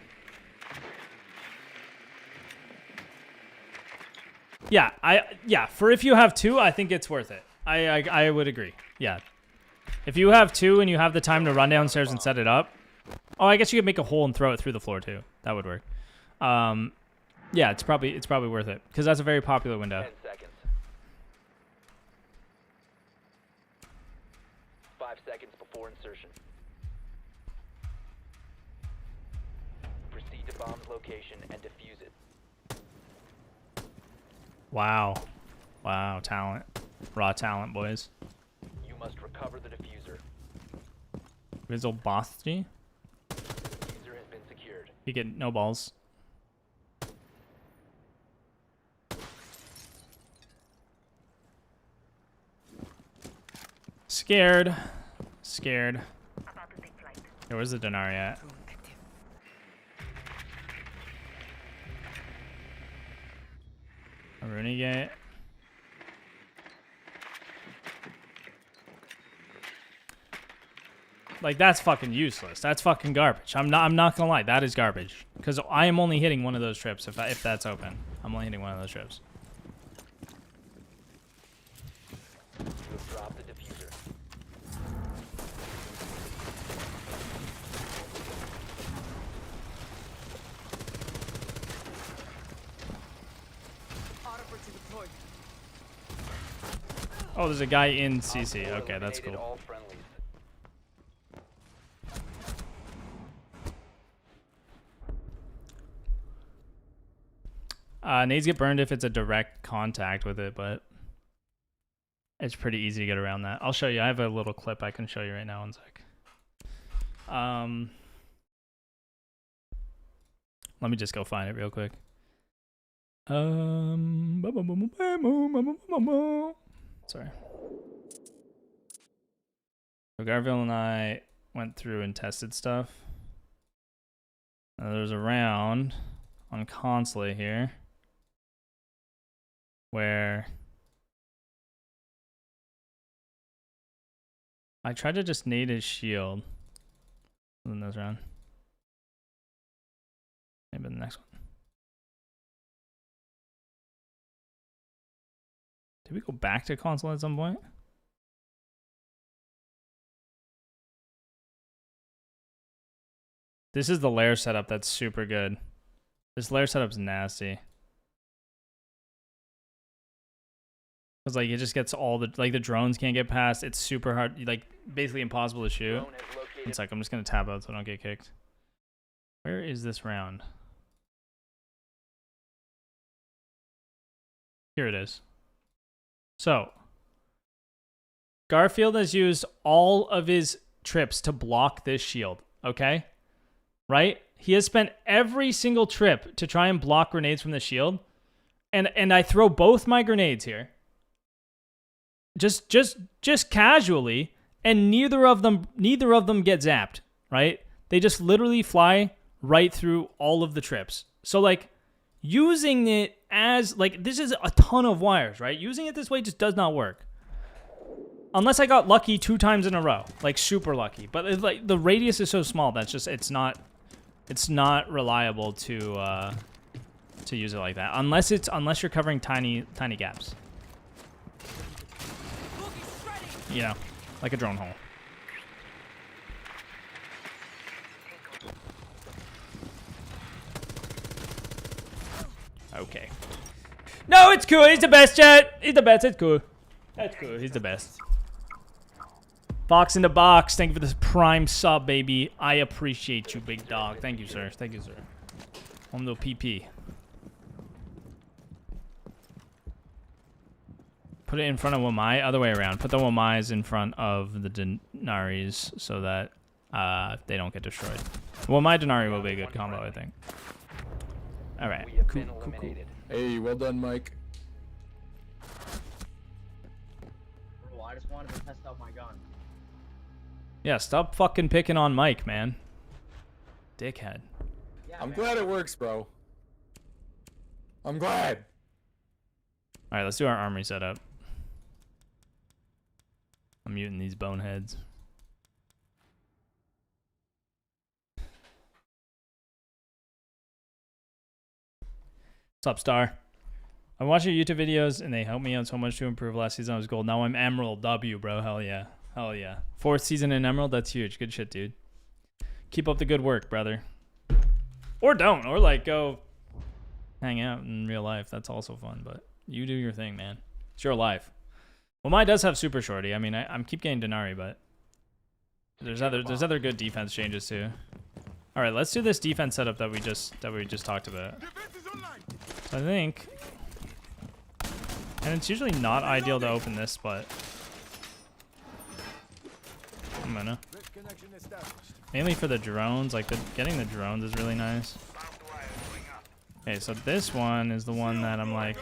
Yeah, for if you have two, I think it's worth it. I would agree. Yeah. If you have two and you have the time to run downstairs and set it up. Oh, I guess you could make a hole and throw it through the floor too. That would work. Yeah, it's probably worth it because that's a very popular window. 10 seconds. 5 seconds before insertion. Proceed to bomb's location and defuse it. Wow. Wow, talent. Raw talent, boys. You must recover the diffuser. Rizzle Bosti. Diffuser has been secured. You get no balls. Scared. Scared. Hey, where's the Denari at? A Runegate. Like, that's fucking useless. That's fucking garbage. I'm not gonna lie, that is garbage. Because I am only hitting one of those trips if that's open. I'm only hitting one of those trips. You have dropped the diffuser. Oh, there's a guy in CC. Okay, that's Eliminated cool. all friendlies. Nades get burned if it's a direct contact with it, but it's pretty easy to get around that. I'll show you. I have a little clip I can show you right now. One sec. Let me just go find it real quick. Sorry. So Garfield and I went through and tested stuff. There's a round on Consulate here where I tried to just nade his shield in this round. Maybe the next one. Did we go back to console at some point? This is the lair setup that's super good. This lair setup's nasty. Cause like it just gets all the the drones can't get past. It's super hard, like basically impossible to shoot. Drone has located. It's like I'm just gonna tab out so I don't get kicked. Where is this round? Here it is. So Garfield has used all of his trips to block this shield, okay? Right? He has spent every single trip to try and block grenades from the shield. And I throw both my grenades here. Just casually, and neither of them get zapped, right? They just literally fly right through all of the trips. So like using it as like this is a ton of wires, right? Using it this way just does not work. Unless I got lucky 2 times in a row, like super lucky. But it's like the radius is so small that's just it's not reliable to use it like that. Unless you're covering tiny gaps. You know, like a drone hole. Okay. No, it's cool. He's the best, chat. He's the best. It's cool. That's cool. He's the best. Box in the box. Thank you for this prime sub, baby. I appreciate you, big dog. Thank you, sir. Thank you, sir. On the PP. Put it in front of Wamai. Other way around. Put the Wamais in front of the Denaris so that if they don't get destroyed. Well, my Denari will be a good combo, I think. All right. We have Cool, been cool, cool. eliminated. Hey, well done, Mike. Bro, I just wanted to test out my gun. Yeah, stop fucking picking on Mike, man. Dickhead. Yeah, I'm man. glad it works, bro. I'm glad. All right, let's do our armory setup. I'm muting these boneheads. What's up, Star? I watch your YouTube videos and they help me out so much to improve. Last season I was gold. Now I'm Emerald W, bro. Hell yeah. Hell yeah. 4th season in Emerald, that's huge. Good shit, dude. Keep up the good work, brother. Or don't. Or like go hang out in real life. That's also fun, but you do your thing, man. It's your life. Well, mine does have super shorty. I mean, I'm keep getting Dinari, but there's other good defense changes too. All right, let's do this defense setup that we just talked about. So I think, and it's usually not ideal to open this, but I'm gonna. Mainly for the drones, like getting the drones is really nice. Okay, so this one is the one that I'm like,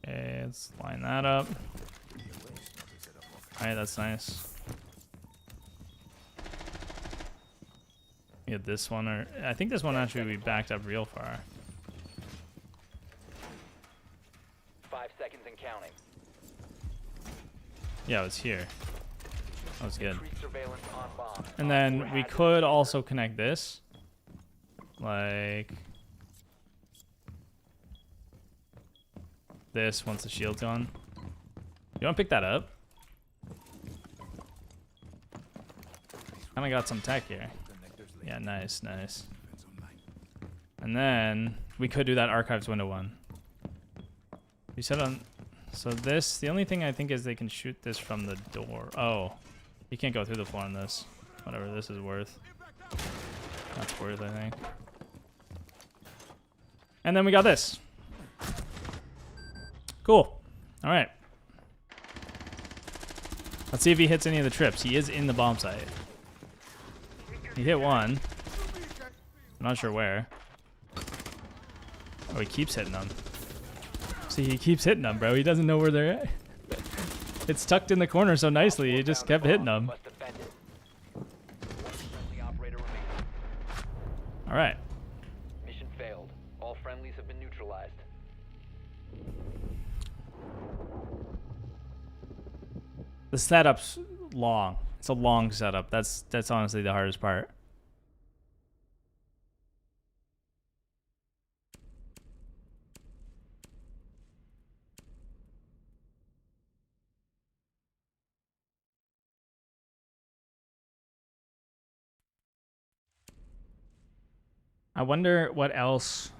okay, let's line that up. All right, that's nice. Get this one, or I think this one actually will be backed up real far. 5 seconds and counting. Yeah, it was here. That was good. Increased surveillance on bomb. And then we could also connect this. Like this once the shield's on. You want to pick that up? Kinda got some tech here. Yeah, nice, nice. And then we could do that archives window one. We said on, so this, the only thing I think is they can shoot this from the door. Oh, you can't go through the floor on this. Whatever this is worth. That's worth, I think. And then we got this. Cool. All right. Let's see if he hits any of the trips. He is in the bomb site. He hit one. I'm not sure where. Oh, he keeps hitting them. See, he keeps hitting them, bro. He doesn't know where they're at. It's tucked in the corner so nicely. He just kept hitting them. Must defend it. One friendly operator remaining. All right. Mission failed. All friendlies have been neutralized. The setup's long. It's a long setup. That's honestly the hardest part. I wonder what else.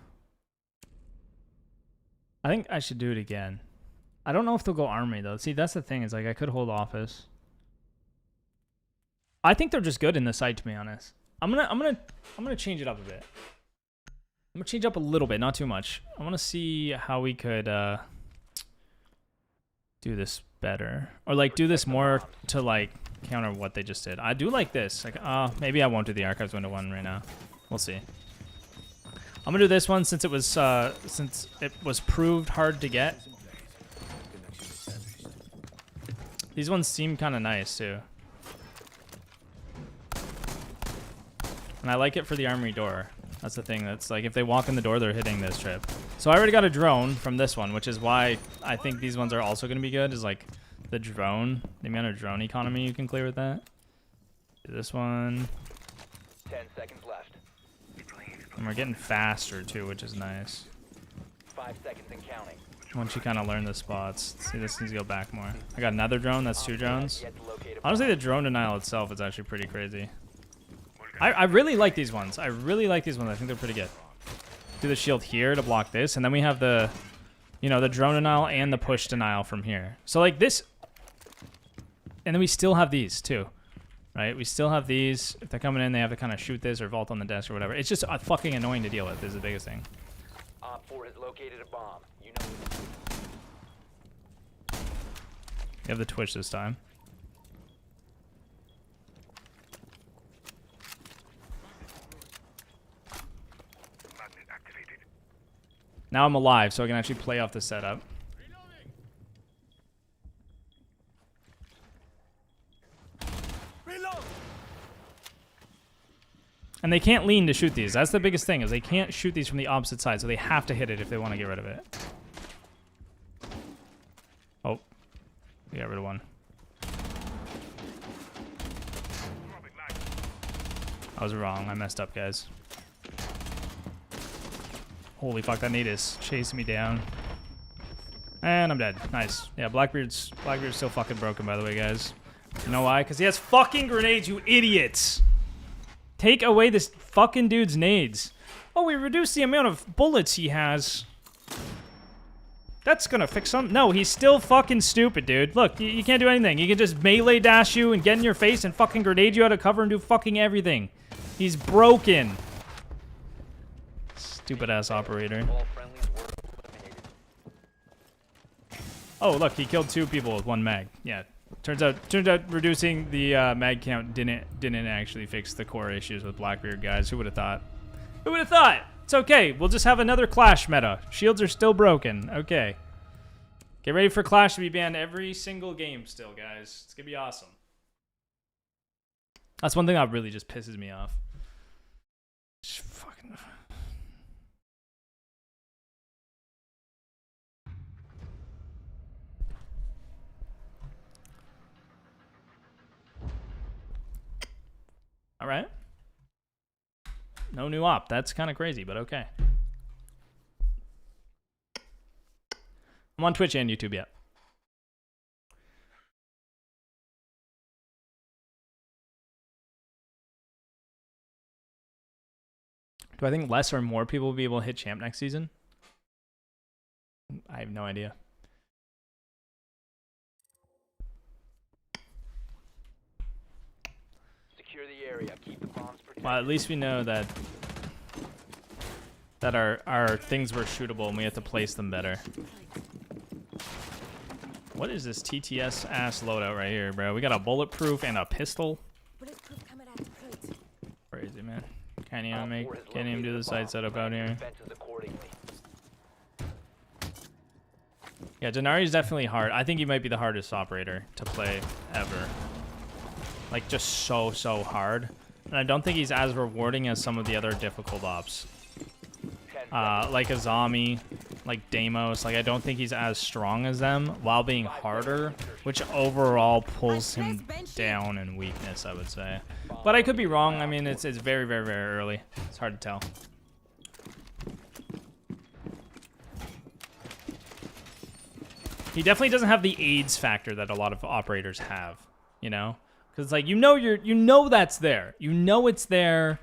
I think I should do it again. I don't know if they'll go armory though. See, that's the thing, is like I could hold office. I think they're just good in the site, to be honest. I'm gonna change it up a bit. I'm gonna change up a little bit, not too much. I want to see how we could do this better, or like do this more to like counter what they just did. I do like this. Like, maybe I won't do the archives window one right now. We'll see. I'm gonna do this one since it was proved hard to get. These ones seem kind of nice too. And I like it for the armory door. That's the thing. That's like if they walk in the door, they're hitting this trip. So I already got a drone from this one, which is why I think these ones are also going to be good, is like the drone, the amount of drone economy you can clear with that. Do this one. 10 seconds left. And we're getting faster too, which is nice. 5 seconds and counting. Once you kind of learn the spots. See, this needs to go back more. I got another drone. That's 2 drones. Yet to locate a Honestly, the drone denial itself is actually pretty crazy. I really like these ones. I really like these ones. I think they're pretty good. Do the shield here to block this, and then we have the, you know, the drone denial and the push denial from here. So like this, and then we still have these too, right? We still have these. If they're coming in, they have to kind of shoot this or vault on the desk or whatever. It's just fucking annoying to deal with. Is the biggest thing. Op 4 has located a bomb. You know. You have the twitch this time. Now I'm alive, so I can actually play off the setup. And they can't lean to shoot these. That's the biggest thing, is they can't shoot these from the opposite side, so they have to hit it if they want to get rid of it. Oh. We got rid of one. I was wrong. I messed up, guys. Holy fuck, that nade is chasing me down. And I'm dead. Nice. Yeah, Blackbeard's still fucking broken, by the way, guys. You know why? Because he has fucking grenades, you idiots! Take away this fucking dude's nades. Oh, we reduced the amount of bullets he has. That's gonna fix some. No, he's still fucking stupid, dude. Look, you can't do anything. He can just melee dash you and get in your face and fucking grenade you out of cover and do fucking everything. He's broken. Stupid ass operator. All friendlies were eliminated. Oh, look, he killed 2 people with 1 mag. Yeah. Turns out reducing the mag count didn't actually fix the core issues with Blackbeard, guys. Who would have thought? Who would have thought? It's okay. We'll just have another Clash meta. Shields are still broken. Okay. Get ready for Clash to be banned every single game still, guys. It's gonna be awesome. That's one thing that really just pisses me off. Just fucking... All right. No new op. That's kind of crazy, but okay. I'm on Twitch and YouTube yet. Do I think less or more people will be able to hit champ next season? I have no idea. Secure the area. Keep the bombs protected. Well, at least we know that our things were shootable and we have to place them better. What is this TTS ass loadout right here, bro? We got a bulletproof and a pistol. Crazy, man. Can't even do the side setup out here. Defenses accordingly. Yeah, Denari is definitely hard. I think he might be the hardest operator to play ever. Like, just so hard. And I don't think he's as rewarding as some of the other difficult ops. Like Azami, like Deimos. Like, I don't think he's as strong as them while being harder, which overall pulls him down in weakness, I would say. But I could be wrong. I mean, it's very early. It's hard to tell. He definitely doesn't have the AIDS factor that a lot of operators have, you know? Because it's like, you know that's there. You know it's there.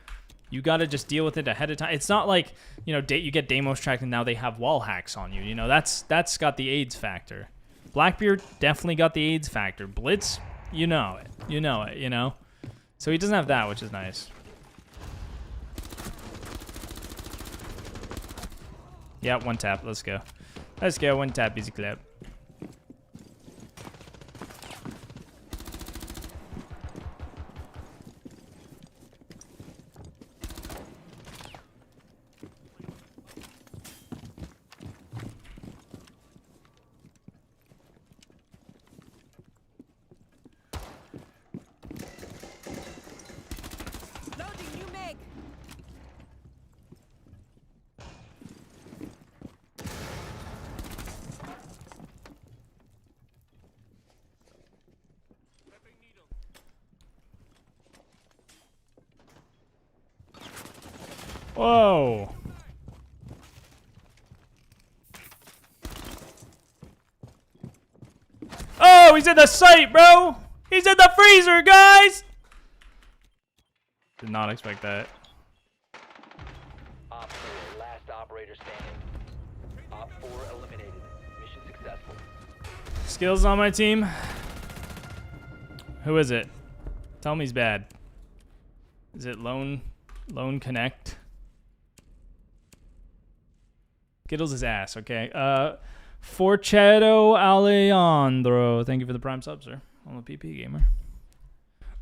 You got to just deal with it ahead of time. It's not like, you know, you get Deimos tracked and now they have wall hacks on you. You know, that's got the AIDS factor. Blackbeard definitely got the AIDS factor. Blitz, you know it. You know it, you know? So he doesn't have that, which is nice. Yeah, 1 tap. Let's go. Let's go. 1 tap, easy clap. Whoa. Oh, he's in the site, bro. He's in the freezer, guys. Did not expect that. Op 4, last operator standing. Op 4 eliminated. Mission successful. Skills on my team. Who is it? Tell me he's bad. Is it Lone Connect? Skittles his ass, okay. Forchetto Alejandro. Thank you for the prime sub, sir. I'm a PP gamer.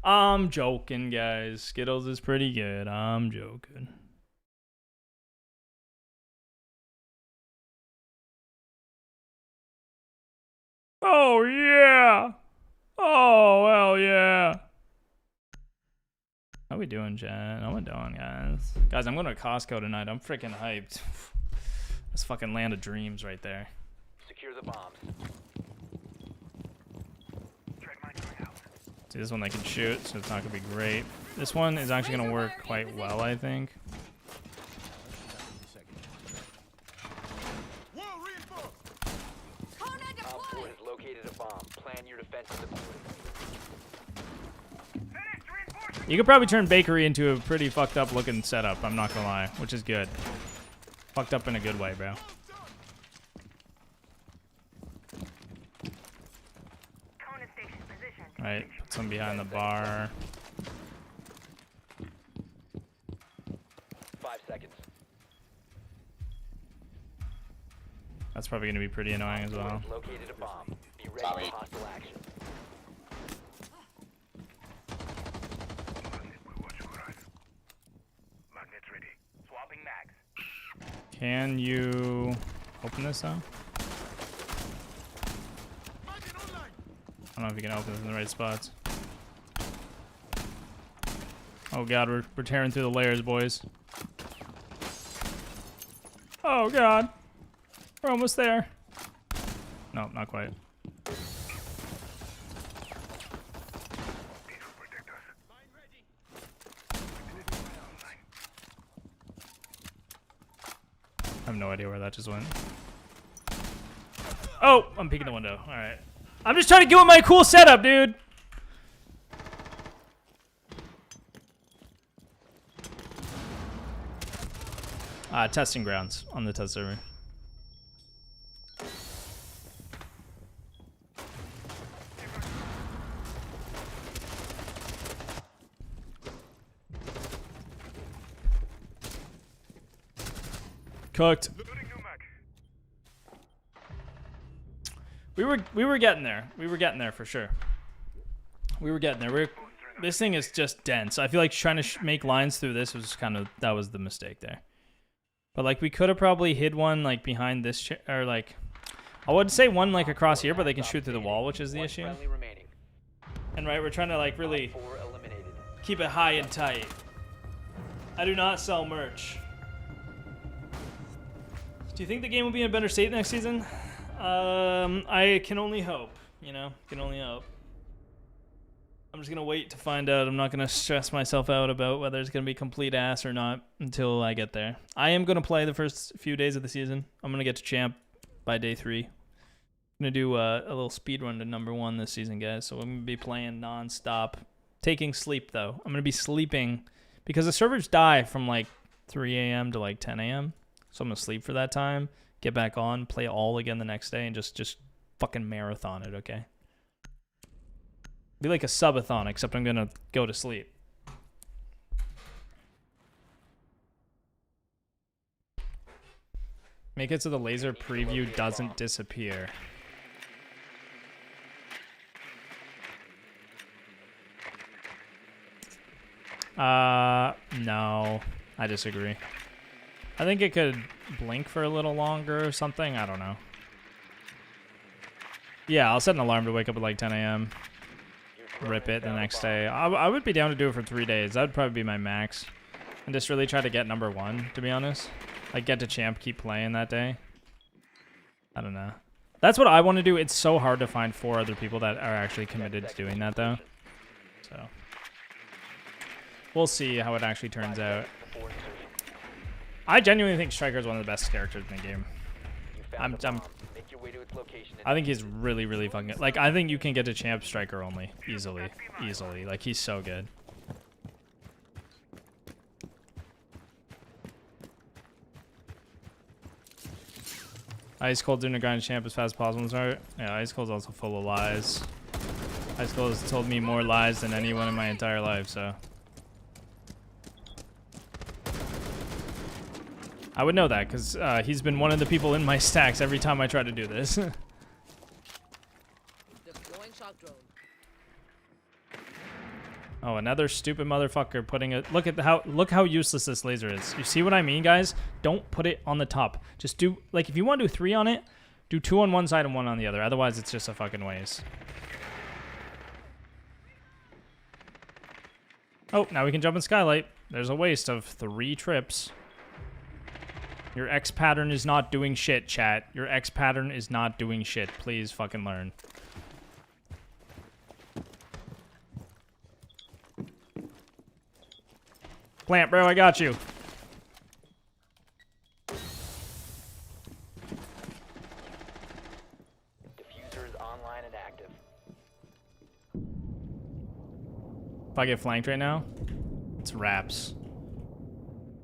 I'm joking, guys. Skittles is pretty good. I'm joking. Oh, yeah. Oh, hell yeah. How we doing, Jen? How we doing, guys? Guys, I'm going to Costco tonight. I'm freaking hyped. That's fucking land of dreams right there. Secure the bombs. See, this one they can shoot, so it's not going to be great. This one is actually going to work quite well, I think. Op 4 has located a bomb. Plan your defense accordingly. You could probably turn Bakery into a pretty fucked up looking setup, I'm not gonna lie, which is good. Fucked up in a good way, bro. Alright, put some behind the bar. 5 seconds. That's probably gonna be pretty annoying as well. Located a bomb. Be ready for hostile action. Can you open this though? I don't know if you can open this in the right spots. Oh god, we're tearing through the layers, boys. Oh god. We're almost there. No, not quite. I have no idea where that just went. Oh, I'm peeking the window. All right. I'm just trying to get with my cool setup, dude. Testing grounds on the test server. Cooked. We were getting there. We were getting there for sure. We were getting there. This thing is just dense. I feel like trying to make lines through this was that was the mistake there. But like we could have probably hid one like behind this or like I would say one like across here, but they can shoot through the wall, which is the issue. And right, we're trying to like really keep it high and tight. I do not sell merch. Do you think the game will be in a better state next season? I can only hope, you know, can only hope. I'm just going to wait to find out. I'm not going to stress myself out about whether it's going to be complete ass or not until I get there. I am going to play the first few days of the season. I'm going to get to champ by day 3. I'm going to do a little speed run to #1 this season, guys. So I'm going to be playing non-stop. Taking sleep, though. I'm going to be sleeping because the servers die from like 3 a.m. to like 10 a.m. So I'm going to sleep for that time, get back on, play all again the next day, and just fucking marathon it, okay? Be like a subathon, except I'm going to go to sleep. Make it so the laser preview doesn't disappear. No, I disagree. I think it could blink for a little longer or something. I don't know. Yeah, I'll set an alarm to wake up at like 10 a.m. Rip it the next day. I would be down to do it for 3 days. That would probably be my max. And just really try to get #1, to be honest. Like, get to champ, keep playing that day. I don't know. That's what I want to do. It's so hard to find 4 other people that are actually committed to doing that, though. So, we'll see how it actually turns out. I genuinely think Striker is one of the best characters in the game. I think he's really, really fucking good. Like, I think you can get to champ Striker only. Easily. Easily. Like, he's so good. Ice Cold doing a grind champ as fast as possible. Sorry. Yeah, Ice Cold's also full of lies. Ice Cold has told me more lies than anyone in my entire life, so. I would know that, because he's been one of the people in my stacks every time I try to do this. Oh, another stupid motherfucker putting it. Look how useless this laser is. You see what I mean, guys? Don't put it on the top. Just do, like, if you want to do 3 on it, Do 2 on one side and 1 on the other. Otherwise, it's just a fucking waste. Oh, now we can jump in Skylight. There's a waste of 3 trips. Your X pattern is not doing shit, chat. Your X pattern is not doing shit. Please fucking learn. Plant, bro, I got you. Diffuser is online and active. If I get flanked right now, it's wraps.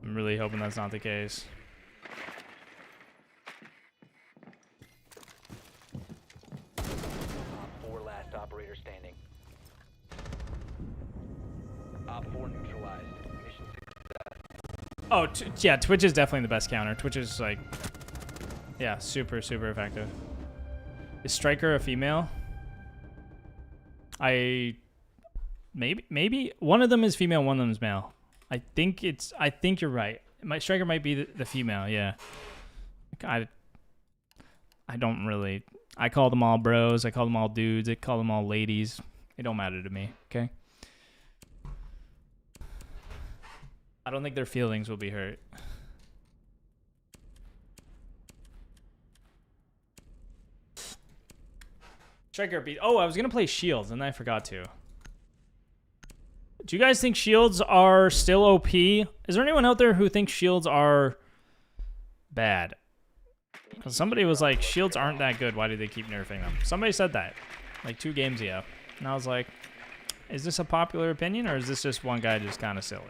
I'm really hoping that's not the case. Op 4 last operator standing. Op 4 neutralized. Mission Oh, yeah, Twitch is definitely the best counter. Twitch is like, yeah, super, super effective. Is Striker a female? Maybe one of them is female, one of them is male. I think you're right. My Striker might be the female, yeah. I don't really, I call them all bros, I call them all dudes, I call them all ladies. It don't matter to me, okay? I don't think their feelings will be hurt. Striker beat. Oh, I was gonna play Shields and I forgot to. Do you guys think Shields are still OP? Is there anyone out there who thinks Shields are bad? Because somebody was like, Shields aren't that good. Why do they keep nerfing them? Somebody said that like 2 games ago, and I was like, is this a popular opinion or is this just one guy just kind of silly?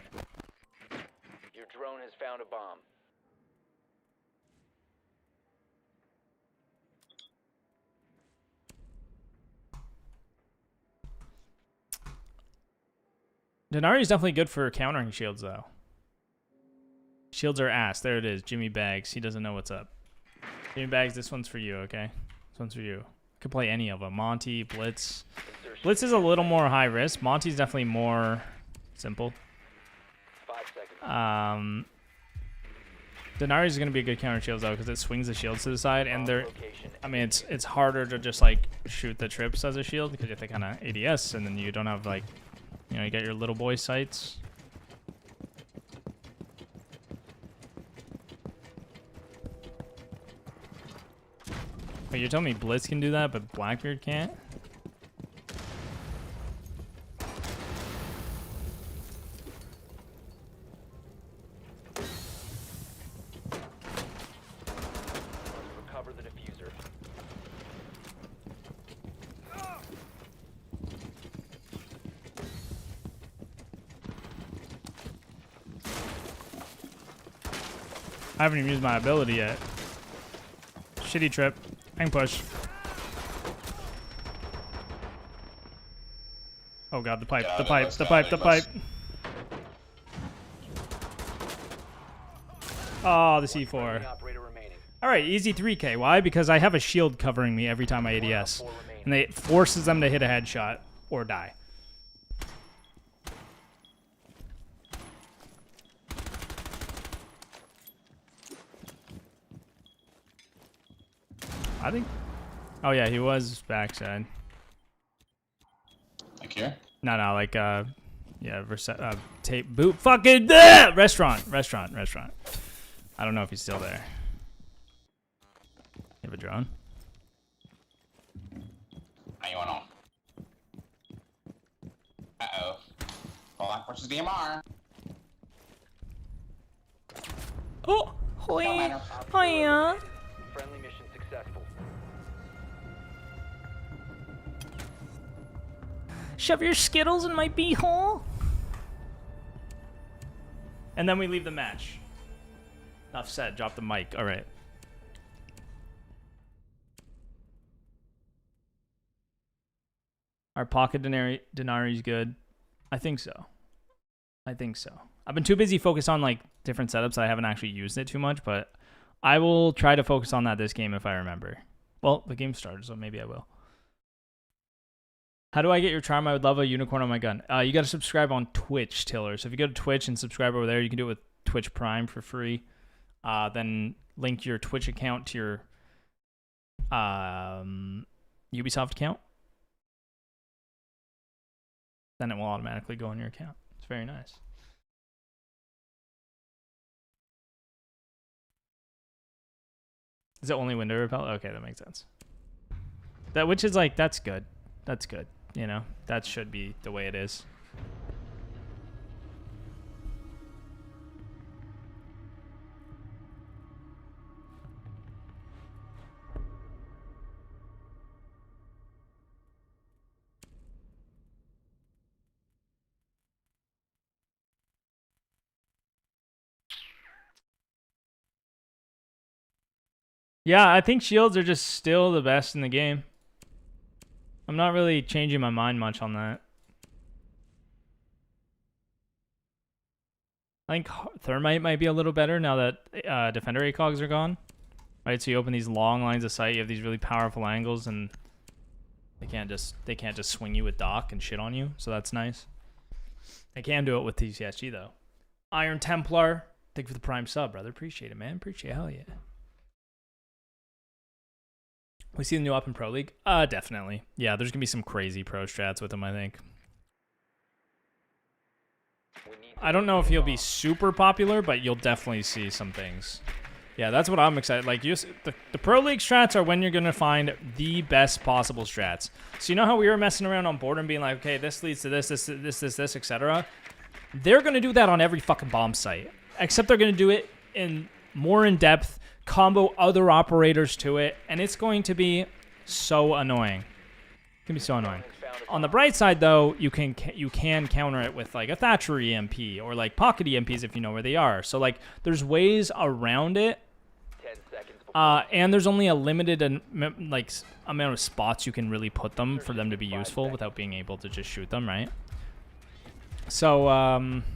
Your drone has found a bomb. Denari is definitely good for countering shields, though. Shields are ass. There it is. Jimmy Bags. He doesn't know what's up. Jimmy Bags, this one's for you, okay? This one's for you. Could play any of them. Monty, Blitz. Blitz is a little more high risk. Monty's definitely more simple. 5 seconds. Denari is going to be a good counter shields, though, because it swings the shields to the side, and they're... I mean, it's harder to just, like, shoot the trips as a shield, because you have to kind of ADS, and then you don't have, like... You know, you got your little boy sights. Wait, you're telling me Blitz can do that, but Blackbeard can't? Recover the diffuser. I haven't even used my ability yet. Shitty trip. I can push. Oh god, the pipe, the pipe, the pipe, the pipe. Oh, the C4. Operator remaining. Alright, easy 3K. Why? Because I have a shield covering me every time I ADS. And it forces them to hit a headshot or die. I think... Oh yeah, he was backside. Like here? No, like, yeah, tape, boot, fucking, restaurant. I don't know if he's still there. You have a drone? How you want on? Uh-oh. Black versus DMR. Oh, hoi, matter. hiya. Friendly mission successful. Shove your Skittles in my beehole. And then we leave the match. Enough said. Drop the mic. All right. Our pocket Dinari's good. I think so. I've been too busy focused on like different setups. I haven't actually used it too much, but I will try to focus on that this game if I remember. Well, the game started, so maybe I will. How do I get your charm? I would love a unicorn on my gun. You got to subscribe on Twitch, Tiller. So if you go to Twitch and subscribe over there, you can do it with Twitch Prime for free. Then link your Twitch account to your Ubisoft account. Then it will automatically go on your account. It's very nice. Is it only window repel? Okay, that makes sense. Which is like, that's good. That's good. You know, that should be the way it is. Yeah, I think shields are just still the best in the game. I'm not really changing my mind much on that. I think Thermite might be a little better now that Defender ACOGs are gone. Right, so you open these long lines of sight, you have these really powerful angles, and they can't just swing you with Doc and shit on you, so that's nice. They can do it with TCSG though. Iron Templar, thank you for the prime sub, brother. Appreciate it, man. Appreciate it. Hell yeah. We see the new up in Pro League? Definitely. Yeah, there's gonna be some crazy pro strats with him, I think. I don't know if he'll be super popular, but you'll definitely see some things. Yeah, that's what I'm excited. Like, the Pro League strats are when you're gonna find the best possible strats. So you know how we were messing around on board and being like, okay, this leads to this, etc. They're gonna do that on every fucking bomb site, except they're gonna do it in more in depth. Combo other operators to it, and it's going to be so annoying. It's gonna be so annoying. On the bright side, though, you can counter it with like a Thatcher EMP or like pocket EMPs if you know where they are. So like, there's ways around it, 10 seconds. and there's only a limited amount of spots you can really put them for them to be useful without being able to just shoot them, right? So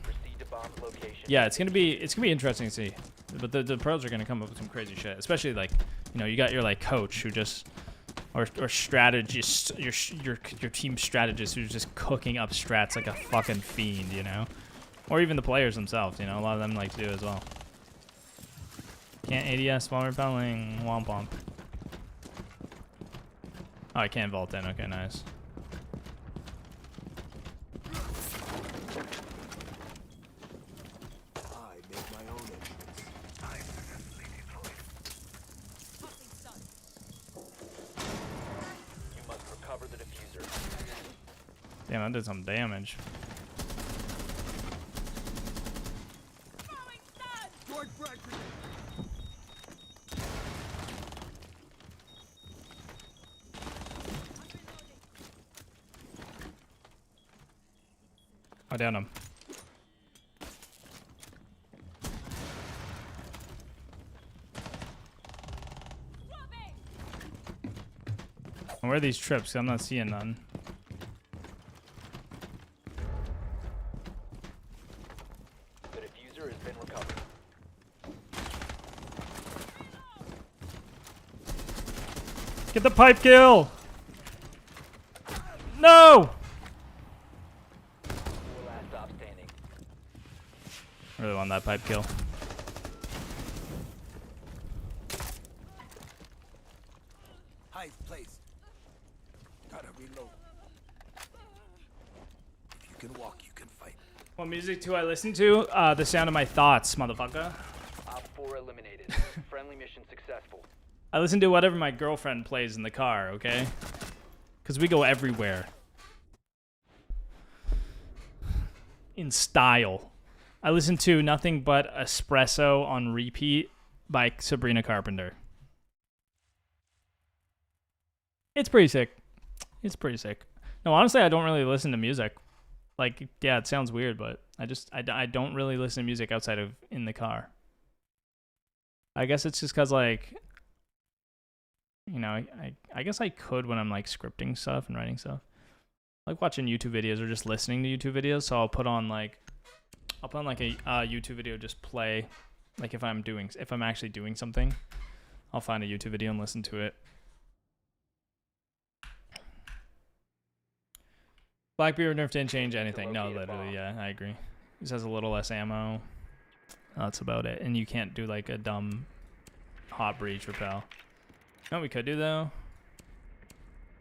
Proceed to bomb location. yeah, it's gonna be interesting to see. But the pros are gonna come up with some crazy shit, especially like, you know, you got your like coach who just or strategist, your team strategist who's just cooking up strats like a fucking fiend, you know, or even the players themselves, you know, a lot of them like to do as well. Can't ADS while repelling. Womp womp. Oh, I can't vault in. Okay, nice. Damn, that did some damage. I downed him. Where are these trips? I'm not seeing none. Get the pipe kill! No! Last stop standing. I really want that pipe kill. Hive placed. Gotta reload. If you can walk, you can fight. What music do I listen to? The sound of my thoughts, motherfucker. Op 4 eliminated. Friendly mission successful. I listen to whatever my girlfriend plays in the car, okay? Because we go everywhere. In style. I listen to Nothing But Espresso on repeat by Sabrina Carpenter. It's pretty sick. It's pretty sick. No, honestly, I don't really listen to music. Like, yeah, it sounds weird, but I don't really listen to music outside of in the car. I guess it's just because, like, you know, I guess I could when I'm like scripting stuff and writing stuff. I like watching YouTube videos or just listening to YouTube videos. So I'll put on like a YouTube video, just play. Like if I'm actually doing something, I'll find a YouTube video and listen to it. Blackbeard nerf didn't change anything. No, literally, yeah, I agree. This has a little less ammo. That's about it. And you can't do like a dumb hot breach repel. know what we could do though?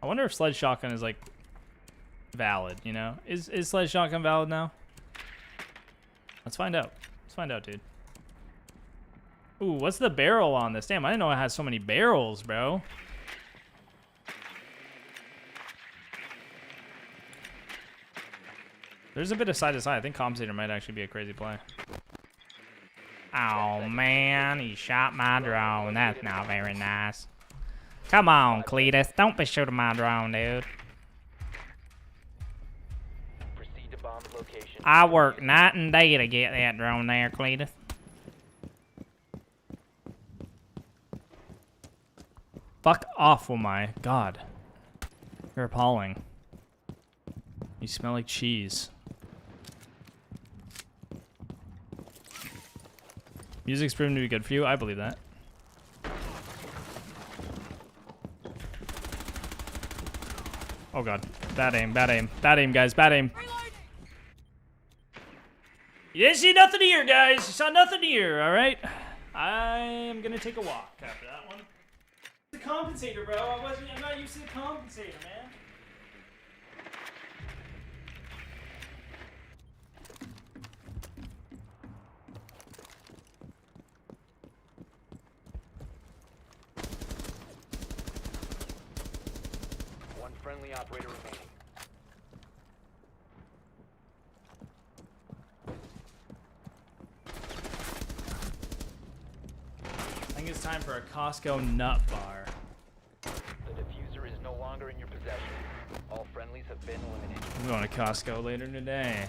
I wonder if sledge shotgun is like valid, you know? Is sledge shotgun valid now? Let's find out. Let's find out, dude. Ooh, what's the barrel on this? Damn, I didn't know it has so many barrels, bro. There's a bit of side to side. I think compensator might actually be a crazy play. Oh man, he shot my drone. That's not very nice. Come on, Cletus. Don't be shooting my drone, dude. Proceed to bomb the location. I work night and day to get that drone there, Cletus. Fuck off, oh my god. You're appalling. You smell like cheese. Music's proven to be good for you. I believe that. Oh god. Bad aim, bad aim. Bad aim, guys. Bad aim. You didn't see nothing here, guys. You saw nothing here, alright? I am gonna take a walk after that one. The compensator, bro. I'm not used to the compensator, man. One friendly operator remaining. I think it's time for a Costco nut bar. The diffuser is no longer in your possession. All friendlies have been eliminated. I'm going to Costco later today.